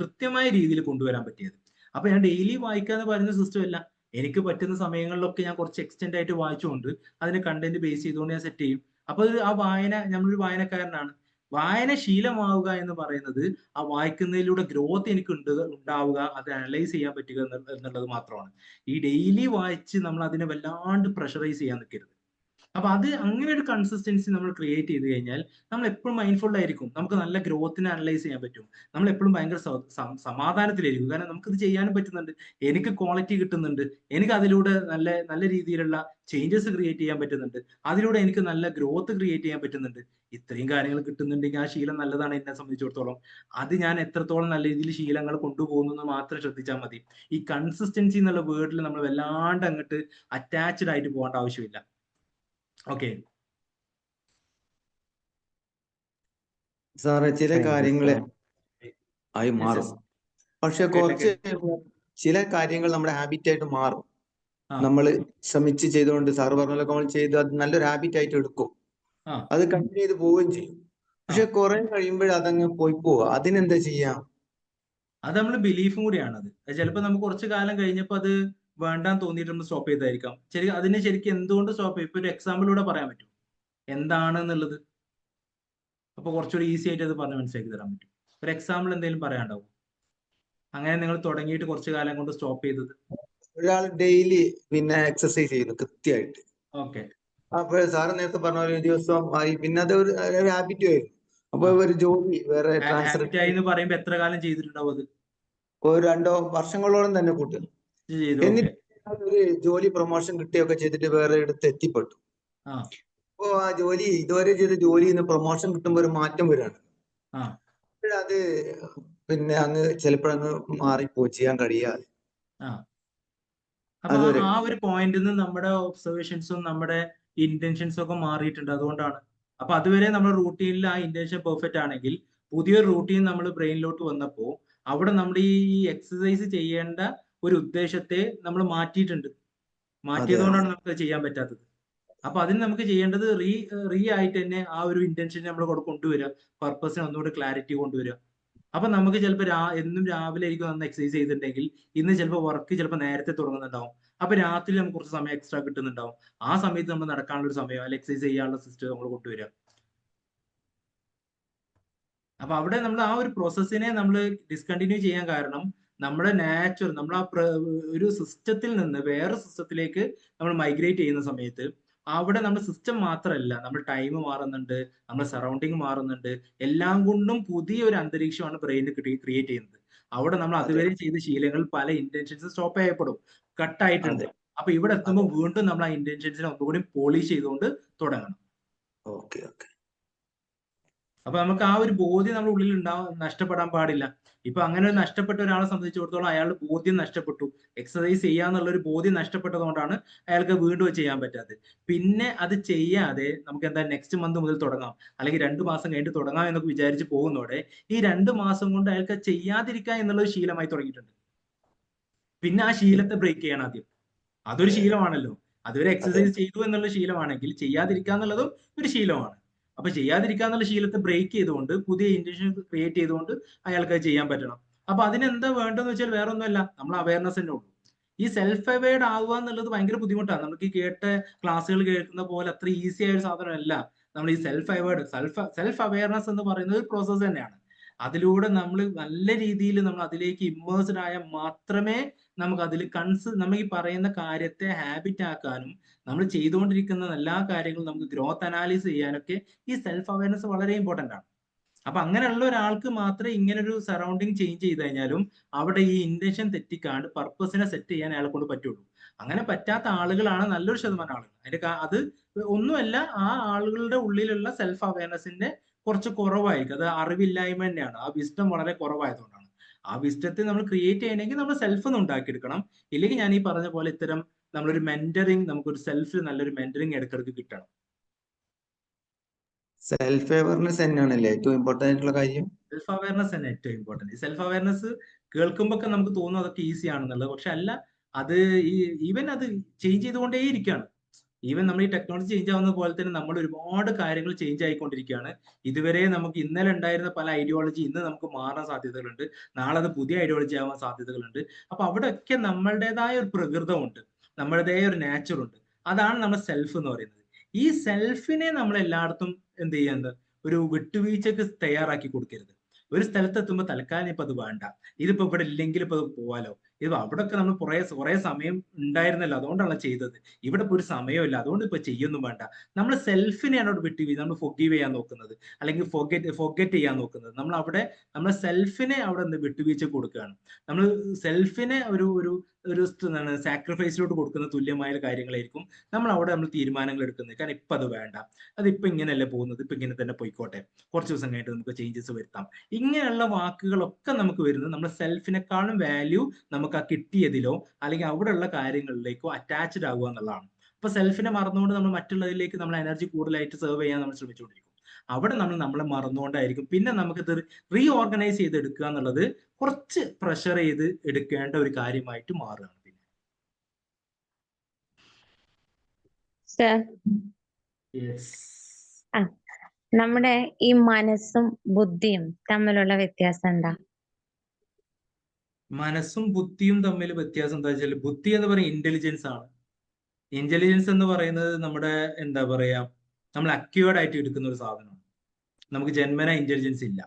കൃത്യമായ രീതിയിൽ കൊണ്ടുവരാൻ പറ്റിയത്. അപ്പൊ ഞാൻ ഡെയിലി വായിക്കുക എന്ന് പറയുന്ന സിസ്റ്റം അല്ല. എനിക്ക് പറ്റുന്ന സമയങ്ങളിലൊക്കെ ഞാൻ കുറച്ച് എക്സ്റ്റെൻഡ് ആയിട്ട് വായിച്ചുകൊണ്ട് അതിന് കണ്ടന്റ് ബേസ് ചെയ്തുകൊണ്ട് ഞാൻ സെറ്റ് ചെയ്യും. അപ്പൊ ആ വായന, നമ്മളൊരു വായനക്കാരനാണ്. വായന ശീലമാവുക എന്ന് പറയുന്നത് ആ വായിക്കുന്നതിലൂടെ ഗ്രോത്ത് എനിക്ക് ഉണ്ടാവുക, അത് അനലൈസ് ചെയ്യാൻ പറ്റുക എന്നുള്ളത് മാത്രമാണ്. ഈ ഡെയിലി വായിച്ച് നമ്മൾ അതിനെ വല്ലാണ്ട് പ്രഷറൈസ് ചെയ്യാൻ നിൽക്കരുത്. അപ്പൊ അത് അങ്ങനെ ഒരു കൺസിസ്റ്റൻസി നമ്മൾ ക്രിയേറ്റ് ചെയ്ത് കഴിഞ്ഞാൽ നമ്മൾ എപ്പോഴും മൈൻഡ്ഫുൾ ആയിരിക്കും, നമുക്ക് നല്ല ഗ്രോത്തിനെ അനലൈസ് ചെയ്യാൻ പറ്റും, നമ്മൾ എപ്പോഴും ഭയങ്കര സമാധാനത്തിലായിരിക്കും. കാരണം നമുക്കിത് ചെയ്യാനും പറ്റുന്നുണ്ട്, എനിക്ക് ക്വാളിറ്റി കിട്ടുന്നുണ്ട്, എനിക്ക് അതിലൂടെ നല്ല നല്ല രീതിയിലുള്ള ചേഞ്ചസ് ക്രിയേറ്റ് ചെയ്യാൻ പറ്റുന്നുണ്ട്, അതിലൂടെ എനിക്ക് നല്ല ഗ്രോത്ത് ക്രിയേറ്റ് ചെയ്യാൻ പറ്റുന്നുണ്ട്. ഇത്രയും കാര്യങ്ങൾ കിട്ടുന്നുണ്ടെങ്കിൽ ആ ശീലം നല്ലതാണ് എന്നെ സംബന്ധിച്ചിടത്തോളം. അത് ഞാൻ എത്രത്തോളം നല്ല രീതിയിൽ ശീലങ്ങൾ കൊണ്ടുപോകുന്നു മാത്രം ശ്രദ്ധിച്ചാൽ മതി. ഈ കൺസിസ്റ്റൻസി എന്നുള്ള വേർഡിൽ നമ്മൾ വല്ലാണ്ട് അങ്ങോട്ട് അറ്റാച്ച്ഡ് ആയിട്ട് പോകേണ്ട ആവശ്യമില്ല. ഓക്കെ സാറേ, ചില കാര്യങ്ങള് ആയി മാറും. പക്ഷെ കുറച്ച് ചില കാര്യങ്ങൾ നമ്മുടെ ഹാബിറ്റ് ആയിട്ട് മാറും. നമ്മൾ ശ്രമിച്ച് ചെയ്തുകൊണ്ട് സാറ് പറഞ്ഞൊക്കെ നമ്മൾ ചെയ്ത് അത് നല്ലൊരു ഹാബിറ്റ് ആയിട്ട് എടുക്കും, അത് കണ്ടിന്യൂ ചെയ്ത് പോവുകയും ചെയ്യും. പക്ഷെ കുറെ കഴിയുമ്പോഴേ അതങ്ങ് പോവുക. അതിനെന്താ ചെയ്യാം? അത് നമ്മൾ ബിലീഫും കൂടിയാണത്. ചിലപ്പോൾ നമുക്ക് കുറച്ച് കാലം കഴിഞ്ഞപ്പോൾ അത് വേണ്ടാന്ന് തോന്നിയിട്ട് നമ്മൾ സ്റ്റോപ്പ് ചെയ്തായിരിക്കാം. അതിനെ ശരിക്കും എന്തുകൊണ്ട് സ്റ്റോപ്പ് ചെയ്യും? ഇപ്പൊ ഒരു എക്സാമ്പിളിലൂടെ പറയാൻ പറ്റും എന്താണെന്നുള്ളത്. അപ്പൊ കുറച്ചുകൂടി ഈസി ആയിട്ട് അത് പറഞ്ഞ് മനസ്സിലാക്കി തരാൻ പറ്റും. ഒരു എക്സാമ്പിൾ എന്തെങ്കിലും പറയാണ്ടാവും അങ്ങനെ നിങ്ങൾ തുടങ്ങിയിട്ട് കുറച്ച് കാലം കൊണ്ട് സ്റ്റോപ്പ് ചെയ്തത്? ഒരാൾ ഡെയിലി പിന്നെ എക്സസൈസ് ചെയ്യുന്നു കൃത്യമായിട്ട്. ഓക്കെ. അപ്പൊ സാറ് നേരത്തെ പറഞ്ഞ ഒരു ദിവസം ആയി, പിന്നെ അത് ഒരു ഹാബിറ്റ് ആയിരുന്നു. അപ്പൊ ഒരു ജോലി വേറെ ട്രാൻസ്ഫർ എന്ന് പറയുമ്പോ എത്ര കാലം ചെയ്തിട്ടുണ്ടാവും? അത് ഒരു 2 വർഷങ്ങളോളം തന്നെ കൂട്ടുന്നു. എന്നിട്ട് ഒരു ജോലി പ്രൊമോഷൻ കിട്ടുകയൊക്കെ ചെയ്തിട്ട് വേറെ എടുത്ത് എത്തിപ്പെട്ടു. ഇപ്പോ ആ ജോലി ഇതുവരെ ചെയ്ത ജോലിയിൽ നിന്ന് പ്രൊമോഷൻ കിട്ടുമ്പോൾ ഒരു മാറ്റം വരികയാണ്. ആ അത് പിന്നെ അങ്ങ് ചിലപ്പോഴങ്ങ് മാറിപ്പോ ചെയ്യാൻ കഴിയാതെ. ആ അപ്പൊ അതൊരു ആ ഒരു പോയിന്റിൽ നിന്ന് നമ്മുടെ ഒബ്സർവേഷൻസും നമ്മുടെ ഇന്റൻഷൻസും ഒക്കെ മാറിയിട്ടുണ്ട്. അതുകൊണ്ടാണ്. അപ്പൊ അതുവരെ നമ്മുടെ റൂട്ടീനിൽ ആ ഇന്റൻഷൻ പെർഫെക്റ്റ് ആണെങ്കിൽ പുതിയൊരു റൂട്ടീൻ നമ്മൾ ബ്രെയിനിലോട്ട് വന്നപ്പോൾ അവിടെ നമ്മൾ ഈ എക്സസൈസ് ചെയ്യേണ്ട ഒരു ഉദ്ദേശത്തെ നമ്മൾ മാറ്റിയിട്ടുണ്ട്. മാറ്റിയതുകൊണ്ടാണ് നമുക്ക് ചെയ്യാൻ പറ്റാത്തത്. അപ്പൊ അതിന് നമുക്ക് ചെയ്യേണ്ടത് റീ ആയിട്ട് തന്നെ ആ ഒരു ഇന്റൻഷൻ നമ്മൾ കൊണ്ടുവരിക, പർപ്പസിന് ഒന്നുകൂടി ക്ലാരിറ്റി കൊണ്ടുവരിക. അപ്പൊ നമുക്ക് ചിലപ്പോൾ എന്നും രാവിലെ ആയിരിക്കും നമ്മൾ എക്സസൈസ് ചെയ്തിട്ടുണ്ടെങ്കിൽ ഇന്ന് ചിലപ്പോൾ വർക്ക് ചിലപ്പോൾ നേരത്തെ തുടങ്ങുന്നുണ്ടാവും. അപ്പൊ രാത്രി നമുക്ക് കുറച്ച് സമയം എക്സ്ട്രാ കിട്ടുന്നുണ്ടാവും. ആ സമയത്ത് നമ്മൾ നടക്കാനുള്ള ഒരു സമയം അല്ലെങ്കിൽ എക്സസൈസ് ചെയ്യാനുള്ള സിസ്റ്റം നമ്മൾ കൊണ്ടുവരിക. അപ്പൊ അവിടെ നമ്മൾ ആ ഒരു പ്രോസസ്സിനെ നമ്മൾ ഡിസ്കണ്ടിന്യൂ ചെയ്യാൻ കാരണം നമ്മുടെ നാച്ചുറൽ നമ്മൾ ഒരു സിസ്റ്റത്തിൽ നിന്ന് വേറെ സിസ്റ്റത്തിലേക്ക് നമ്മൾ മൈഗ്രേറ്റ് ചെയ്യുന്ന സമയത്ത് അവിടെ നമ്മുടെ സിസ്റ്റം മാത്രമല്ല, നമ്മുടെ ടൈം മാറുന്നുണ്ട്, നമ്മുടെ സറൗണ്ടിങ് മാറുന്നുണ്ട്. എല്ലാം കൊണ്ടും പുതിയൊരു അന്തരീക്ഷമാണ് ബ്രെയിനിൽ ക്രിയേറ്റ് ചെയ്യുന്നത്. അവിടെ നമ്മൾ അതുവരെ ചെയ്ത ശീലങ്ങൾ പല ഇന്റൻഷൻസ് സ്റ്റോപ്പ് ചെയ്യപ്പെടും, കട്ടായിട്ടുണ്ട്. അപ്പൊ ഇവിടെ എത്തുമ്പോൾ വീണ്ടും നമ്മൾ ആ ഇന്റൻഷൻസിനെ ഒന്നുകൂടി പോളിഷ് ചെയ്തുകൊണ്ട് തുടങ്ങണം. അപ്പൊ നമുക്ക് ആ ഒരു ബോധ്യം നമ്മുടെ ഉള്ളിൽ നഷ്ടപ്പെടാൻ പാടില്ല. ഇപ്പൊ അങ്ങനെ ഒരു നഷ്ടപ്പെട്ട ഒരാളെ സംബന്ധിച്ചിടത്തോളം അയാളുടെ ബോധ്യം നഷ്ടപ്പെട്ടു. എക്സസൈസ് ചെയ്യാന്നുള്ള ഒരു ബോധ്യം നഷ്ടപ്പെട്ടതുകൊണ്ടാണ് അയാൾക്ക് വീണ്ടും ചെയ്യാൻ പറ്റാത്തത്. പിന്നെ അത് ചെയ്യാതെ നമുക്ക് എന്താ നെക്സ്റ്റ് മന്ത് മുതൽ തുടങ്ങാം, അല്ലെങ്കിൽ 2 മാസം കഴിഞ്ഞിട്ട് തുടങ്ങാം എന്നൊക്കെ വിചാരിച്ച് പോകുന്നതോടെ ഈ 2 മാസം കൊണ്ട് അയാൾക്ക് ചെയ്യാതിരിക്കുക എന്നുള്ള ഒരു ശീലമായി തുടങ്ങിയിട്ടുണ്ട്. പിന്നെ ആ ശീലത്തെ ബ്രേക്ക് ചെയ്യണം ആദ്യം. അതൊരു ശീലമാണല്ലോ. അതുവരെ എക്സസൈസ് ചെയ്തു എന്നുള്ള ശീലമാണെങ്കിൽ ചെയ്യാതിരിക്കുക എന്നുള്ളതും ഒരു ശീലമാണ്. അപ്പൊ ചെയ്യാതിരിക്കുക എന്നുള്ള ശീലത്തെ ബ്രേക്ക് ചെയ്തുകൊണ്ട് പുതിയ ഇന്റൻഷൻ ക്രിയേറ്റ് ചെയ്തുകൊണ്ട് അയാൾക്ക് അത് ചെയ്യാൻ പറ്റണം. അപ്പൊ അതിനെന്താ വേണ്ടതെന്ന് വെച്ചാൽ വേറെ ഒന്നുമല്ല, നമ്മൾ അവയർനെസ് തന്നെ ഉള്ളൂ. ഈ സെൽഫ് അവെയർഡ് ആവുക എന്നുള്ളത് ഭയങ്കര ബുദ്ധിമുട്ടാണ്. നമുക്ക് ഈ കേട്ട ക്ലാസ്സുകൾ കേൾക്കുന്ന പോലെ അത്ര ഈസി ആയ ഒരു സാധനമല്ല. നമ്മൾ ഈ സെൽഫ് അവെയർനെസ് എന്ന് പറയുന്നത് ഒരു പ്രോസസ്സ് തന്നെയാണ്. അതിലൂടെ നമ്മൾ നല്ല രീതിയിൽ നമ്മൾ അതിലേക്ക് ഇമ്മേഴ്സ്ഡ് ആയാൽ മാത്രമേ നമുക്ക് അതിൽ നമ്മൾ ഈ പറയുന്ന കാര്യത്തെ ഹാബിറ്റ് ആക്കാനും നമ്മൾ ചെയ്തുകൊണ്ടിരിക്കുന്ന എല്ലാ കാര്യങ്ങളും നമുക്ക് ഗ്രോത്ത് അനാലിസിസ് ചെയ്യാനൊക്കെ ഈ സെൽഫ് അവയർനെസ് വളരെ ഇമ്പോർട്ടന്റ് ആണ്. അപ്പൊ അങ്ങനെയുള്ള ഒരാൾക്ക് മാത്രമേ ഇങ്ങനൊരു സറൗണ്ടിങ് ചേഞ്ച് ചെയ്ത് കഴിഞ്ഞാലും അവിടെ ഈ ഇന്റൻഷൻ തെറ്റിക്കാണ്ട് പർപ്പസിനെ സെറ്റ് ചെയ്യാൻ അയാളെ കൊണ്ട് പറ്റുള്ളൂ. അങ്ങനെ പറ്റാത്ത ആളുകളാണ് നല്ലൊരു ശതമാനം ആളുകൾ. അത് ഒന്നുമല്ല, ആ ആളുകളുടെ ഉള്ളിലുള്ള സെൽഫ് അവയർനെസിന്റെ കുറച്ച് കുറവായിരിക്കും. അത് അറിവില്ലായ്മ തന്നെയാണ്. ആ വിസ്ഡം വളരെ കുറവായതുകൊണ്ടാണ്. ആ വിസ്ഡത്തെ നമ്മൾ ക്രിയേറ്റ് ചെയ്യണമെങ്കിൽ നമ്മൾ സെൽഫ് ഒന്ന് ഉണ്ടാക്കിയെടുക്കണം. ഇല്ലെങ്കിൽ ഞാൻ ഈ പറഞ്ഞ പോലെ ഇത്തരം നമ്മളൊരു മെന്ററിങ്, നമുക്കൊരു സെൽഫിൽ നല്ലൊരു മെന്ററിങ് ഇടയ്ക്കിടയ്ക്ക് കിട്ടണം. സെൽഫ് അവയർനെസ് തന്നെയാണല്ലേ ഏറ്റവും ഇമ്പോർട്ടന്റ് ആയിട്ടുള്ള കാര്യം. സെൽഫ് അവയർനെസ് തന്നെ ഏറ്റവും ഇമ്പോർട്ടന്റ്. ഈ സെൽഫ് അവയർനെസ് കേൾക്കുമ്പോൾ ഒക്കെ നമുക്ക് തോന്നും അതൊക്കെ ഈസി ആണെന്നുള്ളത്. പക്ഷെ അല്ല, അത് ഈവൻ അത് ചേഞ്ച് ചെയ്തുകൊണ്ടേ ഇരിക്കുകയാണ്. ഈവൻ നമ്മൾ ഈ ടെക്നോളജി ചേഞ്ച് ആവുന്ന പോലെ തന്നെ നമ്മൾ ഒരുപാട് കാര്യങ്ങൾ ചേഞ്ച് ആയിക്കൊണ്ടിരിക്കുകയാണ്. ഇതുവരെ നമുക്ക് ഇന്നലെ ഉണ്ടായിരുന്ന പല ഐഡിയോളജി ഇന്ന് നമുക്ക് മാറാൻ സാധ്യതകളുണ്ട്. നാളെ അത് പുതിയ ഐഡിയോളജി ആവാൻ സാധ്യതകളുണ്ട്. അപ്പൊ അവിടെയൊക്കെ നമ്മളുടേതായ ഒരു പ്രകൃതമുണ്ട്, നമ്മളുടേതായ ഒരു നാച്ചർ ഉണ്ട്. അതാണ് നമ്മുടെ സെൽഫ് എന്ന് പറയുന്നത്. ഈ സെൽഫിനെ നമ്മൾ എല്ലായിടത്തും എന്ത് ചെയ്യുന്നത്, ഒരു വിട്ടുവീഴ്ചക്ക് തയ്യാറാക്കി കൊടുക്കരുത്. ഒരു സ്ഥലത്ത് എത്തുമ്പോൾ തൽക്കാലം ഇപ്പൊ അത് വേണ്ട, ഇതിപ്പോ ഇവിടെ ഇല്ലെങ്കിൽ ഇപ്പൊ അത് പോവാലോ, ഇത് അവിടെ ഒക്കെ നമ്മൾ കുറെ സമയം ഉണ്ടായിരുന്നല്ലോ അതുകൊണ്ടാണ് ചെയ്തത്, ഇവിടെ ഇപ്പൊ ഒരു സമയമില്ല അതുകൊണ്ട് ഇപ്പൊ ചെയ്യൊന്നും വേണ്ട. നമ്മൾ സെൽഫിനെയാണ് അവിടെ വിട്ടുവീഴ്ച, നമ്മൾ ഫൊഗീവ് ചെയ്യാൻ നോക്കുന്നത്, അല്ലെങ്കിൽ ഫൊഗറ്റ് ചെയ്യാൻ നോക്കുന്നത്. നമ്മൾ അവിടെ നമ്മുടെ സെൽഫിനെ അവിടെ വിട്ടുവീഴ്ച കൊടുക്കുകയാണ്. നമ്മൾ സെൽഫിനെ ഒരു സാക്രിഫൈസിലോട്ട് കൊടുക്കുന്ന തുല്യമായ കാര്യങ്ങളായിരിക്കും നമ്മൾ തീരുമാനങ്ങൾ എടുക്കുന്നത്. കാരണം ഇപ്പൊ അത് വേണ്ട, അതിപ്പോ ഇങ്ങനെയല്ലേ പോകുന്നത്, ഇപ്പൊ ഇങ്ങനെ തന്നെ പോയിക്കോട്ടെ, കുറച്ച് ദിവസം കഴിഞ്ഞിട്ട് നമുക്ക് ചേഞ്ചസ് വരുത്താം. ഇങ്ങനെയുള്ള വാക്കുകളൊക്കെ നമുക്ക് വരുന്നത് നമ്മുടെ സെൽഫിനെക്കാളും വാല്യൂ നമുക്ക് ആ കിട്ടിയതിലോ അല്ലെങ്കിൽ അവിടെയുള്ള കാര്യങ്ങളിലേക്കോ അറ്റാച്ച്ഡ് ആവുക എന്നുള്ളതാണ്. അപ്പൊ സെൽഫിനെ മറന്നുകൊണ്ട് നമ്മൾ മറ്റുള്ളതിലേക്ക് നമ്മൾ എനർജി കൂടുതലായിട്ട് സെർവ് ചെയ്യാൻ നമ്മൾ ശ്രമിച്ചുകൊണ്ടിരിക്കും. അവിടെ നമ്മളെ മറന്നുകൊണ്ടായിരിക്കും. പിന്നെ നമുക്കിത് റീഓർഗനൈസ് ചെയ്ത് എടുക്കുക എന്നുള്ളത് കുറച്ച് പ്രഷർ ചെയ്ത് എടുക്കേണ്ട ഒരു കാര്യമായിട്ട് മാറുകയാണ്. നമ്മുടെ ഈ മനസ്സും ബുദ്ധിയും തമ്മിലുള്ള വ്യത്യാസം എന്താ? മനസ്സും ബുദ്ധിയും തമ്മിൽ വ്യത്യാസം എന്താ വെച്ചാൽ, ബുദ്ധി എന്ന് പറയുന്നത് ഇന്റലിജൻസ് ആണ്. ഇന്റലിജൻസ് എന്ന് പറയുന്നത് നമ്മുടെ എന്താ പറയാ, നമ്മൾ അക്യൂർഡ് ആയിട്ട് എടുക്കുന്ന ഒരു സാധനമാണ്. നമുക്ക് ജന്മന ഇന്റലിജൻസ് ഇല്ല,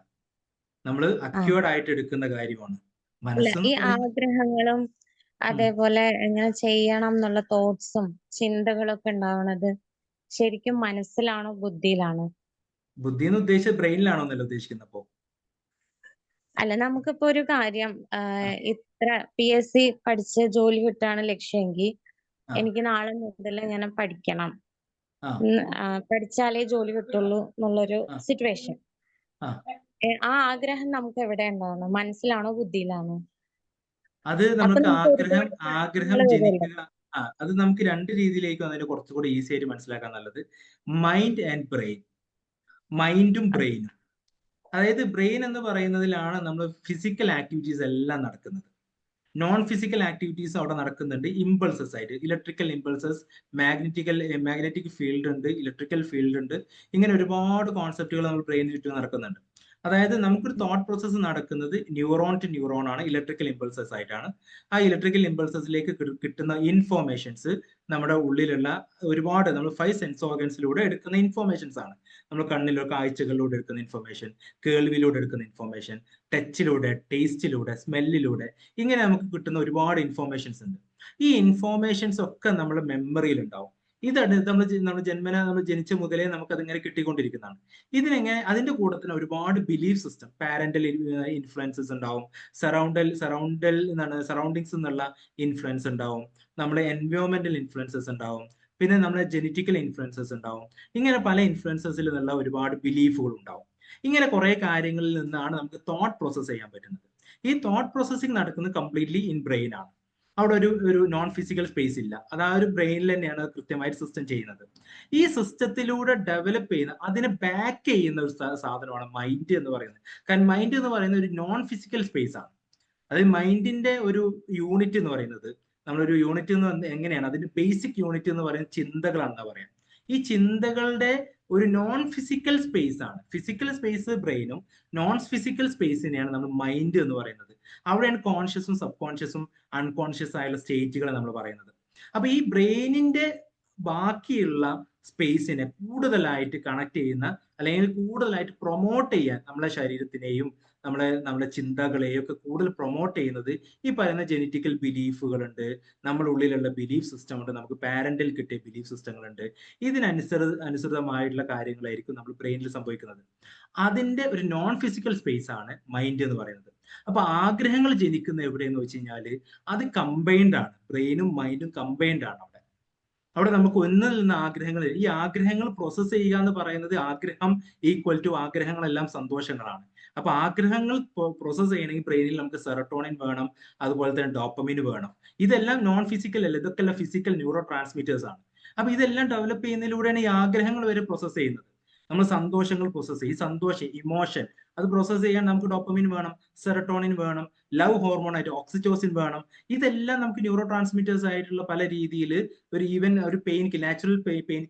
നമ്മൾ അക്യൂർഡ് ആയിട്ട് എടുക്കുന്ന കാര്യമാണ് മനസ്സ്. ഈ ആഗ്രഹങ്ങളും അതേപോലെ എങ്ങനെ ചെയ്യണം എന്നുള്ള തോട്ട്സും ചിന്തകളൊക്കെ ഉണ്ടാവുന്നത് ശരിക്കും മനസ്സിലാണോ ബുദ്ധിയിലാണോ? ബുദ്ധി എന്ന് ഉദ്ദേശിച്ചത് ബ്രെയിനിലാണോ എന്നല്ല ഉദ്ദേശിക്കുന്നപ്പോ? അല്ല, നമുക്കിപ്പോ ഒരു കാര്യം ഇത്ര PSC പഠിച്ച് ജോലി കിട്ടാണ് ലക്ഷ്യമെങ്കിൽ എനിക്ക് നാളെ മുതൽ ഇങ്ങനെ പഠിക്കണം, ആ പഠിച്ചാലേ ജോലി കിട്ടുള്ളൂ എന്നുള്ളൊരു ആ സിറ്റുവേഷൻ. ആ ആ ആഗ്രഹം നമുക്ക് എവിടെ ഉണ്ടാവണം? മനസ്സിലാണോ ബുദ്ധിയിലാണോ? അത് അപ്പൊ നമുക്ക് നമുക്ക് ആഗ്രഹം ഒരുപാട് ആഗ്രഹം പ്രശ്നങ്ങൾ വരുമല്ലോ. ജനിക്കുക. അത് നമുക്ക് രണ്ട് രീതിയിലേക്ക് അതിനെ കുറച്ചുകൂടി ഈസി ആയിട്ട് മനസ്സിലാക്കാൻ നല്ലത് മൈൻഡ് ആൻഡ് ബ്രെയിൻ. മൈൻഡും ബ്രെയിനും. അതായത് ബ്രെയിൻ എന്ന് പറയുന്നതിലാണ് നമ്മൾ ഫിസിക്കൽ ആക്ടിവിറ്റീസ് എല്ലാം നടക്കുന്നത്. നോൺ ഫിസിക്കൽ ആക്ടിവിറ്റീസ് അവിടെ നടക്കുന്നുണ്ട് ഇമ്പൾസസ് ആയിട്ട്. ഇലക്ട്രിക്കൽ ഇമ്പൾസസ്, മാഗ്നറ്റിക് ഫീൽഡ് ഉണ്ട്, ഇലക്ട്രിക്കൽ ഫീൽഡ് ഉണ്ട്. ഇങ്ങനെ ഒരുപാട് കോൺസെപ്റ്റുകൾ നമ്മൾ ബ്രെയിനിന് ചുറ്റും നടക്കുന്നുണ്ട്. അതായത് നമുക്കൊരു തോട്ട് പ്രോസസ്സ് നടക്കുന്നത് ന്യൂറോൺ ടു ന്യൂറോൺ ആണ്, ഇലക്ട്രിക്കൽ ഇമ്പൾസസ് ആയിട്ടാണ്. ആ ഇലക്ട്രിക്കൽ ഇമ്പൾസസിലേക്ക് കിട്ടുന്ന ഇൻഫോർമേഷൻസ് നമ്മുടെ ഉള്ളിലുള്ള ഒരുപാട് നമ്മൾ 5 സെൻസ് ഓർഗൻസിലൂടെ എടുക്കുന്ന ഇൻഫോർമേഷൻസ് ആണ്. നമ്മൾ കണ്ണിലൂടെ കാഴ്ചകളിലൂടെ എടുക്കുന്ന ഇൻഫർമേഷൻ, കേൾവിയിലൂടെ എടുക്കുന്ന ഇൻഫർമേഷൻ, ടച്ചിലൂടെ, ടേസ്റ്റിലൂടെ, സ്മെല്ലിലൂടെ, ഇങ്ങനെ നമുക്ക് കിട്ടുന്ന ഒരുപാട് ഇൻഫോർമേഷൻസ് ഉണ്ട്. ഈ ഇൻഫോർമേഷൻസ് ഒക്കെ നമ്മുടെ മെമ്മറിയിൽ ഉണ്ടാവും. ഇതാണ് നമ്മൾ ജന്മന നമ്മൾ ജനിച്ച മുതലേ നമുക്ക് അതിങ്ങനെ കിട്ടിക്കൊണ്ടിരിക്കുന്നതാണ്. ഇതിനെങ്ങനെ അതിന്റെ കൂടെ തന്നെ ഒരുപാട് ബിലീഫ് സിസ്റ്റം, പാരന്റൽ ഇൻഫ്ലുവൻസസ് ഉണ്ടാവും, സറൗണ്ടിങ്സ് എന്നുള്ള ഇൻഫ്ലുവൻസ് ഉണ്ടാവും, നമ്മുടെ എൻവയോൺമെന്റൽ ഇൻഫ്ലുവൻസസ് ഉണ്ടാവും, പിന്നെ നമ്മുടെ ജെനറ്റിക്കൽ ഇൻഫ്ലുവൻസസ് ഉണ്ടാവും. ഇങ്ങനെ പല ഇൻഫ്ലുവൻസസിൽ നിന്നുള്ള ഒരുപാട് ബിലീഫുകൾ ഉണ്ടാവും. ഇങ്ങനെ കുറെ കാര്യങ്ങളിൽ നിന്നാണ് നമുക്ക് തോട്ട് പ്രോസസ് ചെയ്യാൻ പറ്റുന്നത്. ഈ തോട്ട് പ്രോസസ്സിംഗ് നടക്കുന്നത് കംപ്ലീറ്റ്ലി ഇൻ ബ്രെയിൻ ആണ്. അവിടെ ഒരു നോൺ ഫിസിക്കൽ സ്പേസ് ഇല്ല. അത് ആ ഒരു ബ്രെയിനിൽ തന്നെയാണ് കൃത്യമായിട്ട് സിസ്റ്റം ചെയ്യുന്നത്. ഈ സിസ്റ്റത്തിലൂടെ ഡെവലപ്പ് ചെയ്യുന്ന, അതിനെ ബാക്ക് ചെയ്യുന്ന ഒരു സാധനമാണ് മൈൻഡ് എന്ന് പറയുന്നത്. കാരണം മൈൻഡ് എന്ന് പറയുന്നത് ഒരു നോൺ ഫിസിക്കൽ സ്പേസ് ആണ്. അതായത് മൈൻഡിന്റെ ഒരു യൂണിറ്റ് എന്ന് പറയുന്നത്, നമ്മളൊരു യൂണിറ്റ് എന്ന് എങ്ങനെയാണ്, അതിന്റെ ബേസിക് യൂണിറ്റ് എന്ന് പറയുന്നത് ചിന്തകളാണെന്ന് പറയാം. ഈ ചിന്തകളുടെ ഒരു നോൺ ഫിസിക്കൽ സ്പേസ് ആണ്. ഫിസിക്കൽ സ്പേസ് ബ്രെയിനും, നോൺ ഫിസിക്കൽ സ്പേസിനെയാണ് നമ്മൾ മൈൻഡ് എന്ന് പറയുന്നത്. അവിടെയാണ് കോൺഷ്യസും സബ് കോൺഷ്യസും അൺകോൺഷ്യസ് ആയുള്ള സ്റ്റേറ്റുകൾ നമ്മൾ പറയുന്നത്. അപ്പൊ ഈ ബ്രെയിനിന്റെ ബാക്കിയുള്ള സ്പേസിനെ കൂടുതലായിട്ട് കണക്ട് ചെയ്യുന്ന, അല്ലെങ്കിൽ കൂടുതലായിട്ട് പ്രൊമോട്ട് ചെയ്യാൻ നമ്മളെ ശരീരത്തിനെയും നമ്മുടെ ചിന്തകളെയും ഒക്കെ കൂടുതൽ പ്രൊമോട്ട് ചെയ്യുന്നത് ഈ പറയുന്ന ജെനറ്റിക്കൽ ബിലീഫുകളുണ്ട്, നമ്മുടെ ഉള്ളിലുള്ള ബിലീഫ് സിസ്റ്റം ഉണ്ട്, നമുക്ക് പാരന്റൽ കിട്ടിയ ബിലീഫ് സിസ്റ്റങ്ങളുണ്ട്. അനുസൃതമായിട്ടുള്ള കാര്യങ്ങളായിരിക്കും നമ്മൾ ബ്രെയിനിൽ സംഭവിക്കുന്നത്. അതിന്റെ ഒരു നോൺ ഫിസിക്കൽ സ്പേസ് ആണ് മൈൻഡ് എന്ന് പറയുന്നത്. അപ്പൊ ആഗ്രഹങ്ങൾ ജനിക്കുന്ന എവിടെയെന്ന് വെച്ച് കഴിഞ്ഞാൽ അത് കമ്പൈൻഡ് ആണ്. ബ്രെയിനും മൈൻഡും കമ്പൈൻഡ് ആണ്. അവിടെ നമുക്ക് ഒന്നിൽ നിന്ന് ആഗ്രഹങ്ങൾ, ഈ ആഗ്രഹങ്ങൾ പ്രോസസ്സ് ചെയ്യുക എന്ന് പറയുന്നത്, ആഗ്രഹം ഈക്വൽ ടു ആഗ്രഹങ്ങളെല്ലാം സന്തോഷങ്ങളാണ്. അപ്പൊ ആഗ്രഹങ്ങൾ പ്രോസസ്സ് ചെയ്യണമെങ്കിൽ ബ്രെയിനിൽ നമുക്ക് സെറട്ടോണിൻ വേണം, അതുപോലെ തന്നെ ഡോപ്പമിൻ വേണം. ഇതെല്ലാം നോൺ ഫിസിക്കൽ അല്ല, ഇതൊക്കെ എല്ലാം ഫിസിക്കൽ ന്യൂറോ ട്രാൻസ്മിറ്റേഴ്സ് ആണ്. അപ്പൊ ഇതെല്ലാം ഡെവലപ്പ് ചെയ്യുന്നതിലൂടെയാണ് ഈ ആഗ്രഹങ്ങൾ വരെ പ്രോസസ്സ് ചെയ്യുന്നത്. നമ്മൾ സന്തോഷങ്ങൾ പ്രോസസ്സ് ചെയ്യും, ഈ സന്തോഷം, ഇമോഷൻ, അത് പ്രോസസ്സ് ചെയ്യാൻ നമുക്ക് ഡോപ്പമിൻ വേണം, സെറട്ടോണിൻ വേണം, ലവ് ഹോർമോൺ ആയിട്ട് ഓക്സിറ്റോസിൻ വേണം. ഇതെല്ലാം നമുക്ക് ന്യൂറോ ട്രാൻസ്മിറ്റേഴ്സ് ആയിട്ടുള്ള പല രീതിയിൽ ഒരു നാച്ചുറൽ പെയിൻ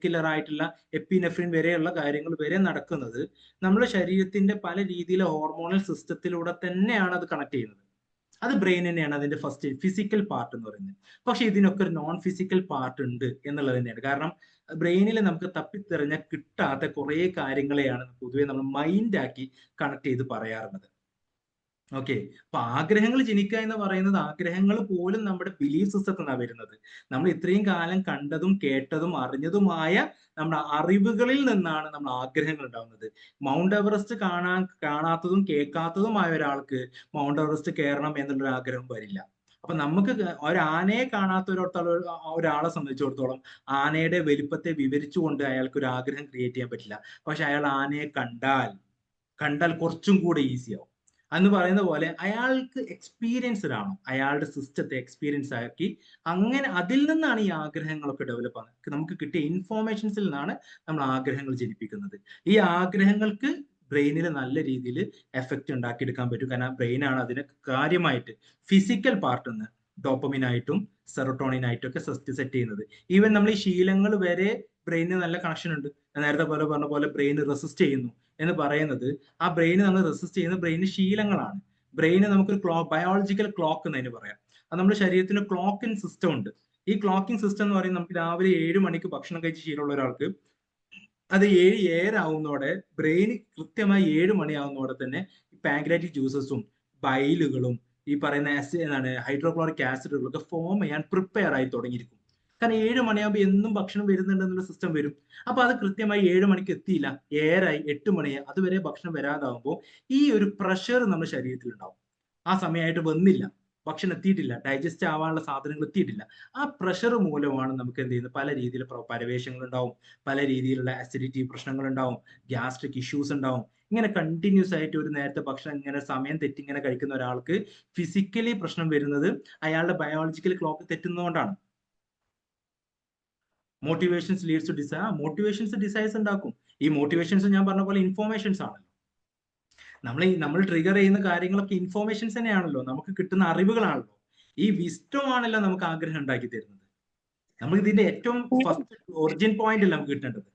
കില്ലർ ആയിട്ടുള്ള എപ്പിനെഫ്രിൻ വരെയുള്ള കാര്യങ്ങൾ വരെ നടക്കുന്നത് നമ്മുടെ ശരീരത്തിന്റെ പല രീതിയിലെ ഹോർമോണൽ സിസ്റ്റത്തിലൂടെ തന്നെയാണ് അത് കണക്ട് ചെയ്യുന്നത്. അത് ബ്രെയിൻ തന്നെയാണ് അതിന്റെ ഫസ്റ്റ് ഫിസിക്കൽ പാർട്ട് എന്ന് പറയുന്നത്. പക്ഷെ ഇതിനൊക്കെ ഒരു നോൺ ഫിസിക്കൽ പാർട്ട് ഉണ്ട് എന്നുള്ളത് തന്നെയാണ്. കാരണം ബ്രെയിനിൽ നമുക്ക് തപ്പിത്തെറിഞ്ഞാൽ കിട്ടാത്ത കുറെ കാര്യങ്ങളെയാണ് പൊതുവെ നമ്മൾ മൈൻഡാക്കി കണക്ട് ചെയ്ത് പറയാറുള്ളത്. ഓക്കെ, അപ്പൊ ആഗ്രഹങ്ങൾ ജനിക്കുക എന്ന് പറയുന്നത്, ആഗ്രഹങ്ങൾ പോലും നമ്മുടെ ബിലീഫ് സിസ്റ്റത്തിൽ നിന്നാണ് വരുന്നത്. നമ്മൾ ഇത്രയും കാലം കണ്ടതും കേട്ടതും അറിഞ്ഞതുമായ നമ്മുടെ അറിവുകളിൽ നിന്നാണ് നമ്മൾ ആഗ്രഹങ്ങൾ ഉണ്ടാവുന്നത്. മൗണ്ട് എവറസ്റ്റ് കാണാത്തതും കേൾക്കാത്തതുമായ ഒരാൾക്ക് മൗണ്ട് എവറസ്റ്റ് കയറണം എന്നുള്ളൊരു ആഗ്രഹം വരില്ല. അപ്പൊ നമുക്ക് ഒരു ആനയെ കാണാത്ത ഒരാളെ സംബന്ധിച്ചിടത്തോളം ആനയുടെ വലിപ്പത്തെ വിവരിച്ചുകൊണ്ട് അയാൾക്ക് ഒരു ആഗ്രഹം ക്രിയേറ്റ് ചെയ്യാൻ പറ്റില്ല. പക്ഷെ അയാൾ ആനയെ കണ്ടാൽ കുറച്ചും കൂടെ ഈസിയാവും. എന്ന് പറയുന്ന പോലെ അയാൾക്ക് എക്സ്പീരിയൻസ്ഡ് ആണ്, അയാളുടെ സിസ്റ്റത്തെ എക്സ്പീരിയൻസ് ആക്കി, അങ്ങനെ അതിൽ നിന്നാണ് ഈ ആഗ്രഹങ്ങളൊക്കെ ഡെവലപ്പ് ആകുന്നത്. നമുക്ക് കിട്ടിയ ഇൻഫോർമേഷൻസിൽ നിന്നാണ് നമ്മൾ ആഗ്രഹങ്ങൾ ജനിപ്പിക്കുന്നത്. ഈ ആഗ്രഹങ്ങൾക്ക് ബ്രെയിനിൽ നല്ല രീതിയിൽ എഫക്റ്റ് ഉണ്ടാക്കിയെടുക്കാൻ പറ്റും. കാരണം ബ്രെയിനാണ് അതിനെ കാര്യമായിട്ട് ഫിസിക്കൽ പാർട്ടിൽ നിന്ന് ഡോപ്പമിനായിട്ടും സെറട്ടോണിനായിട്ടും ഒക്കെ സെറ്റ് ചെയ്യുന്നത്. ഈവൻ നമ്മൾ ഈ ശീലങ്ങൾ വരെ ബ്രെയിനിന് നല്ല കണക്ഷൻ ഉണ്ട്. നേരത്തെ പറഞ്ഞ പോലെ ബ്രെയിൻ റെസിസ്റ്റ് ചെയ്യുന്നു എന്ന് പറയുന്നത്, ആ ബ്രെയിന് നമ്മൾ റെസിസ്റ്റ് ചെയ്യുന്ന ബ്രെയിന് ശീലങ്ങളാണ്. ബ്രെയിന് നമുക്കൊരു ബയോളജിക്കൽ ക്ലോക്ക് എന്നതിന് പറയാം. അത് നമ്മുടെ ശരീരത്തിന് ക്ലോക്കിംഗ് സിസ്റ്റം ഉണ്ട്. ഈ ക്ലോക്കിംഗ് സിസ്റ്റം എന്ന് പറയുന്നത്, നമുക്ക് രാവിലെ 7 മണിക്ക് ഭക്ഷണം കഴിച്ച് ശീലമുള്ള ഒരാൾക്ക് അത് 7 ആവുന്നതോടെ ബ്രെയിന് കൃത്യമായി 7 മണിയാവുന്നതോടെ തന്നെ പാൻക്രിയാറ്റിക് ജ്യൂസസും ബൈലുകളും ഈ പറയുന്ന ഹൈഡ്രോക്ലോറിക് ആസിഡുകളൊക്കെ ഫോം ചെയ്യാൻ പ്രിപ്പയർ ആയി തുടങ്ങിയിരിക്കും. കാരണം 7 മണിയാകുമ്പോൾ എന്നും ഭക്ഷണം വരുന്നുണ്ടെന്നുള്ള സിസ്റ്റം വരും. അപ്പൊ അത് കൃത്യമായി 7 മണിക്ക് എത്തിയില്ല, 7 8 മണിയായി, അതുവരെ ഭക്ഷണം വരാതാവുമ്പോൾ ഈ ഒരു പ്രഷർ നമ്മുടെ ശരീരത്തിൽ ഉണ്ടാവും. ആ സമയമായിട്ട് വന്നില്ല, ഭക്ഷണം എത്തിയിട്ടില്ല, ഡൈജസ്റ്റ് ആവാനുള്ള സാധനങ്ങൾ എത്തിയിട്ടില്ല. ആ പ്രഷർ മൂലമാണ് നമുക്ക് എന്ത് ചെയ്യുന്നത്, പല രീതിയിലുള്ള പരവേശങ്ങൾ ഉണ്ടാവും, പല രീതിയിലുള്ള അസിഡിറ്റി പ്രശ്നങ്ങൾ ഉണ്ടാവും, ഗ്യാസ്ട്രിക് ഇഷ്യൂസ് ഉണ്ടാവും. ഇങ്ങനെ കണ്ടിന്യൂസ് ആയിട്ട് ഒരു നേരത്തെ ഭക്ഷണം ഇങ്ങനെ സമയം തെറ്റി ഇങ്ങനെ കഴിക്കുന്ന ഒരാൾക്ക് ഫിസിക്കലി പ്രശ്നം വരുന്നത് അയാളുടെ ബയോളജിക്കൽ ക്ലോക്ക് തെറ്റുന്നതുകൊണ്ടാണ്. Motivations leads to desire. Motivations desires ഉണ്ടാക്കും. ഈ മോട്ടിവേഷൻസ് ഞാൻ പറഞ്ഞ പോലെ ഇൻഫോർമേഷൻസ് ആണല്ലോ. നമ്മൾ ട്രിഗർ ചെയ്യുന്ന കാര്യങ്ങളൊക്കെ ഇൻഫോർമേഷൻസ് തന്നെയാണല്ലോ, നമുക്ക് കിട്ടുന്ന അറിവുകളാണല്ലോ. ഈ വിസ്റ്റം ആണല്ലോ നമുക്ക് ആഗ്രഹം ഉണ്ടാക്കി തരുന്നത്. നമ്മൾ ഇതിന്റെ ഏറ്റവും ഫസ്റ്റ് ഒറിജിൻ പോയിന്റ് അല്ല നമുക്ക് കിട്ടേണ്ടത്.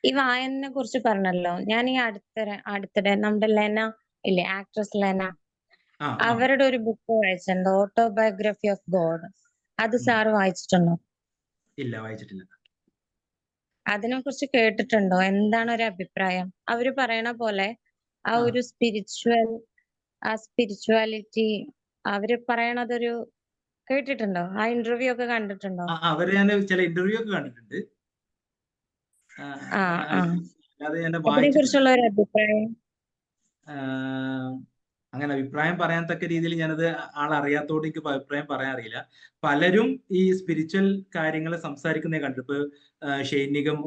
ഈ വായനയെ കുറിച്ച് പറഞ്ഞല്ലോ, ഞാൻ ഈ അടുത്തിടെ നമ്മുടെ ലെന ഇല്ലേ, ആക്ട്രസ് ലെന, അവരുടെ ഒരു ബുക്ക് വായിച്ചിട്ടുണ്ട്, ഓട്ടോബയോഗ്രഫി ഓഫ് ഗോഡ്. അത് സാറ് വായിച്ചിട്ടുണ്ടോ? ഇല്ല, വായിച്ചിട്ടില്ല. അതിനെ കുറിച്ച് കേട്ടിട്ടുണ്ടോ? എന്താണ് ഒരു അഭിപ്രായം? അവര് പറയണ പോലെ ആ ഒരു സ്പിരിച്വാലിറ്റി അവര് പറയണതൊരു കേട്ടിട്ടുണ്ടോ? ആ ഇന്റർവ്യൂ ഒക്കെ കണ്ടിട്ടുണ്ടോ? അവര് ഞാൻ ചില ഇന്റർവ്യൂ ഒക്കെ കണ്ടിട്ടുണ്ട്. അല്ലാതെ ഞാൻ അതിനെ കുറിച്ചുള്ള ഒരു അഭിപ്രായം? അങ്ങനെ അഭിപ്രായം പറയാൻ തക്ക രീതിയിൽ ഞാനത് ആളറിയാത്തോണ്ട് എനിക്ക് അഭിപ്രായം പറയാൻ അറിയില്ല. പലരും ഈ സ്പിരിച്വൽ കാര്യങ്ങൾ സംസാരിക്കുന്നേ കണ്ടു. ഇപ്പൊ ഷെയ്ൻ നിഗം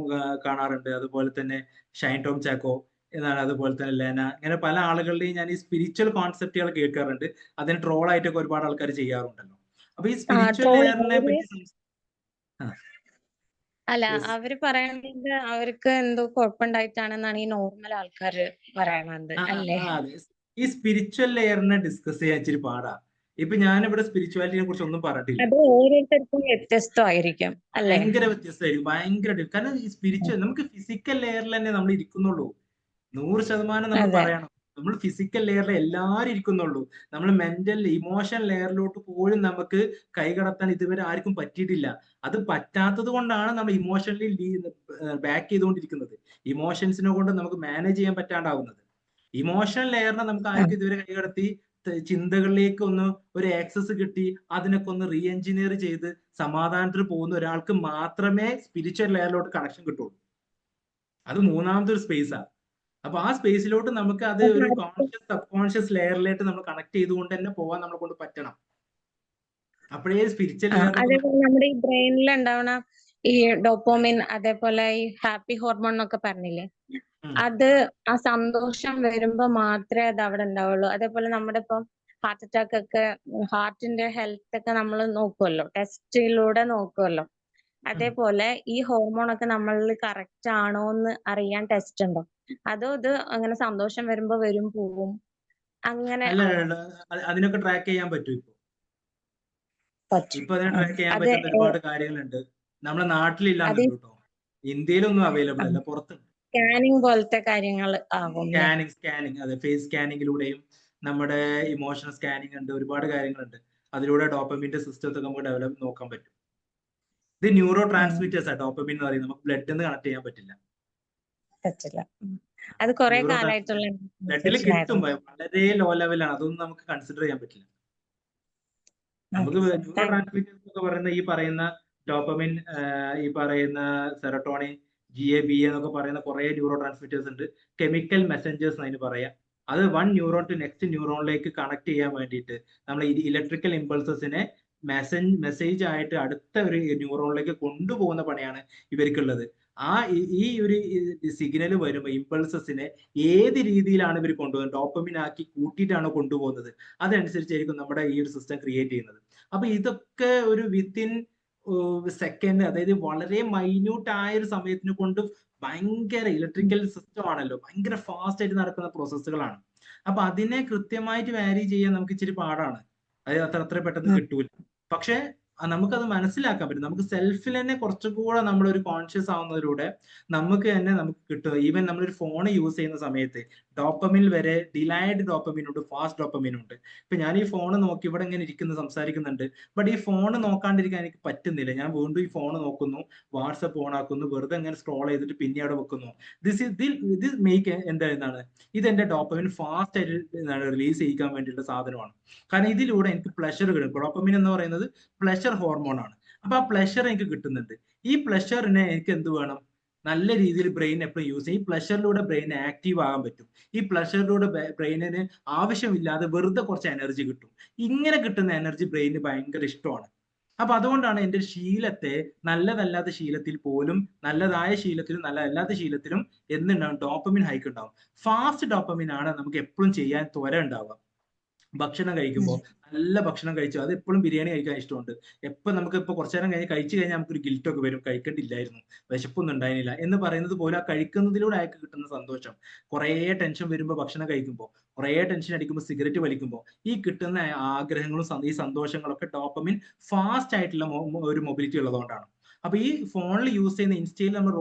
കാണാറുണ്ട്, അതുപോലെ തന്നെ ഷൈൻ ടോം ചാക്കോ എന്നാണ്, അതുപോലെ തന്നെ ലെന, ഇങ്ങനെ പല ആളുകളുടെയും ഞാൻ ഈ സ്പിരിച്വൽ കോൺസെപ്റ്റുകൾ കേൾക്കാറുണ്ട്. അതിന് ട്രോൾ ആയിട്ടൊക്കെ ഒരുപാട് ആൾക്കാർ ചെയ്യാറുണ്ടല്ലോ. അപ്പൊ ഈ സ്പിരിച്വൽ ലെയറിനെ പറ്റി അല്ല, അവര് പറയണത് അവർക്ക് എന്തോ കുഴപ്പമുണ്ടായിട്ടാണെന്നാണ് ഈ നോർമൽ ആൾക്കാര് പറയണത് അല്ലേ? ഈ സ്പിരിച്വൽ ലെയറിനെ ഡിസ്കസ് ചെയ്യാൻ ഇച്ചിരി പാടാ. ഇപ്പൊ ഞാനിവിടെ സ്പിരിച്വാലിറ്റിയെ കുറിച്ച് ഒന്നും പറഞ്ഞിട്ടില്ല. അത് ഓരോരുത്തർക്കും വ്യത്യസ്തമായിരിക്കും അല്ലേ? ഭയങ്കര വ്യത്യസ്തമായിരിക്കും, ഭയങ്കര. കാരണം ഈ സ്പിരിച്വൽ നമുക്ക് ഫിസിക്കൽ ലെയറിൽ തന്നെ നമ്മൾ ഇരിക്കുന്നുള്ളൂ. 100% നമ്മൾ പറയണം, നമ്മൾ ഫിസിക്കൽ ലെയറിൽ എല്ലാവരും ഇരിക്കുന്നുള്ളൂ. നമ്മൾ മെന്റൽ ഇമോഷൻ ലെയറിലോട്ട് പോലും നമുക്ക് കൈകടത്താൻ ഇതുവരെ ആർക്കും പറ്റിയിട്ടില്ല. അത് പറ്റാത്തത് കൊണ്ടാണ് നമ്മൾ ഇമോഷണലി ബാക്ക് ചെയ്തുകൊണ്ടിരിക്കുന്നത്. ഇമോഷൻസിനെ കൊണ്ട് നമുക്ക് മാനേജ് ചെയ്യാൻ പറ്റാണ്ടാവുന്നത്. ഇമോഷണൽ ലെയറിനെ നമുക്ക് ആർക്കും ഇതുവരെ കൈകടത്തി ചിന്തകളിലേക്ക് ഒരു ആക്സസ് കിട്ടി അതിനൊക്കെ ഒന്ന് റീ എഞ്ചിനീയർ ചെയ്ത് സമാധാനത്തിൽ പോകുന്ന ഒരാൾക്ക് മാത്രമേ സ്പിരിച്വൽ ലെയറിലോട്ട് കണക്ഷൻ കിട്ടുള്ളൂ. അത് മൂന്നാമത്തെ ഒരു സ്പേസാണ്. അപ്പൊ ആ സ്പേസിലോട്ട് നമുക്ക് അത് ഒരു കോൺഷ്യസ് സബ് കോൺഷ്യസ് ലെയറിലേക്ക് നമ്മൾ കണക്ട് ചെയ്തുകൊണ്ട് തന്നെ പോവാൻ നമ്മളെ കൊണ്ട് പറ്റണം. അപ്പോഴേ സ്പിരിച്വൽ അതേപോലെ നമ്മുടെ ഈ ബ്രെയിനിൽ ഉണ്ടാവണ ഈ ഡോപ്പോമിൻ, അതേപോലെ ഈ ഹാപ്പി ഹോർമോൺ എന്നൊക്കെ പറഞ്ഞില്ലേ, അത് ആ സന്തോഷം വരുമ്പോ മാത്രമേ അത് അവിടെ ഉണ്ടാവുള്ളൂ. അതേപോലെ നമ്മുടെ ഇപ്പം ഹാർട്ട് അറ്റാക്ക് ഒക്കെ, ഹാർട്ടിന്റെ ഹെൽത്ത് ഒക്കെ നമ്മൾ നോക്കുമല്ലോ, ടെസ്റ്റിലൂടെ നോക്കുമല്ലോ. അതേപോലെ ഈ ഹോർമോൺ ഒക്കെ നമ്മളിൽ കറക്റ്റ് ആണോ എന്ന് അറിയാൻ ടെസ്റ്റ് ഉണ്ടോ? അതോ ഇത് അങ്ങനെ സന്തോഷം വരുമ്പോ വരും പോവും അങ്ങനെ? അതിനൊക്കെ ട്രാക്ക് ചെയ്യാൻ പറ്റും. ഇപ്പൊ അതിനെ ട്രാക്ക് ചെയ്യാൻ പറ്റുന്ന ഒരുപാട് കാര്യങ്ങളുണ്ട്. നമ്മുടെ നാട്ടിലില്ലാന്ന് കേട്ടോ, ഇന്ത്യയിലൊന്നും അവൈലബിൾ അല്ല, പുറത്തുണ്ട്. സ്കാനിങ് പോലത്തെ കാര്യങ്ങൾ ആകും. സ്കാനിങ്, അതെ, ഫേസ് സ്കാനിങ്ങിലൂടെയും നമ്മുടെ ഇമോഷണൽ സ്കാനിങ് ഉണ്ട്, ഒരുപാട് കാര്യങ്ങളുണ്ട്. അതിലൂടെ ഡോപ്പമിന്റെ സിസ്റ്റത്തെ നമുക്ക് നോക്കാൻ പറ്റും. ഇത് ന്യൂറോ ട്രാൻസ്മിറ്റേഴ്സ് ആണ് ഡോപ്പമിൻ എന്ന് പറയുന്നത്. നമുക്ക് ബ്ലഡിൽ നിന്ന് കണക്ട് ചെയ്യാൻ പറ്റില്ല. അത് കുറെ കാലമായിട്ടുള്ള ബ്ലഡിൽ കിട്ടും, വളരെ ലോ ലെവലാണ്, അതൊന്നും നമുക്ക് കൺസിഡർ ചെയ്യാൻ പറ്റില്ല. നമുക്ക് ന്യൂറോ ട്രാൻസ്മിറ്റേഴ്സ് എന്ന് പറയുന്ന ഈ പറയുന്ന ഡോപ്പമിൻ, ഈ പറയുന്ന സെറട്ടോണിൻ, GABA എന്നൊക്കെ പറയുന്ന കുറെ ന്യൂറോ ട്രാൻസ്മിറ്റേഴ്സ് ഉണ്ട്. കെമിക്കൽ മെസ്സഞ്ചേഴ്സ് അതിന് പറയാം. അത് വൺ ന്യൂറോൺ ടു നെക്സ്റ്റ് ന്യൂറോണിലേക്ക് കണക്ട് ചെയ്യാൻ വേണ്ടിയിട്ട് നമ്മൾ ഇലക്ട്രിക്കൽ ഇമ്പൾസസിനെ മെസ്സേജ് ആയിട്ട് അടുത്ത ഒരു ന്യൂറോണിലേക്ക് കൊണ്ടുപോകുന്ന പണിയാണ് ഇവർക്കുള്ളത്. ഈ ഒരു സിഗ്നൽ വരുമ്പോൾ ഇമ്പൾസസിനെ ഏത് രീതിയിലാണ് ഇവർ കൊണ്ടുപോകുന്നത്, ഡോപ്പമിൻ ആക്കി കൂട്ടിയിട്ടാണ് കൊണ്ടുപോകുന്നത്, അതനുസരിച്ചായിരിക്കും നമ്മുടെ ഈ ഒരു സിസ്റ്റം ക്രിയേറ്റ് ചെയ്യുന്നത്. അപ്പൊ ഇതൊക്കെ ഒരു വിത്തിൻ സെക്കൻഡ്, അതായത് വളരെ മൈന്യൂട്ട് ആയ ഒരു സമയത്തിനെ കൊണ്ട് ഭയങ്കര ഇലക്ട്രിക്കൽ സിസ്റ്റം ആണല്ലോ, ഭയങ്കര ഫാസ്റ്റ് ആയിട്ട് നടക്കുന്ന പ്രോസസ്സുകളാണ്. അപ്പൊ അതിനെ കൃത്യമായിട്ട് വാരി ചെയ്യാൻ നമുക്ക് ഇച്ചിരി പാടാണ്. അതായത് അത്ര പെട്ടെന്ന് കിട്ടൂല. പക്ഷെ നമുക്കത് മനസ്സിലാക്കാൻ പറ്റും. നമുക്ക് സെൽഫിൽ തന്നെ കുറച്ചുകൂടെ നമ്മളൊരു കോൺഷ്യസ് ആവുന്നതിലൂടെ നമുക്ക് കിട്ടും. ഈവൻ നമ്മളൊരു ഫോൺ യൂസ് ചെയ്യുന്ന സമയത്ത് ഡോപ്പമിൻ വരെ ഡിലൈഡ് ഡോപ്പമിൻ ഉണ്ട്, ഫാസ്റ്റ് ഡോപ്പമിൻ ഉണ്ട്. ഇപ്പൊ ഞാൻ ഈ ഫോൺ നോക്കി ഇവിടെ ഇങ്ങനെ സംസാരിക്കുന്നുണ്ട്, ബട്ട് ഈ ഫോൺ നോക്കാണ്ടിരിക്കാൻ എനിക്ക് പറ്റുന്നില്ല. ഞാൻ വീണ്ടും ഈ ഫോൺ നോക്കുന്നു, വാട്സപ്പ് ഓൺ ആക്കുന്നു, വെറുതെ ഇങ്ങനെ സ്ക്രോൾ ചെയ്തിട്ട് പിന്നെ അവിടെ വെക്കുന്നു. ദിസ് മേക്ക് എന്താണ്, ഇതെന്റെ ഡോപ്പമിൻ ഫാസ്റ്റ് ആയിട്ട് റിലീസ് ചെയ്യിക്കാൻ വേണ്ടിയുള്ള സാധനമാണ്. കാരണം ഇതിലൂടെ എനിക്ക് പ്ലഷർ കിട്ടും. ഡോപ്പമിൻ എന്ന് പറയുന്നത് പ്ലഷർ ഹോർമോൺ ആണ്. അപ്പൊ ആ പ്ലഷർ എനിക്ക് കിട്ടുന്നുണ്ട്. ഈ പ്ലഷറിനെ എനിക്ക് എന്ത് വേണം, നല്ല രീതിയിൽ ബ്രെയിൻ എപ്പോഴും യൂസ് ചെയ്യും. ഈ പ്ലഷറിലൂടെ ബ്രെയിൻ ആക്റ്റീവ് ആകാൻ പറ്റും. ഈ പ്ലഷറിലൂടെ ബ്രെയിനിന് ആവശ്യമില്ലാതെ വെറുതെ കുറച്ച് എനർജി കിട്ടും. ഇങ്ങനെ കിട്ടുന്ന എനർജി ബ്രെയിനിന് ഭയങ്കര ഇഷ്ടമാണ്. അപ്പൊ അതുകൊണ്ടാണ് എന്റെ ശീലത്തെ, നല്ലതല്ലാത്ത ശീലത്തിൽ പോലും, നല്ലതായ ശീലത്തിലും നല്ലതല്ലാത്ത ശീലത്തിലും എന്തുണ്ടാവും, ഡോപ്പമിൻ ഹൈക്ക് ഉണ്ടാവും. ഫാസ്റ്റ് ഡോപ്പമിൻ ആണ് നമുക്ക് എപ്പോഴും ചെയ്യാൻ ത്വര ഉണ്ടാവുക. ഭക്ഷണം കഴിക്കുമ്പോൾ നല്ല ഭക്ഷണം കഴിച്ചു, അത് എപ്പോഴും ബിരിയാണി കഴിക്കാൻ ഇഷ്ടമുണ്ട്. എപ്പോൾ നമുക്ക് ഇപ്പോൾ കുറച്ചു നേരം കഴിഞ്ഞ് കഴിച്ചു കഴിഞ്ഞാൽ നമുക്കൊരു ഗിൽറ്റൊക്കെ വരും, കഴിക്കേണ്ടില്ലായിരുന്നു, വിശപ്പൊന്നും ഉണ്ടായിരുന്നില്ല എന്ന് പറയുന്നത് പോലെ ആ കഴിക്കുന്നതിലൂടെ അയാൾക്ക് കിട്ടുന്ന സന്തോഷം. കുറേ ടെൻഷൻ വരുമ്പോൾ ഭക്ഷണം കഴിക്കുമ്പോൾ, കുറേ ടെൻഷൻ അടിക്കുമ്പോൾ സിഗരറ്റ് വലിക്കുമ്പോൾ ഈ കിട്ടുന്ന ആഗ്രഹങ്ങളും ഈ സന്തോഷങ്ങളൊക്കെ ഡോപ്പമിൻ ഫാസ്റ്റ് ആയിട്ടുള്ള ഒരു മൊബിലിറ്റി ഉള്ളതുകൊണ്ടാണ്. അപ്പൊ ഈ ഫോണിൽ യൂസ് ചെയ്യുന്ന ഇൻസ്റ്റയിൽ നമ്മൾ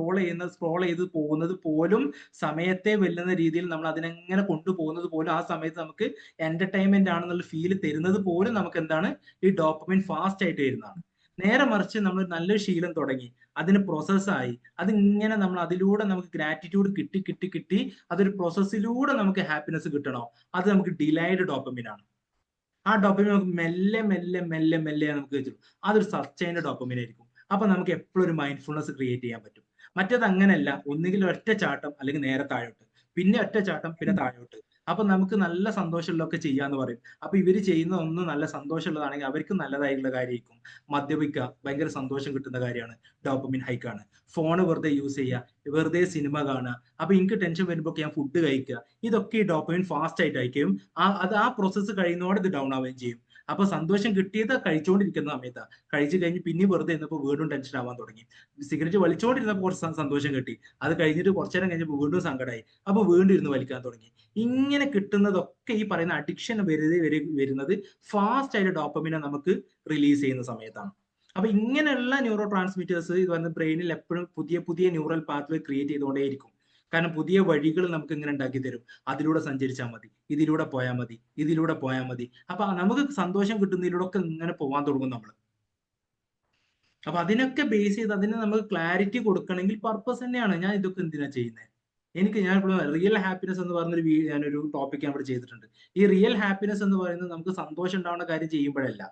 സ്ക്രോൾ ചെയ്ത് പോകുന്നത് പോലും സമയത്തെ വെല്ലുന്ന രീതിയിൽ നമ്മൾ അതിനെങ്ങനെ കൊണ്ടുപോകുന്നത് പോലും ആ സമയത്ത് നമുക്ക് എന്റർടൈൻമെന്റ് ആണെന്നുള്ള ഫീല് തരുന്നത് പോലും നമുക്ക് എന്താണ്, ഈ ഡോപ്പമിൻ ഫാസ്റ്റ് ആയിട്ട് വരുന്നതാണ്. നേരെ മറിച്ച് നമ്മൾ നല്ലൊരു ശീലം തുടങ്ങി, അതിന് പ്രോസസ്സായി, അതിങ്ങനെ നമ്മൾ അതിലൂടെ നമുക്ക് ഗ്രാറ്റിറ്റ്യൂഡ് കിട്ടി കിട്ടി കിട്ടി അതൊരു പ്രോസസ്സിലൂടെ നമുക്ക് ഹാപ്പിനെസ് കിട്ടണോ, അത് നമുക്ക് ഡിലൈഡ് ഡോപ്പമിൻ ആണ്. ആ ഡോപ്പമിൻ നമുക്ക് മെല്ലെ മെല്ലെ മെല്ലെ മെല്ലെ നമുക്ക് കിട്ടും. അതൊരു സസ്റ്റൈൻഡ് ഡോപ്പമിൻ ആയിരിക്കും. അപ്പൊ നമുക്ക് എപ്പോഴും ഒരു മൈൻഡ്ഫുൾനെസ് ക്രിയേറ്റ് ചെയ്യാൻ പറ്റും. മറ്റേത് അങ്ങനെയല്ല, ഒന്നുകിൽ ഒറ്റ ചാട്ടം അല്ലെങ്കിൽ നേരെ താഴോട്ട്, പിന്നെ ഒറ്റ ചാട്ടം പിന്നെ താഴോട്ട്. അപ്പൊ നമുക്ക് നല്ല സന്തോഷമുള്ളതൊക്കെ ചെയ്യാന്ന് പറയും. അപ്പൊ ഇവര് ചെയ്യുന്ന ഒന്നും നല്ല സന്തോഷമുള്ളതാണെങ്കിൽ അവർക്ക് നല്ലതായിട്ടുള്ള കാര്യമായിരിക്കും. മദ്യപിക്കുക ഭയങ്കര സന്തോഷം കിട്ടുന്ന കാര്യമാണ്, ഡോപ്പമിൻ ഹൈക്കാണ്. ഫോണ് വെറുതെ യൂസ് ചെയ്യുക, വെറുതെ സിനിമ കാണുക, അപ്പൊ എനിക്ക് ടെൻഷൻ വരുമ്പോൾ ഞാൻ ഫുഡ് കഴിക്കുക, ഇതൊക്കെ ഈ ഡോപ്പമിൻ ഫാസ്റ്റ് ആയിട്ട് അയക്കുകയും ആ പ്രോസസ്സ് കഴിയുന്നതോടെ ഇത് ഡൗൺ ആവുകയും ചെയ്യും. അപ്പൊ സന്തോഷം കിട്ടിയത് കഴിച്ചുകൊണ്ടിരിക്കുന്ന സമയത്താണ്, കഴിച്ചു കഴിഞ്ഞ് പിന്നെ വെറുതെ ഇരുന്നപ്പോൾ വീണ്ടും ടെൻഷൻ ആവാൻ തുടങ്ങി. സിഗരറ്റ് വലിച്ചുകൊണ്ടിരുന്നപ്പോൾ കുറച്ച് സന്തോഷം കിട്ടി, അത് കഴിഞ്ഞിട്ട് കുറച്ചു നേരം കഴിഞ്ഞപ്പോൾ വീണ്ടും സങ്കടമായി, അപ്പൊ വീണ്ടും ഇരുന്ന് വലിക്കാൻ തുടങ്ങി. ഇങ്ങനെ കിട്ടുന്നതൊക്കെ ഈ പറയുന്ന അഡിക്ഷൻ വരുന്നത് ഫാസ്റ്റ് ആയിട്ട് ഡോപ്പമിനെ നമുക്ക് റിലീസ് ചെയ്യുന്ന സമയത്താണ്. അപ്പൊ ഇങ്ങനെയുള്ള ന്യൂറോ ട്രാൻസ്മിറ്റേഴ്സ് ഇത് വന്ന് ബ്രെയിനിൽ എപ്പോഴും പുതിയ പുതിയ ന്യൂറൽ പാത്വേ ക്രിയേറ്റ് ചെയ്തുകൊണ്ടേയിരിക്കും. കാരണം പുതിയ വഴികൾ നമുക്ക് ഇങ്ങനെ ഉണ്ടാക്കി തരും. അതിലൂടെ സഞ്ചരിച്ചാൽ മതി, ഇതിലൂടെ പോയാൽ മതി, ഇതിലൂടെ പോയാൽ മതി. അപ്പൊ നമുക്ക് സന്തോഷം കിട്ടുന്നതിലൂടെ ഒക്കെ ഇങ്ങനെ പോകാൻ തുടങ്ങും നമ്മൾ. അപ്പൊ അതിനൊക്കെ ബേസ് ചെയ്ത് അതിന് നമുക്ക് ക്ലാരിറ്റി കൊടുക്കണമെങ്കിൽ പർപ്പസ് തന്നെയാണ്. ഞാൻ ഇതൊക്കെ എന്തിനാ ചെയ്യുന്നത്, ഞാൻ ഇപ്പോൾ റിയൽ ഹാപ്പിനെസ് എന്ന് പറഞ്ഞൊരു ഞാനൊരു ടോപ്പിക് ഞാൻ ഇവിടെ ചെയ്തിട്ടുണ്ട്. ഈ റിയൽ ഹാപ്പിനെസ് എന്ന് പറയുന്നത് നമുക്ക് സന്തോഷം ഉണ്ടാവുന്ന കാര്യം ചെയ്യുമ്പോഴല്ല,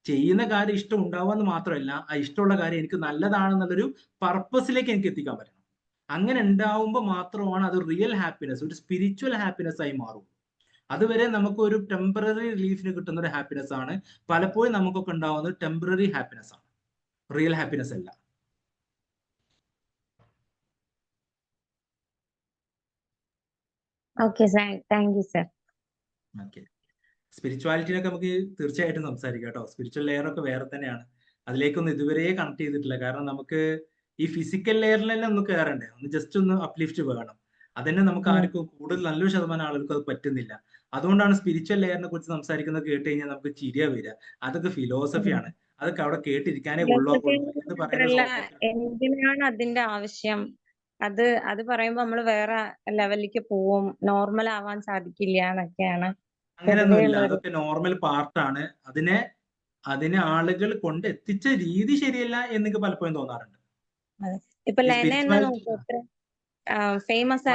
ചെയ്യുന്ന കാര്യം ഇഷ്ടം ഉണ്ടാവുമെന്ന് മാത്രമല്ല, ആ ഇഷ്ടമുള്ള കാര്യം എനിക്ക് നല്ലതാണെന്നുള്ളൊരു പർപ്പസിലേക്ക് എനിക്ക് എത്തിക്കാൻ പറ്റണം. അങ്ങനെ ഉണ്ടാവുമ്പോൾ മാത്രമാണ് അത് റിയൽ ഹാപ്പിനെസ്, ഒരു സ്പിരിച്വൽ ഹാപ്പിനെസ് ആയി മാറും. അതുവരെ നമുക്ക് ഒരു ടെമ്പററി റിലീഫിന് കിട്ടുന്ന ഒരു ഹാപ്പിനെസ് ആണ്. പലപ്പോഴും നമുക്കൊക്കെ ഉണ്ടാവുന്നത് ടെമ്പററി ഹാപ്പിനെസ് ആണ്, റിയൽ ഹാപ്പിനെസ് അല്ല. Okay sir, thank you sir. Okay, സ്പിരിച്വാലിറ്റിനൊക്കെ നമുക്ക് തീർച്ചയായിട്ടും സംസാരിക്കാം കേട്ടോ. സ്പിരിച്വൽ ലെയർ ഒക്കെ വേറെ തന്നെയാണ്, അതിലേക്കൊന്നും ഇതുവരെ കണക്ട് ചെയ്തിട്ടില്ല. കാരണം നമുക്ക് ഈ ഫിസിക്കൽ ലെയറിലെല്ലാം ഒന്ന് കയറണ്ടേ, ഒന്ന് ജസ്റ്റ് ഒന്ന് അപ്ലിഫ്റ്റ് വേണം. അതന്നെ നമുക്ക് ആർക്കും കൂടുതൽ നല്ലൊരു ശതമാനം ആളുകൾക്ക് അത് പറ്റുന്നില്ല. അതുകൊണ്ടാണ് സ്പിരിച്വൽ ലെയറിനെ കുറിച്ച് സംസാരിക്കുന്നത് കേട്ട് കഴിഞ്ഞാൽ നമുക്ക് ചിരിയാ വരിക. അതൊക്കെ ഫിലോസഫിയാണ്, അതൊക്കെ അവിടെ കേട്ടിരിക്കാനേ കൊള്ളൂ എന്ന് പറയുന്നത്. എന്തിനാണ് അതിന്റെ ആവശ്യം? അത് പറയുമ്പോ നമ്മൾ വേറെ ലെവലിലേക്ക് പോവും, നോർമൽ ആവാൻ സാധിക്കില്ല എന്നൊക്കെയാണ്. അങ്ങനെയൊന്നുമില്ല, അതൊക്കെ നോർമൽ പാർട്ടാണ്. അതിനെ ആളുകൾ കൊണ്ട് എത്തിച്ച രീതി ശരിയല്ല എന്നൊക്കെ പലപ്പോഴും തോന്നാറുണ്ട്. ഇപ്പൊ ഫേമസ്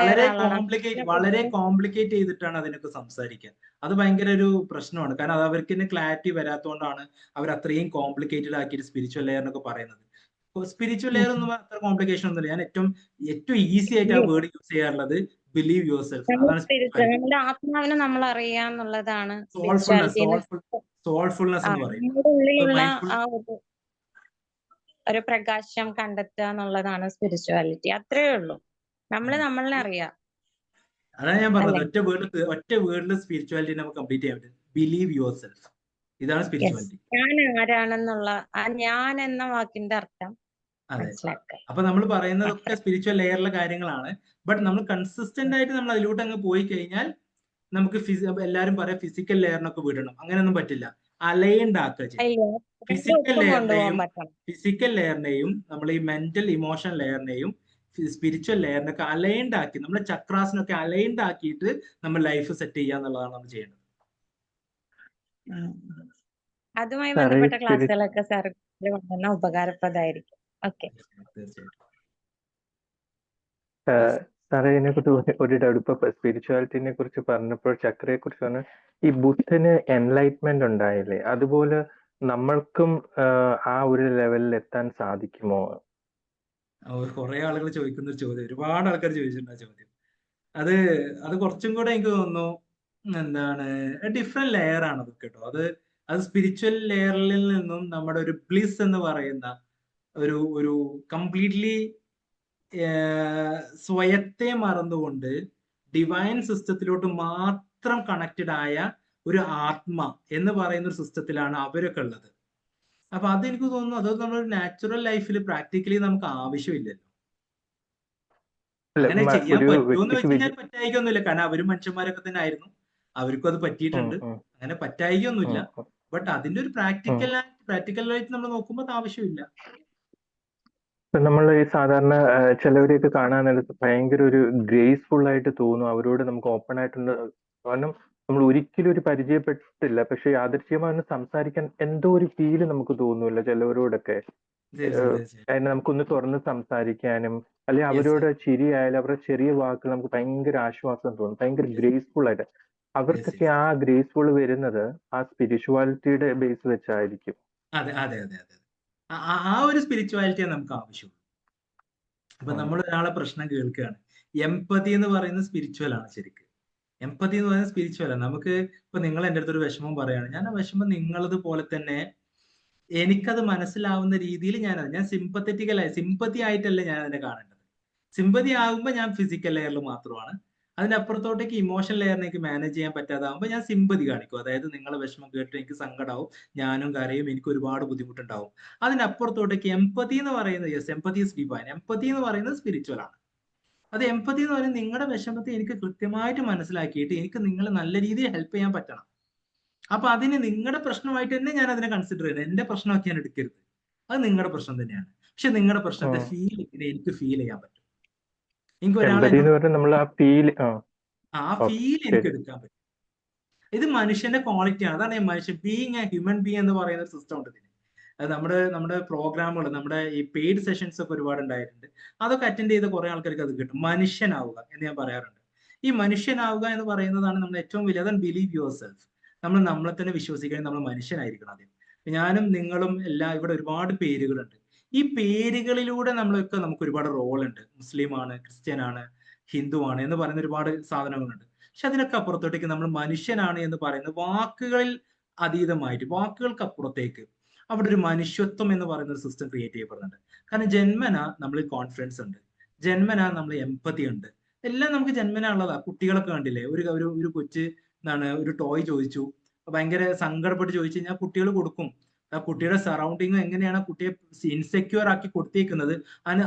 വളരെ കോംപ്ലിക്കേറ്റ് ചെയ്തിട്ടാണ് അതിനൊക്കെ സംസാരിക്കുക. അത് ഭയങ്കര ഒരു പ്രശ്നമാണ്. കാരണം അത് അവർക്ക് തന്നെ ക്ലാരിറ്റി വരാത്തതുകൊണ്ടാണ് അവർ അത്രയും കോംപ്ലിക്കേറ്റഡ് ആക്കിയിട്ട് സ്പിരിച്വൽ ലെയർ എന്നൊക്കെ പറയുന്നത്. സ്പിരിച്വൽ ലെയർ ഒന്നും അത്ര കോംപ്ലിക്കേഷൻ ഒന്നുമില്ല. ഞാൻ ഏറ്റവും ഈസി ആയിട്ട് ആ വേർഡ് യൂസ് ചെയ്യാറുള്ളത് ബിലീവ് യുവർ സെൽഫ്. നമ്മുടെ ആത്മാവിനെ നമ്മൾ അറിയാന്നുള്ളതാണ് സോൾഫുൾനെസ് എന്ന് പറയും. നമ്മുടെ ഉള്ളിലുള്ള ആ ഒരു പ്രകാശം കണ്ടെത്തുക എന്നുള്ളതാണ് സ്പിരിച്വാലിറ്റി. അത്രേ ഉള്ളൂ, നമ്മളെ അറിയാം. അതാണ് ഞാൻ പറഞ്ഞത്, ഒറ്റ വേർഡിൽ സ്പിരിച്വാലിറ്റി നമുക്ക് കംപ്ലീറ്റ് ചെയ്യാൻ പറ്റും. ബിലീവ് യുവർ സെൽഫ്, ഇതാണ് സ്പിരിച്വാലിറ്റി. ഞാൻ ആരാണെന്നുള്ള ആ ഞാൻ എന്ന വാക്കിന്റെ അർത്ഥം. അതെ, അപ്പൊ നമ്മൾ പറയുന്നതൊക്കെ സ്പിരിച്വൽ ലെയറിലെ കാര്യങ്ങളാണ്. ബട്ട് നമ്മൾ കൺസിസ്റ്റന്റ് ആയിട്ട് നമ്മൾ അതിലൂടെ അങ്ങ് പോയി കഴിഞ്ഞാൽ നമുക്ക് എല്ലാരും പറയാം ഫിസിക്കൽ ലെയറിനൊക്കെ വിടണം. അങ്ങനെയൊന്നും പറ്റില്ല. അലൈൻഡ് ആക്കുക ചെയ്യും. ഫിസിക്കൽ ലെയറിനെയും നമ്മൾ ഈ മെന്റൽ ഇമോഷൻ ലെയറിനെയും സ്പിരിച്വൽ ലെയറിനൊക്കെ അലൈൻഡ് ആക്കി, നമ്മുടെ ചക്രാസിനൊക്കെ അലൈൻഡ് ആക്കിയിട്ട് നമ്മൾ ലൈഫ് സെറ്റ് ചെയ്യുക എന്നുള്ളതാണ് നമ്മൾ ചെയ്യേണ്ടത്. അതുമായി ബന്ധപ്പെട്ട ക്ലാസ്സുകളൊക്കെ സാർ ഉപകാരപ്രദമായിരിക്കും. ഓക്കെ, സാറേ ഇതിനെക്കുറിച്ച് ഒരു ഡൗട്ട്. ഇപ്പൊ സ്പിരിച്വാലിറ്റിനെ കുറിച്ച് പറഞ്ഞപ്പോൾ ചക്രയെ കുറിച്ചാണ്, ഈ ബുദ്ധന് എൻലൈറ്റ്മെന്റ് ഉണ്ടായില്ലേ, അതുപോലെ നമ്മൾക്കും ആ ഒരു ലെവലിൽ എത്താൻ സാധിക്കുമോ? കുറെ ആളുകൾ ചോദിക്കുന്ന ഒരു ചോദ്യം, ഒരുപാട് ആൾക്കാർ ചോദിച്ചിട്ടുണ്ട് ആ ചോദ്യം. അത് അത് കുറച്ചും കൂടെ എനിക്ക് തോന്നുന്നു എന്താണ് ഡിഫറെന്റ് ലെയർ ആണ് അതൊക്കെ കേട്ടോ. അത് സ്പിരിച്വൽ ലെയറിൽ നിന്നും നമ്മുടെ ഒരു ബ്ലിസ് എന്ന് പറയുന്ന ഒരു ഒരു കംപ്ലീറ്റ്ലി സ്വയത്തെ മറന്നുകൊണ്ട് ഡിവൈൻ സിസ്റ്റത്തിലോട്ട് മാത്രം കണക്റ്റഡ് ആയ ഒരു ആത്മ എന്ന് പറയുന്ന ഒരു സിസ്റ്റത്തിലാണ് അവരൊക്കെ ഉള്ളത്. അപ്പൊ അതെനിക്ക് തോന്നുന്നു അത് നമ്മുടെ നാച്ചുറൽ ലൈഫിൽ പ്രാക്ടിക്കലി നമുക്ക് ആവശ്യമില്ലല്ലോ. അല്ല, അങ്ങനെ ചെയ്യാൻ ഒരു പറ്റുമോ എന്ന് വ്യക്തിക്ക് വെച്ച് കഴിഞ്ഞാൽ പറ്റായിക്കൊന്നുമില്ല, കാരണം അവരും മനുഷ്യന്മാരൊക്കെ തന്നെ ആയിരുന്നു, അവർക്കും അത് പറ്റിയിട്ടുണ്ട്. അങ്ങനെ പറ്റായിക്കൊന്നുമില്ല. ബട്ട് അതിന്റെ ഒരു പ്രാക്ടിക്കലായിട്ട് നമ്മൾ നോക്കുമ്പോൾ അത് ആവശ്യമില്ല. നമ്മൾ ഈ സാധാരണ ചിലവരെയൊക്കെ കാണാൻ നേരത്ത് ഭയങ്കര ഒരു ഗ്രേസ്ഫുൾ ആയിട്ട് തോന്നും, അവരോട് നമുക്ക് ഓപ്പൺ ആയിട്ടുണ്ട്. കാരണം നമ്മൾ ഒരിക്കലും ഒരു പരിചയപ്പെട്ടില്ല, പക്ഷെ യാദൃശ്ചികമായി സംസാരിക്കാൻ എന്തോ ഒരു ഫീല് നമുക്ക് തോന്നുമല്ല ചിലവരോടൊക്കെ. അതിന് നമുക്കൊന്ന് തുറന്ന് സംസാരിക്കാനും, അല്ലെങ്കിൽ അവരോട് ചിരിയായാലും അവരുടെ ചെറിയ വാക്കുകൾ നമുക്ക് ഭയങ്കര ആശ്വാസം തോന്നും, ഭയങ്കര ഗ്രേസ്ഫുൾ ആയിട്ട്. അവർക്കൊക്കെ ആ ഗ്രേസ്ഫുൾ വരുന്നത് ആ സ്പിരിച്വാലിറ്റിയുടെ ബേസ് വെച്ചായിരിക്കും. അതെ അതെ അതെ അതെ ആ ഒരു സ്പിരിച്വാലിറ്റിയാണ് നമുക്ക് ആവശ്യമുള്ളൂ. അപ്പൊ നമ്മൾ ഒരാളെ പ്രശ്നം കേൾക്കുകയാണ്, എംപതി എന്ന് പറയുന്നത് സ്പിരിച്വൽ ആണ്. ശരിക്കും എംപതി എന്ന് പറയുന്നത് സ്പിരിച്വൽ ആണ്. നമുക്ക് ഇപ്പൊ നിങ്ങൾ എൻ്റെ അടുത്തൊരു വിഷമം പറയാണ്, ഞാൻ ആ വിഷമം നിങ്ങളത് പോലെ തന്നെ എനിക്കത് മനസ്സിലാവുന്ന രീതിയിൽ ഞാൻ സിമ്പത്തി ആയിട്ടല്ല ഞാൻ അതിനെ കാണേണ്ടത്. സിമ്പതി ആകുമ്പോൾ ഞാൻ ഫിസിക്കൽ ലെയറിൽ മാത്രമാണ്. അതിനപ്പുറത്തോട്ടേക്ക് ഇമോഷണൽ ലെയറിനേക്ക് മാനേജ് ചെയ്യാൻ പറ്റാതാകുമ്പോൾ ഞാൻ സിമ്പതി കാണിക്കും. അതായത് നിങ്ങളെ വിഷമം കേട്ടിട്ട് എനിക്ക് സങ്കടമാവും, ഞാനും കരയും, എനിക്ക് ഒരുപാട് ബുദ്ധിമുട്ടുണ്ടാവും. അതിനപ്പുറത്തോട്ടേക്ക് എംപതി എന്ന് പറയുന്നത് എംപതി ഈസ് ഡിവൈൻ. എംപതി എന്ന് പറയുന്നത് സ്പിരിച്വൽ ആണ്. അത് എംപതി എന്ന് പറയുന്നത് നിങ്ങളുടെ വിഷമത്തെ എനിക്ക് കൃത്യമായിട്ട് മനസ്സിലാക്കിയിട്ട് എനിക്ക് നിങ്ങളെ നല്ല രീതിയിൽ ഹെൽപ്പ് ചെയ്യാൻ പറ്റണം. അപ്പൊ അതിന് നിങ്ങളുടെ പ്രശ്നമായിട്ട് തന്നെ ഞാൻ അതിനെ കൺസിഡർ ചെയ്യുന്നത്, എന്റെ പ്രശ്നമൊക്കെ ഞാൻ എടുക്കരുത്. അത് നിങ്ങളുടെ പ്രശ്നം തന്നെയാണ്. പക്ഷെ നിങ്ങളുടെ പ്രശ്നത്തെ ഫീലിങ്ങിനെ എനിക്ക് ഫീൽ ചെയ്യാൻ പറ്റും. എനിക്ക് ഒരാളെ ആ ഫീൽ എനിക്ക് എടുക്കാൻ പറ്റും. ഇത് മനുഷ്യന്റെ ക്വാളിറ്റിയാണ്. അതാണ് മനുഷ്യൻ ബീയിങ് എ ഹ്യൂമൻ ബീങ് എന്ന് പറയുന്ന ഒരു സിസ്റ്റം ഉണ്ട് ഇതിന്. അത് നമ്മുടെ പ്രോഗ്രാമുകൾ, നമ്മുടെ ഈ പെയ്ഡ് സെഷൻസ് ഒക്കെ ഒരുപാട് ഉണ്ടായിട്ടുണ്ട്. അതൊക്കെ അറ്റൻഡ് ചെയ്ത കുറെ ആൾക്കാർക്ക് അത് കിട്ടും. മനുഷ്യനാവുക എന്ന് ഞാൻ പറയാറുണ്ട്. ഈ മനുഷ്യനാവുക എന്ന് പറയുന്നതാണ് നമ്മൾ ഏറ്റവും വലിയ. അതാണ് ബിലീവ് യുവർ സെൽഫ്. നമ്മൾ നമ്മളെ തന്നെ വിശ്വസിക്കണം, നമ്മൾ മനുഷ്യനായിരിക്കണം ആദ്യം. ഞാനും നിങ്ങളും എല്ലാം ഇവിടെ ഒരുപാട് പേരുകളുണ്ട്. ഈ പേരുകളിലൂടെ നമുക്ക് ഒരുപാട് റോൾ ഉണ്ട്. മുസ്ലിമാണ്, ക്രിസ്ത്യനാണ്, ഹിന്ദുവാണ് എന്ന് പറയുന്ന ഒരുപാട് സാധനങ്ങളുണ്ട്. പക്ഷെ അതിനൊക്കെ അപ്പുറത്തോട്ടേക്ക് നമ്മൾ മനുഷ്യനാണ് എന്ന് പറയുന്നത് വാക്കുകളിൽ അതീതമായിട്ട്, വാക്കുകൾക്ക് അപ്പുറത്തേക്ക് അവിടെ ഒരു മനുഷ്യത്വം എന്ന് പറയുന്ന ഒരു സിസ്റ്റം ക്രിയേറ്റ് ചെയ്യപ്പെടുന്നുണ്ട്. കാരണം ജന്മന നമ്മളിൽ കോൺഫിഡൻസ് ഉണ്ട്, ജന്മന നമ്മൾ എംപതി ഉണ്ട്, എല്ലാം നമുക്ക് ജന്മന ഉള്ളതാ. കുട്ടികളൊക്കെ കണ്ടില്ലേ, ഒരു കൊച്ച് ഒരു ടോയ് ചോദിച്ചു, ഭയങ്കര സങ്കടപ്പെട്ട് ചോദിച്ചു കഴിഞ്ഞാൽ കുട്ടികൾ കൊടുക്കും. ആ കുട്ടിയുടെ സറൗണ്ടിങ് എങ്ങനെയാണ് കുട്ടിയെ ഇൻസെക്യൂർ ആക്കി കൊടുത്തേക്കുന്നത്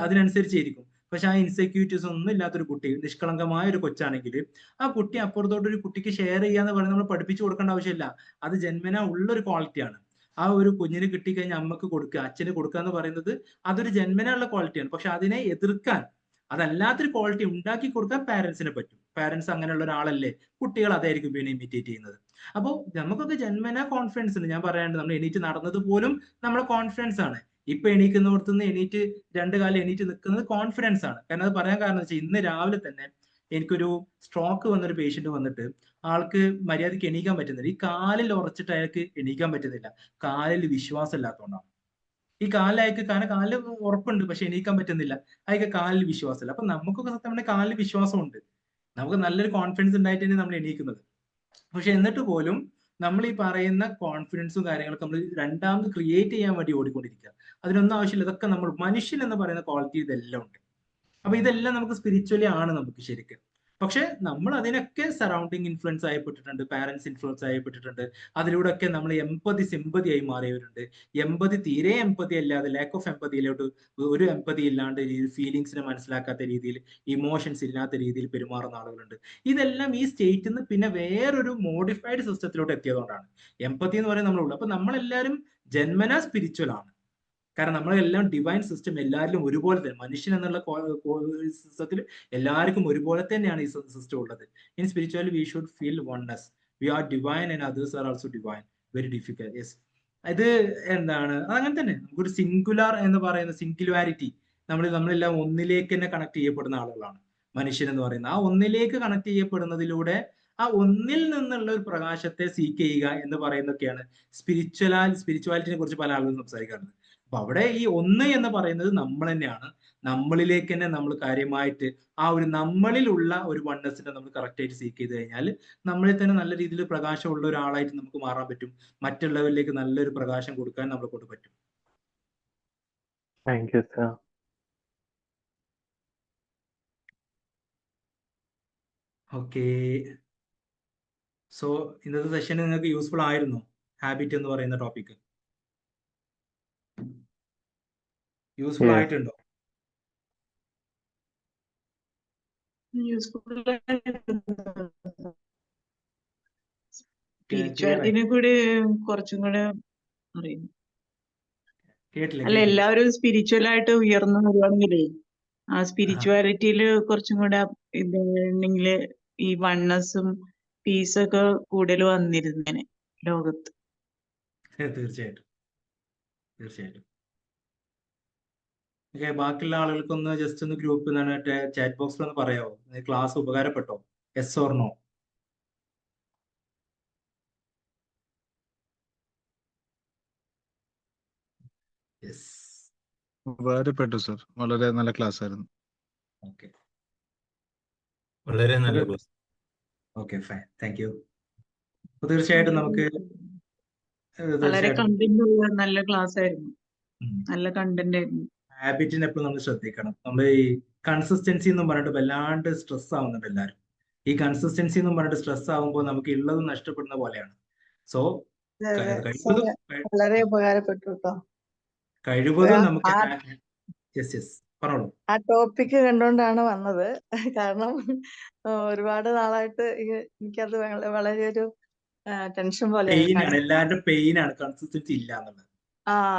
അതിനനുസരിച്ചിരിക്കും. പക്ഷെ ആ ഇൻസെക്യൂരിറ്റീസ് ഒന്നും ഇല്ലാത്തൊരു കുട്ടി, നിഷ്കളങ്കമായ ഒരു കൊച്ചാണെങ്കിൽ ആ കുട്ടി അപ്പുറത്തോട്ട് ഒരു കുട്ടിക്ക് ഷെയർ ചെയ്യാന്ന് പറയുന്നത് നമ്മൾ പഠിപ്പിച്ചു കൊടുക്കേണ്ട ആവശ്യമില്ല. അത് ജന്മന ഉള്ളൊരു ക്വാളിറ്റിയാണ്. ആ ഒരു കുഞ്ഞിന് കിട്ടിക്കഴിഞ്ഞാൽ അമ്മക്ക് കൊടുക്കുക, അച്ഛന് കൊടുക്കുക എന്ന് പറയുന്നത് അതൊരു ജന്മന ഉള്ള ക്വാളിറ്റിയാണ്. പക്ഷെ അതിനെ എതിർക്കാൻ, അതല്ലാത്തൊരു ക്വാളിറ്റി ഉണ്ടാക്കി കൊടുക്കാൻ പാരന്റ്സിനെ പറ്റും. പാരന്റ്സ് അങ്ങനെയുള്ള ഒരാളല്ലേ, കുട്ടികൾ അതായിരിക്കും പിന്നെ ഇമിറ്റേറ്റ് ചെയ്യുന്നത്. അപ്പോൾ നമുക്കൊക്കെ ജന്മന കോൺഫിഡൻസ് ഉണ്ട്. ഞാൻ പറയാണ്ട് നമ്മൾ എണീറ്റ് നടന്നത് പോലും നമ്മളെ കോൺഫിഡൻസ് ആണ്. ഇപ്പൊ എണീക്കുന്നിടത്തുനിന്ന് എണീറ്റ് രണ്ട് കാലം എണീറ്റ് നിൽക്കുന്നത് കോൺഫിഡൻസ് ആണ്. കാരണം അത് പറയാൻ കാരണം വെച്ചാൽ ഇന്ന് രാവിലെ തന്നെ എനിക്കൊരു സ്ട്രോക്ക് വന്നൊരു പേഷ്യന്റ് വന്നിട്ട് ആൾക്ക് മര്യാദയ്ക്ക് എണീക്കാൻ പറ്റുന്നില്ല. ഈ കാലിൽ ഉറച്ചിട്ട് അയാൾക്ക് എണീക്കാൻ പറ്റുന്നില്ല. കാലിൽ വിശ്വാസം ഇല്ലാത്തതുകൊണ്ടാണ്. ഈ കാലിൽ കാരണം കാലിൽ ഉറപ്പുണ്ട്, പക്ഷെ എണീക്കാൻ പറ്റുന്നില്ല. അയാൾക്ക് കാലിൽ വിശ്വാസമില്ല. അപ്പൊ നമുക്കൊക്കെ സത്യം പറഞ്ഞാൽ കാലിൽ വിശ്വാസമുണ്ട്, നമുക്ക് നല്ലൊരു കോൺഫിഡൻസ് ഉണ്ടായിട്ട് തന്നെ നമ്മൾ എണീക്കുന്നത്. പക്ഷെ എന്നിട്ട് പോലും നമ്മൾ ഈ പറയുന്ന കോൺഫിഡൻസും കാര്യങ്ങളൊക്കെ നമ്മൾ രണ്ടാമത് ക്രിയേറ്റ് ചെയ്യാൻ വേണ്ടി ഓടിക്കൊണ്ടിരിക്കുക. അതിനൊന്നും ആവശ്യമില്ല. ഇതൊക്കെ നമ്മൾ മനുഷ്യൻ എന്ന് പറയുന്ന ക്വാളിറ്റി ഇതെല്ലാം ഉണ്ട്. അപ്പൊ ഇതെല്ലാം നമുക്ക് സ്പിരിച്വലി ആണ് നമുക്ക് ശരിക്കും. പക്ഷെ നമ്മൾ അതിനൊക്കെ സറൗണ്ടിങ് ഇൻഫ്ലുവൻസ് ആയപ്പെട്ടിട്ടുണ്ട്, പാരന്റ്സ് ഇൻഫ്ലുവൻസ് ആയപ്പെട്ടിട്ടുണ്ട്. അതിലൂടെ ഒക്കെ നമ്മൾ സിമ്പതി ആയി മാറിയവരുണ്ട്. തീരെ എംപതി അല്ലാതെ, ലാക്ക് ഓഫ് എംപതിയിലോട്ട്, ഒരു എംപതി ഇല്ലാണ്ട് ഫീലിങ്സിനെ മനസ്സിലാക്കാത്ത രീതിയിൽ, ഇമോഷൻസ് ഇല്ലാത്ത രീതിയിൽ പെരുമാറുന്ന ആളുകളുണ്ട്. ഇതെല്ലാം ഈ സ്റ്റേറ്റിൽ നിന്ന് പിന്നെ വേറൊരു മോഡിഫൈഡ് സിസ്റ്റത്തിലോട്ട് എത്തിയതുകൊണ്ടാണ് എംപതി എന്ന് പറയുന്നത് നമ്മളുള്ളൂ. അപ്പൊ നമ്മളെല്ലാവരും ജന്മന സ്പിരിച്വൽ ആണ്. കാരണം നമ്മളെല്ലാം ഡിവൈൻ സിസ്റ്റം എല്ലാവരിലും ഒരുപോലെ തന്നെ, മനുഷ്യൻ എന്നുള്ള സിസ്റ്റത്തിൽ എല്ലാവർക്കും ഒരുപോലെ തന്നെയാണ് ഈ സിസ്റ്റം ഉള്ളത്. In spirituality we should feel oneness. We are divine and others are also divine. Very difficult. Yes, ഇത് അതങ്ങനെ തന്നെ നമുക്കൊരു സിംഗുലാർ എന്ന് പറയുന്ന സിംഗുലാരിറ്റി, നമ്മളെല്ലാം ഒന്നിലേക്ക് തന്നെ കണക്ട് ചെയ്യപ്പെടുന്ന ആളുകളാണ് മനുഷ്യൻ എന്ന് പറയുന്നത്. ആ ഒന്നിലേക്ക് കണക്ട് ചെയ്യപ്പെടുന്നതിലൂടെ ആ ഒന്നിൽ നിന്നുള്ള ഒരു പ്രകാശത്തെ സീക്ക് ചെയ്യുക എന്ന് പറയുന്നതൊക്കെയാണ് സ്പിരിച്വാലിറ്റിനെ കുറിച്ച് പല ആളുകളും സംസാരിക്കാറുണ്ട്. അപ്പൊ അവിടെ ഈ ഒന്ന് എന്ന് പറയുന്നത് നമ്മൾ തന്നെയാണ്. നമ്മളിലേക്ക് തന്നെ നമ്മൾ കാര്യമായിട്ട് ആ ഒരു നമ്മളിലുള്ള ഒരു വണ്ണസിനെ നമ്മൾ കറക്റ്റായിട്ട് സീക്ക് ചെയ്ത് കഴിഞ്ഞാൽ നമ്മളെ തന്നെ നല്ല രീതിയിൽ പ്രകാശമുള്ള ഒരാളായിട്ട് നമുക്ക് മാറാൻ പറ്റും. മറ്റുള്ളവരിലേക്ക് നല്ലൊരു പ്രകാശം കൊടുക്കാൻ നമ്മളെ കൊണ്ട് പറ്റും. Thank you sir. Okay, so ഇന്നത്തെ സെഷൻ നിങ്ങൾക്ക് യൂസ്ഫുൾ ആയിരുന്നു? ഹാബിറ്റ് എന്ന് പറയുന്ന ടോപ്പിക് യൂസ്ഫുൾ Yes. ആയിട്ടുണ്ടോ? സ്പിരിച്വാലിറ്റിനെ കൂടി കുറച്ചും കൂടെ അറിയുന്നു. കേട്ടില്ല അല്ല, കേട്ടില്ല. എല്ലാവരും സ്പിരിച്വൽ ആയിട്ട് ഉയർന്നു വരുവാണെങ്കിലേ ആ സ്പിരിച്വാലിറ്റിയിൽ കുറച്ചും കൂടെ ഇതുണ്ടെങ്കിൽ ഈ വണ്ണസും പീസൊക്കെ കൂടുതൽ വന്നിരുന്നേനെ ലോകത്ത്. തീർച്ചയായിട്ടും തീർച്ചയായിട്ടും. ഓക്കെ, ബാക്കിയുള്ള ആളുകൾക്കൊന്ന് ജസ്റ്റ് ഒന്ന് ഗ്രൂപ്പ് ചാറ്റ് ബോക്സിൽ ഒന്ന് പറയാമോ ക്ലാസ് ഉപകാരപ്പെട്ടോ? Yes or no? യെസ്. ഉപകാരപ്പെട്ടു സർ, വളരെ നല്ല ക്ലാസ് ആയിരുന്നു. ഓക്കെ വളരെ നല്ല class. Okay fine, thank you. അപ്പൊ തീർച്ചയായിട്ടും നമുക്ക് വളരെ കണ്ടന്റ് ഉള്ള നല്ല ക്ലാസ് ആയിരുന്നു. നല്ല കണ്ടന്റ് ആയിരുന്നു. ഹാബിറ്റിനെ എപ്പോഴും നമ്മൾ ശ്രദ്ധിക്കണം. നമ്മൾ ഈ കൺസിസ്റ്റൻസി എന്നും പറഞ്ഞിട്ട് വല്ലാണ്ട് സ്ട്രെസ് ആവുന്നുണ്ട് എല്ലാവരും. ഈ കൺസിസ്റ്റൻസി എന്നും പറഞ്ഞിട്ട് സ്ട്രെസ് ആവുമ്പോൾ നമുക്ക് ഉള്ളത് നഷ്ടപ്പെടുന്ന പോലെയാണ്. സോ വളരെ ഉപകാരപ്പെട്ടു കേട്ടോ. കഴിവതും നമുക്ക് പറഞ്ഞോളൂ. ആ ടോപ്പിക്ക് കണ്ടുകൊണ്ടാണ് വന്നത്. കാരണം ഒരുപാട് നാളായിട്ട് എനിക്കത് വളരെ ഒരു ടെൻഷൻ പോലെയാണ്. എല്ലാവരുടെ പെയിനാണ് കൺസിസ്റ്റൻസി ഇല്ല എന്നുള്ളത്.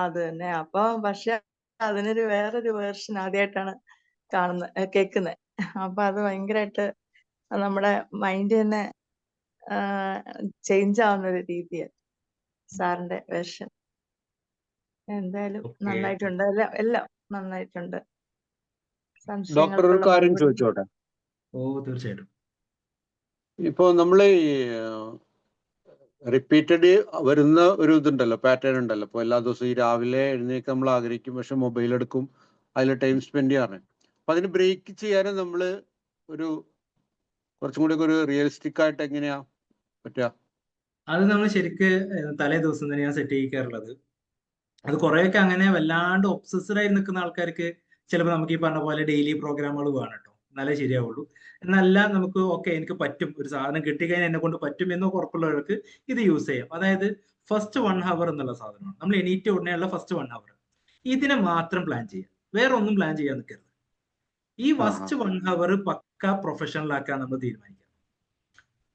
അത് തന്നെ. അപ്പൊ പക്ഷെ അതിനൊരു വേറൊരു വേർഷൻ ആദ്യമായിട്ടാണ് കേൾക്കുന്നത്. അപ്പൊ അത് ഭയങ്കരമായിട്ട് നമ്മുടെ മൈൻഡ് തന്നെ ചേഞ്ച് ആവുന്ന ഒരു രീതിയാണ് സാറിന്റെ വേർഷൻ. എന്തായാലും നന്നായിട്ടുണ്ട്, എല്ലാം നന്നായിട്ടുണ്ട്. ഡോക്ടർ ഒരു കാര്യം ചോദിച്ചോട്ടെ? ഓ തീർച്ചയായിട്ടും. ഇപ്പൊ നമ്മള് റിപ്പീറ്റഡ് വരുന്ന ഒരു ഇതുണ്ടല്ലോ, പാറ്റേൺ ഉണ്ടല്ലോ. ഇപ്പൊ എല്ലാ ദിവസവും ഈ രാവിലെ എഴുന്നേൽക്കാൻ നമ്മൾ ആഗ്രഹിക്കും, പക്ഷെ മൊബൈൽ എടുക്കും, അതിൽ ടൈം സ്പെൻഡ് ചെയ്യാറ്. അപ്പൊ അതിന് ബ്രേക്ക് ചെയ്യാനും നമ്മള് ഒരു കുറച്ചും കൂടി ഒരു റിയലിസ്റ്റിക് ആയിട്ട് എങ്ങനെയാ പറ്റുക? അത് നമ്മൾ ശരിക്ക് തലേ ദിവസം തന്നെ ഞാൻ സെറ്റ് ചെയ്യിക്കാറുള്ളത്. അത് കുറെയൊക്കെ അങ്ങനെ വല്ലാണ്ട് ഒബ്സസ്ഡ് ആയി നിൽക്കുന്ന ആൾക്കാർക്ക് ചിലപ്പോൾ നമുക്ക് ഈ പറഞ്ഞ പോലെ ഡെയിലി പ്രോഗ്രാമുകൾ വേണം കേട്ടോ, എന്നാലേ ശരിയാവുള്ളൂ. എന്നല്ല നമുക്ക് ഓക്കെ എനിക്ക് പറ്റും, ഒരു സാധനം കിട്ടിക്കഴിഞ്ഞാൽ എന്നെ കൊണ്ട് പറ്റും എന്നൊക്കെ ഉറപ്പുള്ളവർക്ക് ഇത് യൂസ് ചെയ്യാം. അതായത് ഫസ്റ്റ് 1 hour എന്നുള്ള സാധനമാണ്. നമ്മൾ എണീറ്റ് ഉടനെയുള്ള ഫസ്റ്റ് 1 hour ഇതിനെ മാത്രം പ്ലാൻ ചെയ്യാം, വേറെ ഒന്നും പ്ലാൻ ചെയ്യാൻ നിൽക്കരുത്. ഈ ഫസ്റ്റ് 1 hour പക്ക പ്രൊഫഷണൽ ആക്കാൻ നമ്മൾ തീരുമാനിക്കാം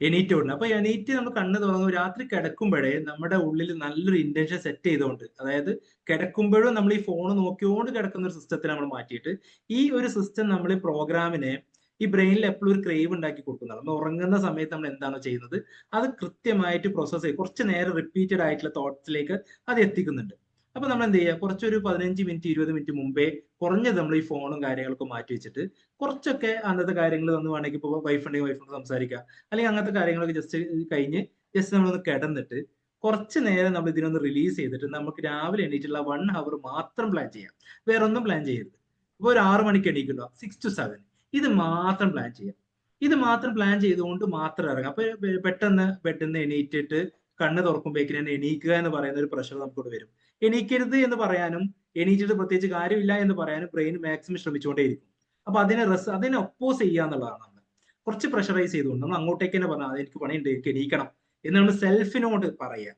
എണീറ്റ് ഉടനെ. അപ്പൊ എണീറ്റ് നമ്മൾ കണ്ണ് തുറന്നു രാത്രി കിടക്കുമ്പോഴേ നമ്മുടെ ഉള്ളിൽ നല്ലൊരു ഇന്റൻഷൻ സെറ്റ് ചെയ്തുകൊണ്ട്, അതായത് കിടക്കുമ്പോഴും നമ്മൾ ഈ ഫോൺ നോക്കിയോണ്ട് കിടക്കുന്ന ഒരു സിസ്റ്റത്തിൽ നമ്മൾ മാറ്റിയിട്ട് ഈ ഒരു സിസ്റ്റം നമ്മൾ ഈ പ്രോഗ്രാമിനെ ഈ ബ്രെയിനിൽ എപ്പോഴും ഒരു ക്രേവ് ഉണ്ടാക്കി കൊടുക്കുന്നത്. നമ്മൾ ഉറങ്ങുന്ന സമയത്ത് നമ്മൾ എന്താണോ ചെയ്യുന്നത് അത് കൃത്യമായിട്ട് പ്രോസസ് ചെയ്ത് കുറച്ച് നേരം റിപ്പീറ്റഡ് ആയിട്ടുള്ള തോട്ട്സിലേക്ക് അത് എത്തിക്കുന്നുണ്ട്. അപ്പൊ നമ്മൾ എന്ത് ചെയ്യുക, കുറച്ചൊരു 15 മിനിറ്റ് 20 മിനിറ്റ് മുമ്പേ കുറഞ്ഞത് നമ്മൾ ഈ ഫോണും കാര്യങ്ങളൊക്കെ മാറ്റി വെച്ചിട്ട് കുറച്ചൊക്കെ അന്നത്തെ കാര്യങ്ങൾ ഒന്ന് വേണമെങ്കിൽ ഇപ്പോൾ വൈഫ് ഉണ്ടെങ്കിൽ വൈഫിനോട് സംസാരിക്കുക, അല്ലെങ്കിൽ അങ്ങനത്തെ കാര്യങ്ങളൊക്കെ ജസ്റ്റ് കഴിഞ്ഞ് ജസ്റ്റ് നമ്മളൊന്ന് കിടന്നിട്ട് കുറച്ച് നേരം നമ്മൾ ഇതിനൊന്ന് റിലീസ് ചെയ്തിട്ട് നമുക്ക് രാവിലെ എണീറ്റുള്ള 1 hour മാത്രം പ്ലാൻ ചെയ്യാം, വേറെ ഒന്നും പ്ലാൻ ചെയ്യരുത്. ഇപ്പോൾ ഒരു 6 മണിക്ക് എണീക്കണ്ടോ, 6 to 7 ഇത് മാത്രം പ്ലാൻ ചെയ്യാം. ഇത് മാത്രം പ്ലാൻ ചെയ്തുകൊണ്ട് മാത്രം ഇറങ്ങാം. അപ്പൊ പെട്ടെന്ന് ബെഡിൽ നിന്ന് എണീറ്റിട്ട് കണ്ണ് തുറക്കുമ്പോഴേക്കും തന്നെ എണീക്കുക എന്ന് പറയുന്ന ഒരു പ്രഷർ നമുക്കോട് വരും. എണീക്കരുത് എന്ന് പറയാനും എണീറ്റിട്ട് പ്രത്യേകിച്ച് കാര്യമില്ല എന്ന് പറയാനും ബ്രെയിൻ മാക്സിമം ശ്രമിച്ചുകൊണ്ടേയിരിക്കും. അപ്പൊ അതിനെ ഒപ്പോസ് ചെയ്യുക എന്നുള്ളതാണ്. നമ്മൾ കുറച്ച് പ്രഷറൈസ് ചെയ്തുകൊണ്ട് നമ്മൾ അങ്ങോട്ടേക്ക് തന്നെ പറഞ്ഞാൽ എനിക്ക് പണിയുണ്ട്, എനിക്ക് എണീക്കണം എന്ന് നമ്മൾ സെൽഫിനോട് പറയുക.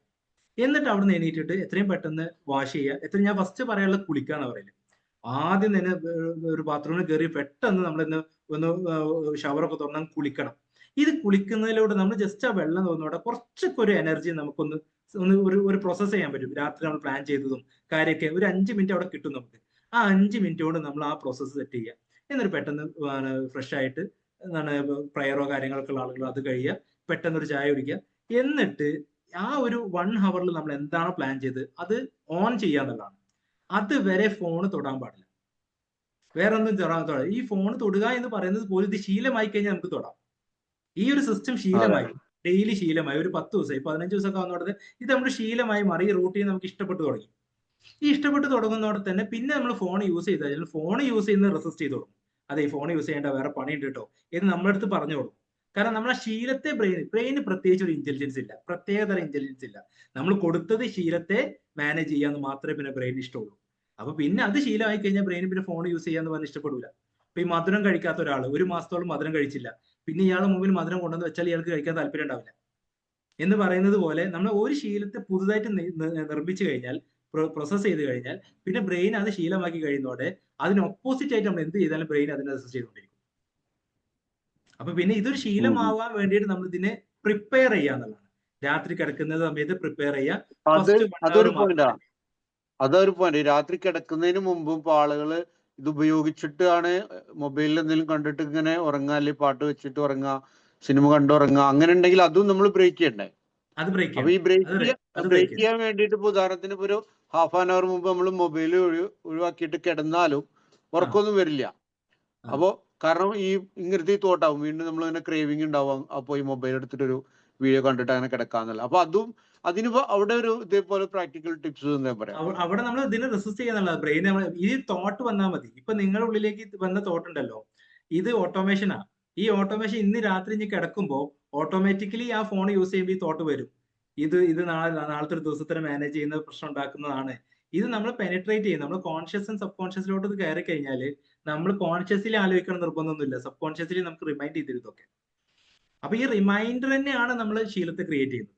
എന്നിട്ട് അവിടെ നിന്ന് എണീറ്റിട്ട് എത്രയും പെട്ടെന്ന് വാഷ് ചെയ്യുക. ഞാൻ ഫസ്റ്റ് പറയാനുള്ള കുളിക്കാന്ന് പറയല്. ആദ്യം തന്നെ ഒരു ബാത്റൂമിൽ കയറി പെട്ടെന്ന് നമ്മളിന്ന് ഒന്ന് ഷവറൊക്കെ തുറന്നാൽ കുളിക്കണം. ഇത് കുളിക്കുന്നതിലൂടെ നമ്മൾ ജസ്റ്റ് ആ വെള്ളം തോന്നോടെ കുറച്ചൊക്കെ ഒരു എനർജി നമുക്കൊന്ന് ഒരു പ്രോസസ് ചെയ്യാൻ പറ്റും. രാത്രി നമ്മൾ പ്ലാൻ ചെയ്തതും കാര്യമൊക്കെ ഒരു 5 മിനിറ്റ് അവിടെ കിട്ടും നമുക്ക്. ആ 5 മിനിറ്റ് കൊണ്ട് നമ്മൾ ആ പ്രോസസ്സ് സെറ്റ് ചെയ്യുക. എന്നിട്ട് പെട്ടെന്ന് ഫ്രഷ് ആയിട്ട് പ്രയറോ കാര്യങ്ങളൊക്കെ ഉള്ള ആളുകൾ അത് കഴിയുക, പെട്ടെന്ന് ഒരു ചായ കുടിക്കുക. എന്നിട്ട് ആ ഒരു 1 hour നമ്മൾ എന്താണോ പ്ലാൻ ചെയ്ത് അത് ഓൺ ചെയ്യാന്നുള്ളതാണ്. അതുവരെ ഫോൺ തൊടാൻ പാടില്ല, വേറെ ഒന്നും തൊടാൻ. ഈ ഫോൺ തൊടുക എന്ന് പറയുന്നത് പോലും ഇത് ശീലമായി കഴിഞ്ഞാൽ നമുക്ക് തൊടാം. ഈ ഒരു സിസ്റ്റം ശീലമായി, ഡെയിലി ശീലമായി, ഒരു 10 ദിവസമായി 15 ദിവസമൊക്കെ വന്നോടത് ഇത് നമ്മുടെ ശീലമായി മാറി. ഈ റൂട്ടീൻ നമുക്ക് ഇഷ്ടപ്പെട്ടു തുടങ്ങി. ഈ ഇഷ്ടപ്പെട്ട് തുടങ്ങുന്നതോടെ തന്നെ പിന്നെ നമ്മൾ ഫോൺ യൂസ് ചെയ്ത് കഴിഞ്ഞാൽ ഫോൺ യൂസ് ചെയ്യുന്നത് റെസിസ്റ്റ് ചെയ്ത് തുടങ്ങും. അതെ, ഈ ഫോൺ യൂസ് ചെയ്യേണ്ട, വേറെ പണിയുണ്ട് കേട്ടോ എന്ന് നമ്മുടെ അടുത്ത് പറഞ്ഞു കൊടുക്കും. കാരണം നമ്മളെ ശീലത്തെ ബ്രെയിന് പ്രത്യേകിച്ച് ഒരു ഇന്റലിജൻസ് ഇല്ല, പ്രത്യേകതരം ഇന്റലിജൻസ് ഇല്ല. നമ്മൾ കൊടുത്തത് ശീലത്തെ മാനേജ് ചെയ്യാന്ന് മാത്രമേ പിന്നെ ബ്രെയിൻ ഇഷ്ടമുള്ളൂ. അപ്പൊ പിന്നെ അത് ശീലമായി കഴിഞ്ഞാൽ ബ്രെയിൻ പിന്നെ ഫോൺ യൂസ് ചെയ്യാന്ന് പറഞ്ഞാൽ ഇഷ്ടപ്പെടില്ല. ഇപ്പൊ ഈ മധുരം കഴിക്കാത്ത ഒരാൾ 1 മാസത്തോളം മധുരം കഴിച്ചില്ല, പിന്നെ ഇയാൾ മുമ്പിൽ മധുരം കൊണ്ടുവന്ന് വെച്ചാൽ ഇയാൾക്ക് കഴിക്കാൻ താല്പര്യം ഉണ്ടാവില്ല. എന്ന് പറയുന്നത് പോലെ നമ്മൾ ഒരു ശീലത്തെ പുതുതായിട്ട് നിർമ്മിച്ചു കഴിഞ്ഞാൽ, പ്രോസസ് ചെയ്ത് കഴിഞ്ഞാൽ, പിന്നെ ബ്രെയിൻ അത് ശീലമാക്കി കഴിയുന്നതോടെ അതിന് ഓപ്പോസിറ്റ് ആയിട്ട് നമ്മൾ എന്ത് ചെയ്താലും ബ്രെയിൻ അതിനെ റെസിസ്റ്റ് ചെയ്തുകൊണ്ടിരിക്കും. അപ്പൊ പിന്നെ ഇതൊരു ശീലമാവാൻ വേണ്ടിയിട്ട് നമ്മൾ ഇതിനെ പ്രിപ്പയർ ചെയ്യാന്നുള്ളതാണ്. രാത്രി കിടക്കുന്ന സമയത്ത് പ്രിപ്പയർ ചെയ്യുക. അതൊരു പോയിന്റ്. രാത്രി കിടക്കുന്നതിന് മുമ്പും ഇപ്പൊ ആളുകള് ഇത് ഉപയോഗിച്ചിട്ടാണ് മൊബൈലിൽ എന്തെങ്കിലും കണ്ടിട്ട് ഇങ്ങനെ ഉറങ്ങുക, അല്ലെങ്കിൽ പാട്ട് വെച്ചിട്ട് ഉറങ്ങുക, സിനിമ കണ്ടുറങ്ങുക, അങ്ങനെ ഉണ്ടെങ്കിൽ അതും നമ്മൾ ബ്രേക്ക് ചെയ്യണ്ടേ? അപ്പൊ ഈ ബ്രേക്ക് ചെയ്യാൻ വേണ്ടിയിട്ട് ഇപ്പൊ ഉദാഹരണത്തിന് ഇപ്പൊ ഒരു ഹാഫ് ആൻ അവർ മുമ്പ് നമ്മൾ മൊബൈൽ ഒഴിവാക്കിയിട്ട് കിടന്നാലും ഉറക്കമൊന്നും വരില്ല. അപ്പോ കാരണം ഈ ഇങ്ങനത്തെ തോട്ടാവും, വീണ്ടും നമ്മൾ ഇങ്ങനെ ക്രേവിങ് ഉണ്ടാവും, അപ്പൊ ഈ മൊബൈൽ എടുത്തിട്ട് ഒരു വീഡിയോ കണ്ടിട്ട് അങ്ങനെ കിടക്കാന്നല്ല. അപ്പൊ അതും അതിന് അവിടെ ഒരു ഇതേപോലെ പ്രാക്ടിക്കൽ ടിപ്സ് ഞാൻ പറയാം. അവിടെ നമ്മൾ ഇതിനെ റെസിസ്റ്റ് ചെയ്യാന്നുള്ളത് ബ്രെയിൻ. ഈ തോട്ട് വന്നാൽ മതി. ഇപ്പൊ നിങ്ങളുടെ ഉള്ളിലേക്ക് വന്ന തോട്ട് ഉണ്ടല്ലോ, ഇത് ഓട്ടോമേഷനാ. ഈ ഓട്ടോമേഷൻ ഇന്ന് രാത്രി ഇനി കിടക്കുമ്പോൾ ഓട്ടോമാറ്റിക്കലി ആ ഫോൺ യൂസ് ചെയ്യുമ്പോൾ ഈ തോട്ട് വരും, ഇത് നാളത്തെ ഒരു ദിവസത്തിന് മാനേജ് ചെയ്യുന്ന പ്രശ്നം ഉണ്ടാക്കുന്നതാണ്. ഇത് നമ്മൾ പെനിട്രേറ്റ് ചെയ്യും. നമ്മൾ കോൺഷ്യസും സബ് കോൺഷ്യസിലോട്ട് ഇത് കയറി കഴിഞ്ഞാൽ നമ്മൾ കോൺഷ്യസ്ലി ആലോചിക്കണം നിർബന്ധമൊന്നുമില്ല, സബ് കോൺഷ്യസ്ലി നമുക്ക് റിമൈൻഡ് ചെയ്തിരുന്നതൊക്കെ. അപ്പൊ ഈ റിമൈൻഡർ തന്നെയാണ് നമ്മൾ ശീലത്തെ ക്രിയേറ്റ് ചെയ്യുന്നത്.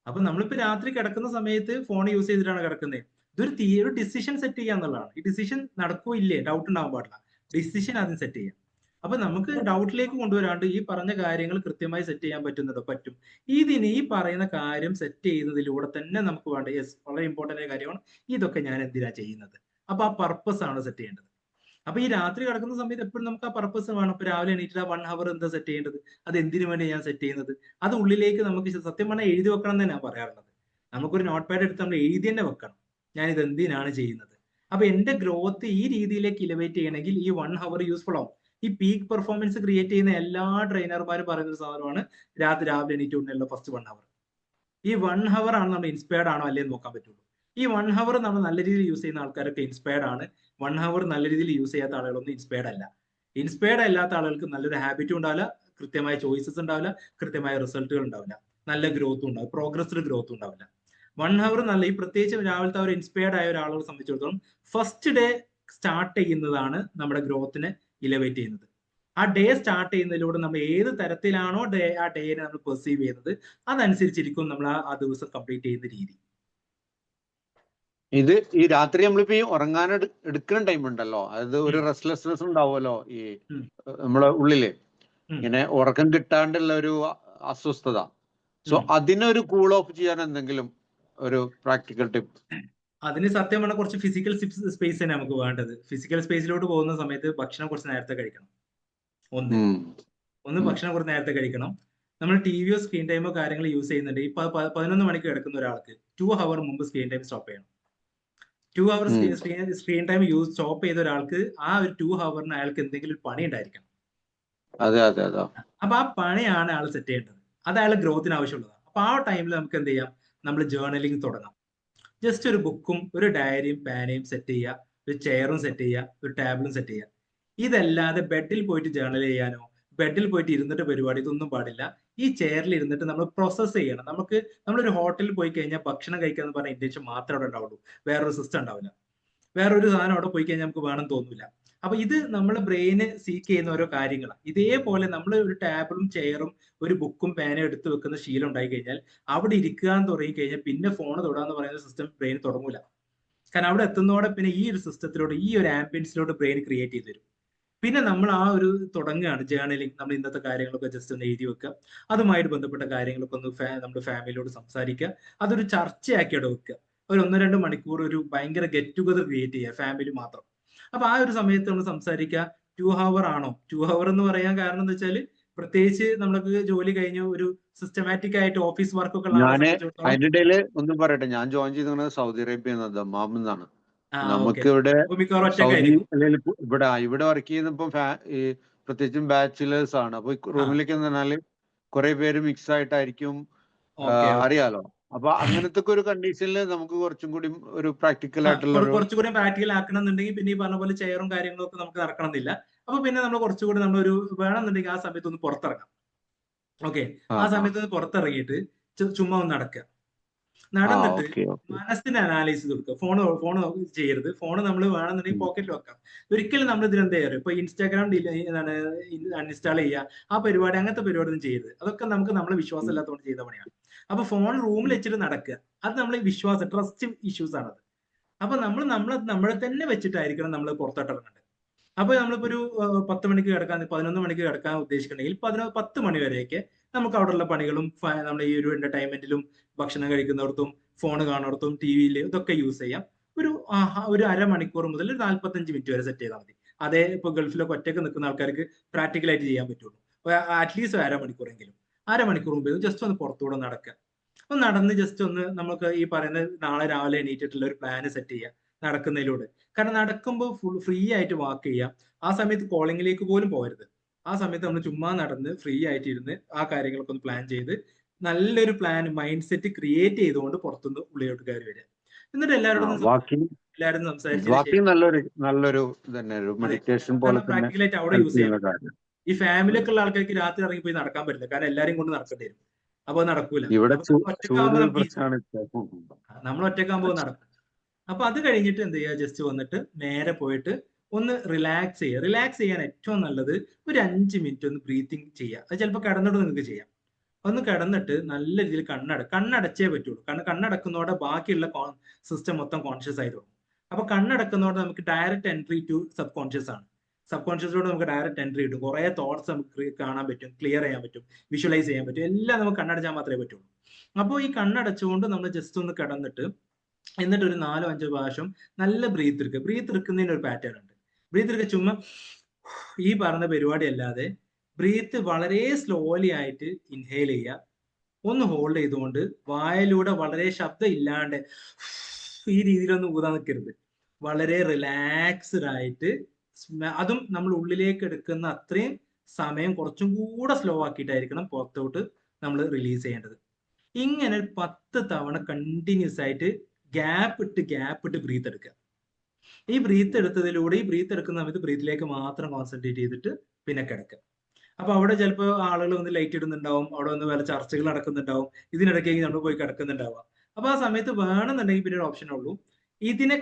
അപ്പൊ നമ്മളിപ്പോ രാത്രി കിടക്കുന്ന സമയത്ത് ഫോൺ യൂസ് ചെയ്തിട്ടാണ് കിടക്കുന്നത്. ഒരു ഡിസിഷൻ സെറ്റ് ചെയ്യാന്നുള്ളതാണ്. ഈ ഡിസിഷൻ നടക്കോ ഇല്ലേ ഡൗട്ട് ഉണ്ടാവാൻ പാടില്ല, ഡിസിഷൻ ആദ്യം സെറ്റ് ചെയ്യാം. അപ്പൊ നമുക്ക് ഡൗട്ടിലേക്ക് കൊണ്ടുവരാണ്ട് ഈ പറഞ്ഞ കാര്യങ്ങൾ കൃത്യമായി സെറ്റ് ചെയ്യാൻ പറ്റും. ഇതിന് ഈ പറയുന്ന കാര്യം സെറ്റ് ചെയ്യുന്നതിലൂടെ തന്നെ നമുക്ക് വേണ്ട, യെസ്, വളരെ ഇമ്പോർട്ടന്റ് ആയ കാര്യമാണ്, ഇതൊക്കെ ഞാൻ എന്തിനാ ചെയ്യുന്നത്. അപ്പൊ ആ പർപ്പസ് ആണ് സെറ്റ് ചെയ്യേണ്ടത്. അപ്പൊ ഈ രാത്രി കിടക്കുന്ന സമയത്ത് എപ്പോഴും നമുക്ക് ആ പർപ്പസ് വേണം. ഇപ്പൊ രാവിലെ എണീറ്റ് ആ 1 hour എന്താ സെറ്റ് ചെയ്യേണ്ടത്, അത് എന്തിനു വേണ്ടി ഞാൻ സെറ്റ് ചെയ്യുന്നത്, അത് ഉള്ളിലേക്ക് നമുക്ക് സത്യം പറഞ്ഞാൽ എഴുതി വെക്കണം എന്ന് ഞാൻ പറയാറുള്ളത്. നമുക്കൊരു നോട്ട് പാഡ് എടുത്ത് നമ്മൾ എഴുതി തന്നെ വെക്കണം, ഞാൻ ഇത് എന്തിനാണ് ചെയ്യുന്നത്. അപ്പൊ എന്റെ ഗ്രോത്ത് ഈ രീതിയിലേക്ക് ഇലവേറ്റ് ചെയ്യണമെങ്കിൽ ഈ 1 hour യൂസ്ഫുൾ ആവും. ഈ പീക്ക് പെർഫോമൻസ് ക്രിയേറ്റ് ചെയ്യുന്ന എല്ലാ ട്രെയിനർമാരും പറയുന്ന ഒരു സാധനമാണ് രാവിലെ എണീറ്റ് ഉടനെയുള്ള ഫസ്റ്റ് 1 hour. ഈ 1 hour ആണ് നമ്മൾ ഇൻസ്പയർഡ് ആണോ അല്ലേന്ന് നോക്കാൻ പറ്റുള്ളൂ. ഈ 1 hour നമ്മൾ നല്ല രീതിയിൽ യൂസ് ചെയ്യുന്ന ആൾക്കാരൊക്കെ ഇൻസ്പയർഡ് ആണ്. 1 hour നല്ല രീതിയിൽ യൂസ് ചെയ്യാത്ത ആളുകളൊന്നും ഇൻസ്പയർഡ് അല്ല. ഇൻസ്പയർഡ് അല്ലാത്ത ആളുകൾക്ക് നല്ലൊരു ഹാബിറ്റും ഉണ്ടാവില്ല, കൃത്യമായ ചോയ്സസ് ഉണ്ടാവില്ല, കൃത്യമായ റിസൾട്ടുകൾ ഉണ്ടാവില്ല, നല്ല ഗ്രോത്തും ഉണ്ടാവും, പ്രോഗ്രസ്ഡ് ഗ്രോത്തും ഉണ്ടാവില്ല. 1 hour നല്ല, ഈ പ്രത്യേകിച്ച് രാവിലത്തെ ഒരു ഇൻസ്പയർഡ് ആയ ഒരാളെ സംബന്ധിച്ചിടത്തോളം ഫസ്റ്റ് ഡേ സ്റ്റാർട്ട് ചെയ്യുന്നതാണ് നമ്മുടെ ഗ്രോത്തിനെ ഇലവേറ്റ് ചെയ്യുന്നത്. ആ ഡേ സ്റ്റാർട്ട് ചെയ്യുന്നതിലൂടെ നമ്മൾ ഏത് തരത്തിലാണോ ആ ഡേനെ നമ്മൾ പെർസീവ് ചെയ്യുന്നത് അതനുസരിച്ചിരിക്കും നമ്മൾ ആ ദിവസം കംപ്ലീറ്റ് ചെയ്യുന്ന രീതി. ഇത് ഈ രാത്രി നമ്മളിപ്പോ ഈ ഉറങ്ങാൻ എടുക്കുന്ന ടൈം ഉണ്ടല്ലോ, അതായത് ഒരു റെസ്റ്റ്ലെസ്നെസ് ഉണ്ടാവുമല്ലോ ഈ നമ്മളെ ഉള്ളില്, ഇങ്ങനെ ഉറക്കം കിട്ടാണ്ടുള്ള ഒരു അസ്വസ്ഥത. സോ അതിനൊരു കൂൾ ഓഫ് ചെയ്യാൻ എന്തെങ്കിലും ഒരു പ്രാക്ടിക്കൽ ടിപ്പ്? അതിന് സത്യം പറഞ്ഞാൽ കുറച്ച് ഫിസിക്കൽ സ്പേസ് തന്നെ നമുക്ക് വേണ്ടത്. ഫിസിക്കൽ സ്പേസിലോട്ട് പോകുന്ന സമയത്ത് ഭക്ഷണം കുറച്ച് നേരത്തെ കഴിക്കണം. ഒന്ന് ഭക്ഷണം കുറച്ച് നേരത്തെ കഴിക്കണം. നമ്മൾ ടിവിയോ സ്ക്രീൻ ടൈമോ കാര്യങ്ങൾ യൂസ് ചെയ്യുന്നുണ്ട്. ഈ 11 മണിക്ക് കിടക്കുന്ന ഒരാൾക്ക് 2 hour മുമ്പ് സ്ക്രീൻ ടൈം സ്റ്റോപ്പ് ചെയ്യണം. 2 hour സ്ക്രീൻ ടൈം സ്റ്റോപ്പ് ചെയ്ത ഒരാൾക്ക് ആ ഒരു 2 hour അയാൾക്ക് എന്തെങ്കിലും ഒരു പണി ഉണ്ടായിരിക്കണം. അപ്പൊ ആ പണിയാണ് അയാൾ സെറ്റ് ചെയ്യേണ്ടത്. അത് അയാൾ ഗ്രോത്തിന് ആവശ്യമുള്ളതാണ്. അപ്പൊ ആ ടൈമിൽ നമുക്ക് എന്ത് ചെയ്യാം, നമ്മൾ ജേർണലിംഗ് തുടങ്ങാം. ജസ്റ്റ് ഒരു ബുക്കും ഒരു ഡയറിയും പേനയും സെറ്റ് ചെയ്യുക, ഒരു ചെയറും സെറ്റ് ചെയ്യുക, ഒരു ടേബിളും സെറ്റ് ചെയ്യുക. ഇതല്ലാതെ ബെഡിൽ പോയിട്ട് ജേർണൽ ചെയ്യാനോ ബെഡിൽ പോയിട്ട് ഇരുന്നിട്ട് പരിപാടി ഇതൊന്നും പാടില്ല. ഈ ചെയറിൽ ഇരുന്നിട്ട് നമ്മൾ പ്രോസസ്സ് ചെയ്യണം. നമ്മളൊരു ഹോട്ടലിൽ പോയി കഴിഞ്ഞാൽ ഭക്ഷണം കഴിക്കാന്ന് പറഞ്ഞ ഇന്റൻഷൻ മാത്രമേ അവിടെ ഉണ്ടാവുള്ളൂ, വേറൊരു സിസ്റ്റം ഉണ്ടാവില്ല. വേറൊരു സാധനം അവിടെ പോയി കഴിഞ്ഞാൽ നമുക്ക് വേണം തോന്നില്ല. അപ്പൊ ഇത് നമ്മുടെ ബ്രെയിന് സീക്ക് ചെയ്യുന്ന ഓരോ കാര്യങ്ങളാണ്. ഇതേപോലെ നമ്മൾ ഒരു ടേബിളും ചെയറും ഒരു ബുക്കും പേനയും എടുത്ത് വെക്കുന്ന ശീലം ഉണ്ടായി കഴിഞ്ഞാൽ അവിടെ ഇരിക്കുക എന്ന് തുടങ്ങി കഴിഞ്ഞാൽ പിന്നെ ഫോൺ തൊടാന്ന് പറയുന്ന സിസ്റ്റം ബ്രെയിൻ തുടങ്ങൂല. കാരണം അവിടെ എത്തുന്നതോടെ പിന്നെ ഈ ഒരു സിസ്റ്റത്തിലോട്ട്, ഈ ഒരു ആംബിയൻസിലോട്ട് ബ്രെയിൻ ക്രിയേറ്റ് ചെയ്ത് തരും. പിന്നെ നമ്മൾ ആ ഒരു തുടങ്ങുകയാണ് ജേർണലിംഗ്. നമ്മൾ ഇന്നത്തെ കാര്യങ്ങളൊക്കെ ജസ്റ്റ് ഒന്ന് എഴുതി വെക്കുക, അതുമായിട്ട് ബന്ധപ്പെട്ട കാര്യങ്ങളൊക്കെ ഒന്ന് നമ്മുടെ ഫാമിലിയോട് സംസാരിക്കുക, അതൊരു ചർച്ചയാക്കി അവിടെ വെക്കുക. ഒരു 1-2 മണിക്കൂർ ഒരു ഭയങ്കര ഗെറ്റ് ടുഗദർ ക്രിയേറ്റ് ചെയ്യുക, ഫാമിലി മാത്രം. അപ്പൊ ആ ഒരു സമയത്ത് നമ്മൾ സംസാരിക്കുക. 2 hour ആണോ? 2 hour എന്ന് പറയാൻ കാരണം എന്താ വെച്ചാൽ പ്രത്യേകിച്ച് നമ്മൾക്ക് ജോലി കഴിഞ്ഞ ഒരു സിസ്റ്റമാറ്റിക് ആയിട്ട് ഓഫീസ് വർക്കൊക്കെ അതിന്റെ ഇടയില് ഒന്നും പറയട്ടെ, ഞാൻ ജോയിൻ ചെയ്തത് സൗദി അറേബ്യ ദമ്മാം എന്നാണ്. നമുക്ക് ഇവിടെ ഇവിടെ വർക്ക് ചെയ്യുന്നപ്പം പ്രത്യേകിച്ചും ബാച്ചിലേഴ്സ് ആണ്. അപ്പൊ റൂമിലേക്ക് പറഞ്ഞാല് കുറെ പേര് മിക്സ് ആയിട്ടായിരിക്കും, അറിയാലോ. അപ്പൊ അങ്ങനത്തെ ഒരു കണ്ടീഷനിൽ നമുക്ക് കുറച്ചും കൂടി ഒരു പ്രാക്ടിക്കൽ ആയിട്ടുള്ള ഒരു കുറച്ചുകൂടി പ്രാക്ടിക്കൽ ആക്കണം എന്നുണ്ടെങ്കിൽ പിന്നെ ഈ പറഞ്ഞ പോലെ ചെയറും കാര്യങ്ങളും ഒക്കെ നമുക്ക് നടക്കണമെന്നില്ല. അപ്പൊ പിന്നെ നമ്മൾ കുറച്ചുകൂടി നമ്മളൊരു വേണമെന്നുണ്ടെങ്കിൽ ആ സമയത്ത് ഒന്ന് പുറത്തിറങ്ങാം. ഓക്കെ, ആ സമയത്ത് ഒന്ന് പുറത്തിറങ്ങിയിട്ട് ചുമ്മാ ഒന്ന് നടക്കുക. നടന്നിട്ട് മനസ്സിന് അനാലിസ് കൊടുക്കുക. ഫോൺ ചെയ്യരുത്. ഫോൺ നമ്മൾ വേണമെന്നുണ്ടെങ്കിൽ പോക്കറ്റിൽ വെക്കാം. ഒരിക്കലും നമ്മൾ ഇതിനെന്താ ചെയ്യുക, ഇപ്പൊ ഇൻസ്റ്റാഗ്രാം അൺഇൻസ്റ്റാൾ ചെയ്യുക, ആ പരിപാടി, അങ്ങനത്തെ പരിപാടി ഒന്നും ചെയ്യരുത്. അതൊക്കെ നമുക്ക് നമ്മളെ വിശ്വാസം ഇല്ലാത്തതുകൊണ്ട് ചെയ്ത പണിയാണ്. അപ്പൊ ഫോൺ റൂമിൽ വെച്ചിട്ട് നടക്കുക, അത് നമ്മളെ വിശ്വാസം, ട്രസ്റ്റ് ഇഷ്യൂസ് ആണത്. അപ്പൊ നമ്മളെ തന്നെ വെച്ചിട്ടായിരിക്കണം നമ്മൾ പുറത്തോട്ടിറങ്ങേണ്ടത്. അപ്പൊ നമ്മളിപ്പോ ഒരു 10 മണിക്ക് കിടക്കാൻ, 11 മണിക്ക് കിടക്കാൻ ഉദ്ദേശിക്കണമെങ്കിൽ 10 മണി വരെയൊക്കെ നമുക്ക് അവിടെയുള്ള പണികളും നമ്മുടെ ഈ ഒരു എന്റർടൈൻമെന്റിലും ഭക്ഷണം കഴിക്കുന്നിടത്തും ഫോൺ കാണുന്നിടത്തും ടിവിയിൽ ഇതൊക്കെ യൂസ് ചെയ്യാം. ഒരു അരമണിക്കൂർ മുതൽ 45 മിനിറ്റ് വരെ സെറ്റ് ചെയ്താൽ മതി. അതേ ഇപ്പൊ ഗൾഫിലൊക്കെ ഒറ്റയ്ക്ക് നിൽക്കുന്ന ആൾക്കാർക്ക് പ്രാക്ടിക്കലായിട്ട് ചെയ്യാൻ പറ്റുള്ളൂ. അറ്റ്ലീസ്റ്റ് അരമണിക്കൂർ മുമ്പ് ജസ്റ്റ് ഒന്ന് പുറത്തൂടെ നടക്കുക. അപ്പൊ നടന്ന് ജസ്റ്റ് ഒന്ന് നമുക്ക് ഈ പറയുന്ന നാളെ രാവിലെ എണീറ്റിട്ടുള്ള ഒരു പ്ലാന് സെറ്റ് ചെയ്യുക നടക്കുന്നതിലൂടെ. കാരണം നടക്കുമ്പോൾ ഫ്രീ ആയിട്ട് വാക്ക് ചെയ്യുക. ആ സമയത്ത് കോളിങ്ങിലേക്ക് പോലും പോകരുത്. ആ സമയത്ത് നമ്മൾ ചുമ്മാ നടന്ന് ഫ്രീ ആയിട്ട് ഇരുന്ന് ആ കാര്യങ്ങളൊക്കെ ഒന്ന് പ്ലാൻ ചെയ്ത് നല്ലൊരു പ്ലാൻ, മൈൻഡ് സെറ്റ് ക്രിയേറ്റ് ചെയ്തുകൊണ്ട് പുറത്തുനിന്ന് ഉള്ളിലോട്ട് കയറി വരിക. എന്നിട്ട് എല്ലാവരോടും നല്ലൊരു മെഡിറ്റേഷൻ പോലെ പ്രാക്ടിക്കലായിട്ട് അവിടെ യൂസ് ചെയ്യാം. ഈ ഫാമിലി ഒക്കെ ഉള്ള ആൾക്കാർക്ക് രാത്രി ഇറങ്ങി പോയി നടക്കാൻ പറ്റില്ല, കാരണം എല്ലാരും കൊണ്ട് നടക്കേണ്ടി വരും. അപ്പൊ നടക്കൂല. നമ്മൾ ഒറ്റക്കാകുമ്പോൾ നടക്കും. അപ്പൊ അത് കഴിഞ്ഞിട്ട് എന്ത് ചെയ്യുക, ജസ്റ്റ് വന്നിട്ട് നേരെ പോയിട്ട് ഒന്ന് റിലാക്സ് ചെയ്യുക. റിലാക്സ് ചെയ്യാൻ ഏറ്റവും നല്ലത് ഒരു 5 മിനിറ്റ് ഒന്ന് ബ്രീത്തിങ് ചെയ്യുക. അത് ചിലപ്പോൾ കിടന്നിട്ട് നിങ്ങൾക്ക് ചെയ്യാം. ഒന്ന് കിടന്നിട്ട് നല്ല രീതിയിൽ കണ്ണടച്ചേ പറ്റുള്ളൂ. കാരണം കണ്ണടക്കുന്നതോടെ ബാക്കിയുള്ള സിസ്റ്റം മൊത്തം കോൺഷ്യസ് ആയി തുടങ്ങും. അപ്പൊ കണ്ണടക്കുന്നതോടെ നമുക്ക് direct entry to subconscious ആണ്. സബ് കോൺഷ്യസിലൂടെ നമുക്ക് ഡയറക്റ്റ് എൻട്രി കിട്ടും. കുറെ തോട്ട്സ് നമുക്ക് കാണാൻ പറ്റും, ക്ലിയർ ചെയ്യാൻ പറ്റും, വിഷ്വലൈസ് ചെയ്യാൻ പറ്റും. എല്ലാം നമുക്ക് കണ്ണടച്ചാൽ മാത്രമേ പറ്റുള്ളൂ. അപ്പോൾ ഈ കണ്ണടച്ചുകൊണ്ട് നമ്മൾ ജസ്റ്റ് ഒന്ന് കിടന്നിട്ട് എന്നിട്ട് ഒരു 4-5 പ്രാവശ്യം നല്ല ബ്രീത്ത് എടുക്കുക. ബ്രീത്ത് എടുക്കുന്നതിന് ഒരു പാറ്റേൺ ഉണ്ട്. ബ്രീത്ത് എടുക്കുക ചുമ്മാ ഈ പറഞ്ഞ പരിപാടി അല്ലാതെ ബ്രീത്ത് വളരെ സ്ലോലി ആയിട്ട് ഇൻഹെയിൽ ചെയ്യുക. ഒന്ന് ഹോൾഡ് ചെയ്തുകൊണ്ട് വായിലൂടെ വളരെ ശബ്ദം ഇല്ലാണ്ട് ഈ രീതിയിലൊന്നും ഊതാൻ നിൽക്കരുത്. വളരെ റിലാക്സ്ഡ് ആയിട്ട്, അതും നമ്മൾ ഉള്ളിലേക്ക് എടുക്കുന്ന അത്രയും സമയം കുറച്ചും കൂടെ സ്ലോ ആക്കിയിട്ടായിരിക്കണം പുറത്തോട്ട് നമ്മൾ റിലീസ് ചെയ്യേണ്ടത്. ഇങ്ങനെ 10 തവണ കണ്ടിന്യൂസ് ആയിട്ട് ഗ്യാപ്പ് ഇട്ട് ബ്രീത്ത് എടുക്കുക. ഈ ബ്രീത്ത് എടുത്തതിലൂടെ, ഈ ബ്രീത്ത് എടുക്കുന്ന സമയത്ത് ബ്രീത്തിലേക്ക് മാത്രം കോൺസെൻട്രേറ്റ് ചെയ്തിട്ട് പിന്നെ കിടക്കുക. അപ്പൊ അവിടെ ചിലപ്പോൾ ആളുകൾ വന്ന് ലൈറ്റ് ഇടുന്നുണ്ടാവും, അവിടെ വന്ന് വേറെ ചർച്ചകൾ നടക്കുന്നുണ്ടാവും, ഇതിനിടയ്ക്ക് നമ്മൾ പോയി കിടക്കുന്നുണ്ടാവുക. അപ്പൊ ആ സമയത്ത് വേണമെന്നുണ്ടെങ്കിൽ പിന്നെ ഒരു ഓപ്ഷനേ ഉള്ളൂ, ഇതിനെ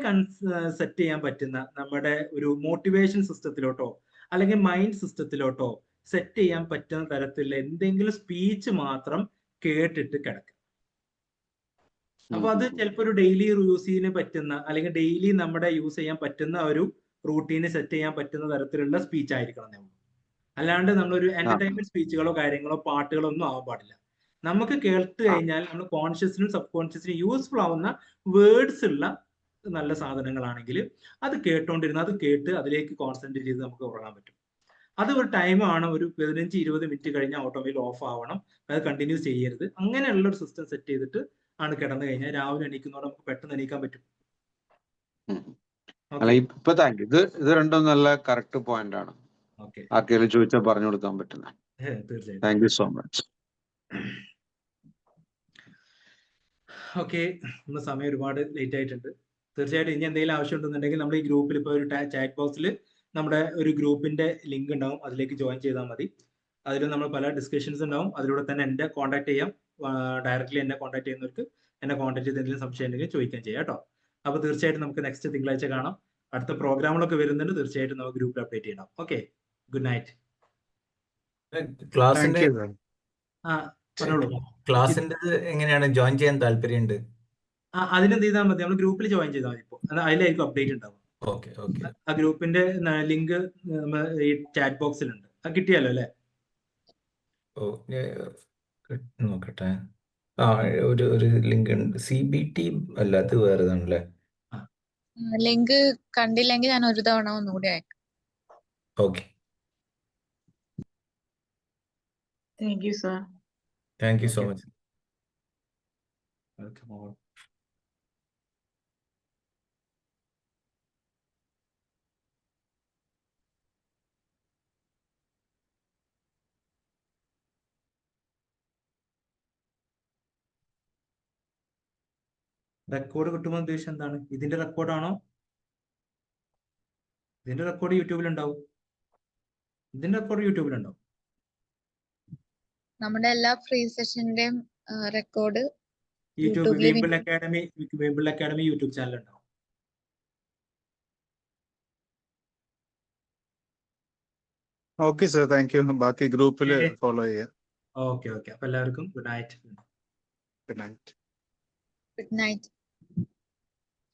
സെറ്റ് ചെയ്യാൻ പറ്റുന്ന നമ്മുടെ ഒരു മോട്ടിവേഷൻ സിസ്റ്റത്തിലോട്ടോ അല്ലെങ്കിൽ മൈൻഡ് സിസ്റ്റത്തിലോട്ടോ സെറ്റ് ചെയ്യാൻ പറ്റുന്ന തരത്തിലുള്ള എന്തെങ്കിലും സ്പീച്ച് മാത്രം കേട്ടിട്ട് കിടക്കുക. അപ്പൊ അത് ചിലപ്പോൾ ഒരു ഡെയിലി യൂസ് ചെയ്യാൻ പറ്റുന്ന, അല്ലെങ്കിൽ ഡെയിലി നമ്മുടെ യൂസ് ചെയ്യാൻ പറ്റുന്ന ഒരു റൂട്ടീന് സെറ്റ് ചെയ്യാൻ പറ്റുന്ന തരത്തിലുള്ള സ്പീച്ച് ആയിരിക്കണം നമ്മൾ. അല്ലാണ്ട് നമ്മളൊരു എന്റർടൈൻമെന്റ് സ്പീച്ചുകളോ കാര്യങ്ങളോ പാട്ടുകളോ ഒന്നും ആവാൻ പാടില്ല. നമുക്ക് കേട്ട് കഴിഞ്ഞാൽ നമ്മൾ കോൺഷ്യസിനും സബ് കോൺഷ്യസിനും യൂസ്ഫുൾ ആവുന്ന വേർഡ്സ് ഉള്ള നല്ല സാധനങ്ങളാണെങ്കിൽ അത് കേട്ടോണ്ടിരുന്ന, അത് കേട്ട് അതിലേക്ക് കോൺസെൻട്രേറ്റ് ചെയ്ത് നമുക്ക് ഉറങ്ങാൻ പറ്റും. അത് ഒരു ടൈമാണ്, ഒരു 15-20 മിനിറ്റ് കഴിഞ്ഞാൽ ഓട്ടോമാറ്റിക് ഓഫ് ആവണം. അത് കണ്ടിന്യൂസ് ചെയ്യരുത്. അങ്ങനെയുള്ള ഒരു സിസ്റ്റം സെറ്റ് ചെയ്തിട്ട് ആണ് കിടന്നു കഴിഞ്ഞാൽ രാവിലെ എണീക്കുന്നതോടെ നമുക്ക് പെട്ടെന്ന് എണീക്കാൻ പറ്റും. ഇത് രണ്ടും നല്ല കറക്റ്റ് പോയിന്റ് ആണ്. ആർക്കെങ്കിലും ചോദിച്ചാൽ പറഞ്ഞു കൊടുക്കാൻ പറ്റുന്ന. തീർച്ചയായിട്ടും. Thank you so much. Okay, ഇന്ന് സമയം ഒരുപാട് ലേറ്റ് ആയിട്ടുണ്ട്. തീർച്ചയായിട്ടും ഇനി എന്തെങ്കിലും ആവശ്യം ഉണ്ടെന്നുണ്ടെങ്കിൽ നമ്മൾ ഈ ഗ്രൂപ്പിൽ ഇപ്പോൾ ഒരു ചാറ്റ് ബോക്സിൽ നമ്മുടെ ഒരു ഗ്രൂപ്പിന്റെ ലിങ്ക് ഉണ്ടാവും, അതിലേക്ക് ജോയിൻ ചെയ്താൽ മതി. അതിൽ നമ്മൾ പല ഡിസ്കഷൻസ് ഉണ്ടാവും. അതിലൂടെ തന്നെ എന്നെ കോൺടാക്ട് ചെയ്യാം. ഡയറക്റ്റ്ലി എന്നെ കോൺടാക്ട് ചെയ്യുന്നവർക്ക് എന്നെ കോൺടാക്ട് ചെയ്ത് എന്തെങ്കിലും സംശയം ഉണ്ടെങ്കിൽ ചോദിക്കാൻ ചെയ്യാം കേട്ടോ. അപ്പൊ തീർച്ചയായിട്ടും നമുക്ക് നെക്സ്റ്റ് തിങ്കളാഴ്ച കാണാം. അടുത്ത പ്രോഗ്രാമുകളൊക്കെ വരുന്നുണ്ട്, തീർച്ചയായിട്ടും നമുക്ക് ഗ്രൂപ്പിൽ അപ്ഡേറ്റ് ചെയ്യണം. Okay, good night. ക്ലാസിന്റെ എങ്ങനെയാണ് ജോയിൻ ചെയ്യാൻ താല്പര്യമുണ്ട്? അതിനെന്ത് ചെയ്താൽ മതി, നമ്മൾ ഗ്രൂപ്പിൽ ജോയിൻ ചെയ്താൽ മതി. ഇപ്പോൾ അതിലായിരിക്കും അപ്ഡേറ്റ് ഉണ്ടാവും. ആ ഗ്രൂപ്പിന്റെ ലിങ്ക് ഈ ചാറ്റ് ബോക്സിലുണ്ട്. അത് കിട്ടിയല്ലോ അല്ലേ? നോക്കട്ടെ. ഒരു ലിങ്ക് ഉണ്ട്, CBT അല്ലാത്ത വേറെ ഇതാണല്ലേ? ലിങ്ക് കണ്ടില്ലെങ്കിൽ ഞാൻ ഒരു തവണ ഒന്നുകൂടി അയക്കാം. Okay, thank you sir. Thank you so much. Welcome. Record കിട്ടുമ്പോൾ ഉദ്ദേശം എന്താണ്? ഇതിന്റെ റെക്കോർഡാണോ? ഇതിന്റെ റെക്കോർഡ് യൂട്യൂബിലുണ്ടാവും. ഇതിന്റെ റെക്കോർഡ് യൂട്യൂബിലുണ്ടാവും. നമ്മുടെ എല്ലാ ഫ്രീ സെഷന്റെയും റെക്കോർഡ് യൂട്യൂബ് യൂട്യൂബിൽ വിംബിൾ അക്കാഡമി യൂട്യൂബ് ചാനൽ ഉണ്ടാവും. Okay sir, thank you. ബാക്കി ഗ്രൂപ്പിൽ ഫോളോ ചെയ്യാം. ഓക്കെ. അപ്പൊ എല്ലാവർക്കും good night. Good night. Good night.